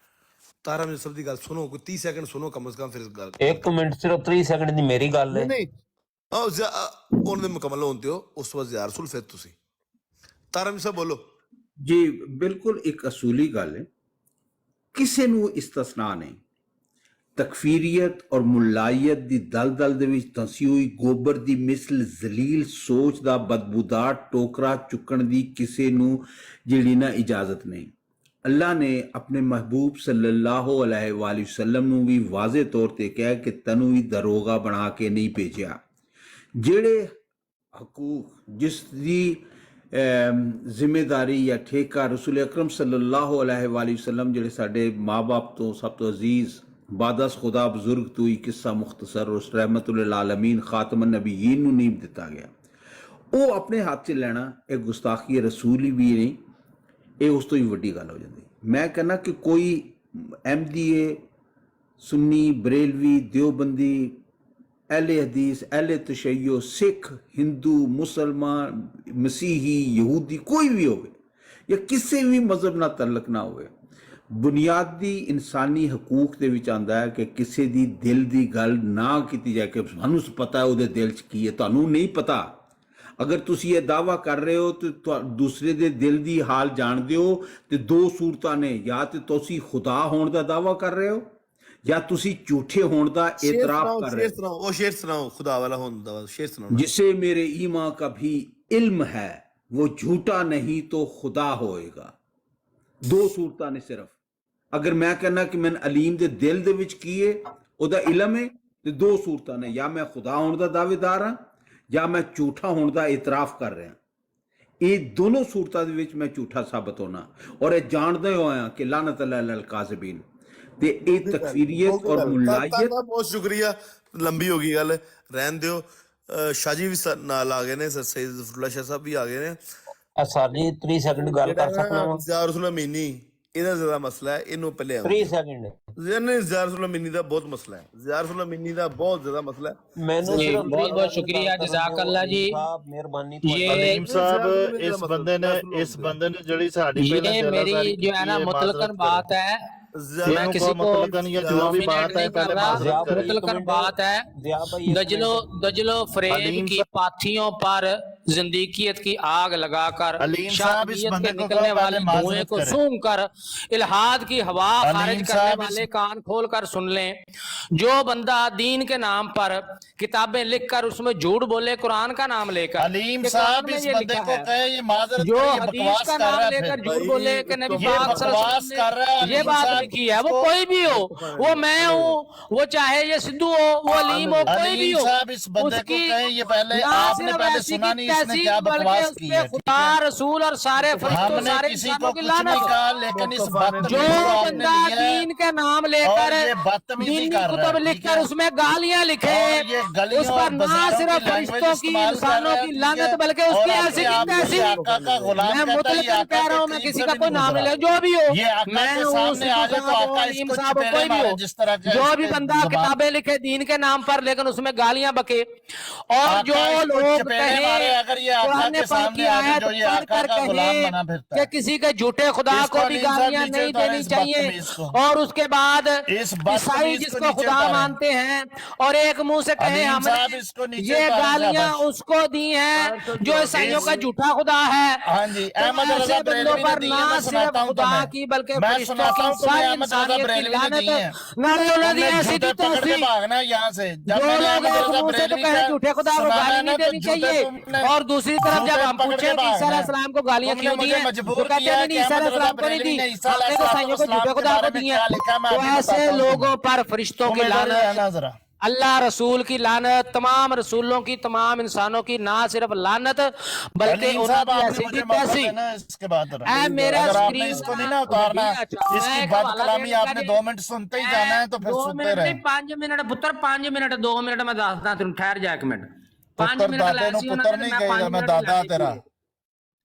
[SPEAKER 2] तारा मिर साहब की गल सुनो, कोई 30 सैकंड सुनो कम से कम, फिर गल
[SPEAKER 13] 1 मिनट सिर्फ 30 सेकंड की मेरी गल है।
[SPEAKER 2] नहीं उन्होंने मुकम्मल होने दो, उस बाद ज़ियार रसूल, फिर तुसी। तारा मिर साहब बोलो
[SPEAKER 12] जी। बिल्कुल एक असूली गल है, ਕਿਸੇ ਨੂੰ ਇਸਤਸਨਾ ਨਹੀਂ। ਤਕਫੀਰੀਅਤ ਔਰ ਮੁਲਾਈਅਤ ਦੀ ਦਲਦਲ ਦੇ ਵਿੱਚ ਧੰਸੀ ਹੋਈ ਗੋਬਰ ਦੀ ਮਿਸਲ ਜ਼ਲੀਲ ਸੋਚ ਦਾ ਬਦਬੂਦਾਰ ਟੋਕਰਾ ਚੁੱਕਣ ਦੀ ਕਿਸੇ ਨੂੰ ਜਿਹੜੀ ਨਾ ਇਜਾਜ਼ਤ ਨਹੀਂ। ਅੱਲਾ ਨੇ ਆਪਣੇ ਮਹਿਬੂਬ ਸੱਲੱਲਾਹੁ ਅਲੈਹਿ ਵਸੱਲਮ ਨੂੰ ਵੀ ਵਾਜ਼ੇ ਤੌਰ ਤੇ ਕਿਹਾ ਕਿ ਤੈਨੂੰ ਵੀ ਦਰੋਗਾ ਬਣਾ ਕੇ ਨਹੀਂ ਭੇਜਿਆ। ਜਿਹੜੇ ਹਕੂਕ ਜਿਸ ਦੀ ਜ਼ਿੰਮੇਦਾਰੀ ਜਾਂ ਠੇਕਾ ਰਸੂਲ ਅਕਰਮ ਸੱਲੱਲਾਹੁ ਅਲੈਹਿ ਵਸੱਲਮ ਜਿਹੜੇ ਸਾਡੇ ਮਾਂ ਬਾਪ ਤੋਂ ਸਭ ਤੋਂ ਅਜ਼ੀਜ਼ ਬਾਦਸ ਖੁਦਾ ਬਜ਼ੁਰਗ ਤੋਂ ਹੀ ਕਿੱਸਾ ਮੁਖਤਸਰ ਉਸ ਰਹਿਮਤੁਲ ਲਿਲ ਆਲਮੀਨ ਖਾਤਮਨ ਨਬੀਨ ਨੂੰ ਨੀਮ ਦਿੱਤਾ ਗਿਆ, ਉਹ ਆਪਣੇ ਹੱਥ 'ਚ ਲੈਣਾ ਇਹ ਗੁਸਤਾਖੀ ਰਸੂਲ ਹੀ ਵੀ ਨਹੀਂ, ਇਹ ਉਸ ਤੋਂ ਹੀ ਵੱਡੀ ਗੱਲ ਹੋ ਜਾਂਦੀ। ਮੈਂ ਕਹਿੰਦਾ ਕਿ ਕੋਈ MDA ਸੁन्नी ਬਰੇਲਵੀ ਦਿਓਬੰਦੀ अहले हदीस अहले तशय्यो सिख हिंदू मुसलमान मसीही यहूदी कोई भी होवे या किसी भी मजहब ਨਾਲ ਤਲਕ ਨਾ ਹੋਵੇ, ਬੁਨਿਆਦੀ ਇਨਸਾਨੀ ਹਕੂਕ ਦੇ ਵਿੱਚ ਆਂਦਾ ਹੈ ਕਿ ਕਿਸੇ ਦੀ ਦਿਲ ਦੀ ਗੱਲ ਨਾ ਕੀਤੀ ਜਾਏ ਕਿ ਸਾਨੂੰ ਪਤਾ ਉਹਦੇ ਦਿਲ 'ਚ ਕੀ ਹੈ। ਤੁਹਾਨੂੰ ਨਹੀਂ ਪਤਾ, ਅਗਰ ਤੁਸੀਂ ਇਹ ਦਾਅਵਾ ਕਰ ਰਹੇ ਹੋ ਤੇ ਦੂਸਰੇ ਦੇ ਦਿਲ ਦੀ ਹਾਲ ਜਾਣਦੇ ਹੋ ਤੇ 2 ਸੂਰਤਾਂ ਨੇ, ਜਾਂ ਤੇ ਤੁਸੀਂ ਖੁਦਾ ਹੋਣ ਦਾ ਦਾਅਵਾ ਕਰ ਰਹੇ ਹੋ या तुसी झूठे होने का एतराफ कर रहे हो।
[SPEAKER 2] वो शेर सुनाओ, खुदा वाला होने का शेर सुनाओ।
[SPEAKER 12] जिसे मेरे ईमान का भी इल्म है वो झूठा नहीं तो खुदा होएगा। 2 सूरतां ने सिर्फ। अगर मैं कहना कि मैं अलीम दे दिल दे विच की है ओदा इल्म है ते 2 सूरतां ने, या मैं खुदा होने का दावेदार हाँ या मैं झूठा होने का एतराफ कर रहा। ये दोनों सूरतां दे विच मैं झूठा साबित होना और ये जानदे होया कि लानत अल काज़िबीन ते एक तकफीरियत और मुलायत।
[SPEAKER 2] बहुत शुक्रिया, लंबी होगी गल, रहन दियो। शाह जी भी नाल आ गए ने, सर सैयद ज़फरुल्लाह शाह साहब भी आ गए ने।
[SPEAKER 13] सारी 30 सेकंड गल कर सकना वा।
[SPEAKER 2] ज़ियार रसूल मिनी ਇਹਦਾ ਜ਼ਿਆਦਾ ਮਸਲਾ ਹੈ, ਇਹਨੂੰ ਪਹਿਲੇ
[SPEAKER 13] 3 ਸੈਕਿੰਡ
[SPEAKER 2] ज़ियार रसूल मिनी ਦਾ ਬਹੁਤ ਮਸਲਾ ਹੈ, ज़ियार रसूल मिनी ਦਾ ਬਹੁਤ ਜ਼ਿਆਦਾ ਮਸਲਾ ਹੈ।
[SPEAKER 13] ਮੈਨੂੰ ਸਿਰਫ
[SPEAKER 3] ਬਹੁਤ ਬਹੁਤ ਸ਼ੁਕਰੀਆ, ਜਜ਼ਾਕੱਲਾ ਜੀ।
[SPEAKER 13] ਮਿਹਰਬਾਨੀ।
[SPEAKER 6] अलीम साहब इस बंदे ने जड़ी साड़ी
[SPEAKER 3] ये मेरी जो है ना मुतलकन बात है, मैं किसी को
[SPEAKER 6] जो भी बात है पहले
[SPEAKER 3] मुतलकन बात है। दजलो फरेब की पाथियों पर जिंदगियत की आग लगाकर शादियत के निकलने वाले धुएं को सूंघ कर इल्हाद की हवा खारिज करने वाले कान खोल कर सुन लें। जो बंदा दीन के नाम पर किताबें लिखकर उसमें झूठ बोले, कुरान का नाम लेकर,
[SPEAKER 6] अलीम साहब इस बंदे को कहे ये माजरत
[SPEAKER 3] जो
[SPEAKER 6] ये
[SPEAKER 3] हदीस
[SPEAKER 6] बकवास
[SPEAKER 3] का
[SPEAKER 6] कर
[SPEAKER 3] नाम
[SPEAKER 6] रहा है,
[SPEAKER 3] लेकर
[SPEAKER 6] फिर
[SPEAKER 3] झूठ बोले कि नबी
[SPEAKER 6] ये
[SPEAKER 3] पाक सल्लल्लाहु अलैहि
[SPEAKER 6] बकवास कर रहा है।
[SPEAKER 3] वसल्लम ने ये बात लिखी है, वो कोई भी हो, वो मैं हूँ, वो चाहे ये सिद्धू हो, वो अलीम हो, कोई भी हो,
[SPEAKER 6] साहब इस बंदे को कहे ये पहले आपने पहले सुना नहीं इसने क्या बकवास की है।
[SPEAKER 3] खुदा रसूल और सारे फरिश्तों
[SPEAKER 6] हमने
[SPEAKER 3] सारे
[SPEAKER 6] किसी
[SPEAKER 3] इंसानों
[SPEAKER 6] को
[SPEAKER 3] की
[SPEAKER 6] कुछ नहीं
[SPEAKER 3] लानत।
[SPEAKER 6] कहा, लेकिन इस
[SPEAKER 3] जो बंदा दीन के नाम लेकर दीन की कुतुब लिखकर उसमें गालियां लिखे, उस पर ना सिर्फ फरिश्तों की इंसानों की लानत बल्कि उसकी ऐसी की तैसी, मैं मुतलकन कह रहा हूँ, मैं किसी का कोई नाम नहीं ले, जो भी हो, मैं हूँ, अलीम साहब, कोई भी हो, जो भी बंदा किताबें लिखे दीन के नाम पर लेकिन उसमें गालियां बके, और जो लोग कहे
[SPEAKER 6] अगर ये आका
[SPEAKER 3] कुरान
[SPEAKER 6] के
[SPEAKER 3] पाक
[SPEAKER 6] सामने
[SPEAKER 3] की
[SPEAKER 6] आके
[SPEAKER 3] आयत
[SPEAKER 6] जो ये
[SPEAKER 3] पढ़
[SPEAKER 6] आका
[SPEAKER 3] कर
[SPEAKER 6] का गुलाम
[SPEAKER 3] कहे
[SPEAKER 6] बना फिरता
[SPEAKER 3] कि
[SPEAKER 6] है,
[SPEAKER 3] किसी के झूठे खुदा
[SPEAKER 6] इसको
[SPEAKER 3] को भी
[SPEAKER 6] अलीम साहब
[SPEAKER 3] गालियां
[SPEAKER 6] नीचे
[SPEAKER 3] नहीं
[SPEAKER 6] उतारें,
[SPEAKER 3] देनी
[SPEAKER 6] इस
[SPEAKER 3] चाहिए।
[SPEAKER 6] बदतमीज को।
[SPEAKER 3] और उसके बाद
[SPEAKER 6] इस
[SPEAKER 3] ईसाई
[SPEAKER 6] बदतमीज को
[SPEAKER 3] जिसको
[SPEAKER 6] नीचे
[SPEAKER 3] खुदा
[SPEAKER 6] उतारें।
[SPEAKER 3] मानते हैं और एक मुंह से कहे
[SPEAKER 6] अलीम साहब
[SPEAKER 3] हमने
[SPEAKER 6] इसको नीचे
[SPEAKER 3] ये
[SPEAKER 6] उतारें,
[SPEAKER 3] गालियां
[SPEAKER 6] शाबाश।
[SPEAKER 3] उसको दी हैं जो ईसाइयों का झूठा खुदा है।
[SPEAKER 6] हाँ जी,
[SPEAKER 3] तो
[SPEAKER 6] अहमद
[SPEAKER 3] ऐसे
[SPEAKER 6] रजा
[SPEAKER 3] बंदों
[SPEAKER 6] बरेलवी ने
[SPEAKER 3] पर
[SPEAKER 6] दी
[SPEAKER 3] ना
[SPEAKER 6] है, मैं
[SPEAKER 3] सिर्फ
[SPEAKER 6] सुनाता हूँ
[SPEAKER 3] खुदा
[SPEAKER 6] तुम्हें।
[SPEAKER 3] की बल्कि
[SPEAKER 6] मैं
[SPEAKER 3] फरिश्तों
[SPEAKER 6] सुनाता
[SPEAKER 3] की
[SPEAKER 6] हूँ तुम्हें,
[SPEAKER 3] सारी
[SPEAKER 6] अहमद रजा
[SPEAKER 3] इंसानियत की
[SPEAKER 6] बरेलवी ने
[SPEAKER 3] लानत
[SPEAKER 6] दी है।
[SPEAKER 3] नारियों दी
[SPEAKER 6] तुमने
[SPEAKER 3] ऐसी
[SPEAKER 6] झूठे
[SPEAKER 3] दी
[SPEAKER 6] पकड़ के
[SPEAKER 3] तैसी।
[SPEAKER 6] भागना है यहाँ से। जब
[SPEAKER 3] जो
[SPEAKER 6] मैंने
[SPEAKER 3] लोग
[SPEAKER 6] अहमद
[SPEAKER 3] एक
[SPEAKER 6] रजा
[SPEAKER 3] मुंह से तो
[SPEAKER 6] बरेलवी
[SPEAKER 3] कहे
[SPEAKER 6] का
[SPEAKER 3] झूठे खुदा को
[SPEAKER 6] सुनाना
[SPEAKER 3] गाली
[SPEAKER 6] है
[SPEAKER 3] नहीं
[SPEAKER 6] ना, तो
[SPEAKER 3] देनी
[SPEAKER 6] झूठे
[SPEAKER 3] चाहिए,
[SPEAKER 6] तुमने
[SPEAKER 3] और दूसरी तरफ जब
[SPEAKER 6] झूठे
[SPEAKER 3] हम
[SPEAKER 6] पकड़
[SPEAKER 3] पूछे
[SPEAKER 6] के
[SPEAKER 3] कि ईसा
[SPEAKER 6] भागना है।
[SPEAKER 3] अलैहिस्सलाम को गालियां
[SPEAKER 6] तुमने
[SPEAKER 3] क्यों दी
[SPEAKER 6] मुझे
[SPEAKER 3] हैं,
[SPEAKER 6] मजबूर
[SPEAKER 3] तो कहते
[SPEAKER 6] किया
[SPEAKER 3] हैं
[SPEAKER 6] है
[SPEAKER 3] नहीं
[SPEAKER 6] कि
[SPEAKER 3] ईसा
[SPEAKER 6] अहमद रजा
[SPEAKER 3] अलैहिस्सलाम को नहीं
[SPEAKER 6] बरेलवी
[SPEAKER 3] दी,
[SPEAKER 6] ने ईसा
[SPEAKER 3] हमने तो ईसाइयों को झूठे
[SPEAKER 6] अलैहिस्सलाम के
[SPEAKER 3] खुदा को
[SPEAKER 6] बारे में
[SPEAKER 3] दी
[SPEAKER 6] क्या
[SPEAKER 3] है।
[SPEAKER 6] लिखा है, मैं
[SPEAKER 3] तो
[SPEAKER 6] अभी
[SPEAKER 3] ऐसे
[SPEAKER 6] बताता हूँ
[SPEAKER 3] लोगों
[SPEAKER 6] तुम्हें।
[SPEAKER 3] पर फरिश्तों
[SPEAKER 6] तुम
[SPEAKER 3] की
[SPEAKER 6] इधर
[SPEAKER 3] लानत,
[SPEAKER 6] रहना जरा।
[SPEAKER 3] अल्लाह रसूल की लानत, तमाम रसूलों की, तमाम इंसानों की ना सिर्फ लानत बल्कि
[SPEAKER 6] अलीम साहब
[SPEAKER 3] उन्होंने
[SPEAKER 6] आपने
[SPEAKER 3] ऐसी
[SPEAKER 6] मुझे
[SPEAKER 3] दी
[SPEAKER 6] मौका
[SPEAKER 3] तैसी।
[SPEAKER 6] देना है इसके बाद जरा।
[SPEAKER 3] ऐ मेरा
[SPEAKER 6] अगर आपने
[SPEAKER 3] स्क्रीन
[SPEAKER 6] इसको नहीं ना उतारना, इसकी बद कलामी आपने 2 मिनट सुनते ही जाना है, तो फिर
[SPEAKER 3] 2
[SPEAKER 6] सुनते
[SPEAKER 3] मिनट
[SPEAKER 6] रहे।
[SPEAKER 3] नहीं 5 मिनट पुत्र 5 मिनट 2 मिनट मैं दसदा तेन ठहर जा एक मिनट 5
[SPEAKER 6] पुत्र
[SPEAKER 3] मिनट
[SPEAKER 6] दादे
[SPEAKER 3] लैसी
[SPEAKER 6] नु
[SPEAKER 3] होना
[SPEAKER 6] पुत्र
[SPEAKER 3] ते
[SPEAKER 6] नहीं
[SPEAKER 3] मैं
[SPEAKER 6] कहेगा,
[SPEAKER 3] 5
[SPEAKER 6] मैं
[SPEAKER 3] मिनट
[SPEAKER 6] दादा तेरा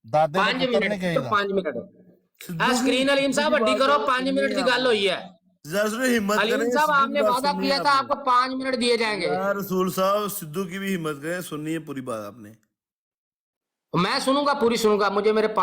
[SPEAKER 6] दादे नु
[SPEAKER 3] 5
[SPEAKER 6] पुत्र
[SPEAKER 3] मिनट
[SPEAKER 6] नहीं कहेगा।
[SPEAKER 3] 5 मिनट आ स्क्रीन अलीम साहब वड्डी करो 5 मिनट की गल हुई है।
[SPEAKER 2] हिम्मत
[SPEAKER 3] अलीम
[SPEAKER 2] करें,
[SPEAKER 3] साहब
[SPEAKER 2] सिद्धू
[SPEAKER 3] आपने
[SPEAKER 2] की बात
[SPEAKER 3] वादा
[SPEAKER 2] सुननी
[SPEAKER 3] किया
[SPEAKER 2] है
[SPEAKER 3] था
[SPEAKER 2] आपने।
[SPEAKER 3] आपको 5 मिनट दिए जाएंगे।
[SPEAKER 2] यार रसूल साहब, सिद्धू की भी हिम्मत करें, सुननी है पूरी बात आपने।
[SPEAKER 3] मैं सुनूंगा, पूरी सुनूंगा, मुझे मेरे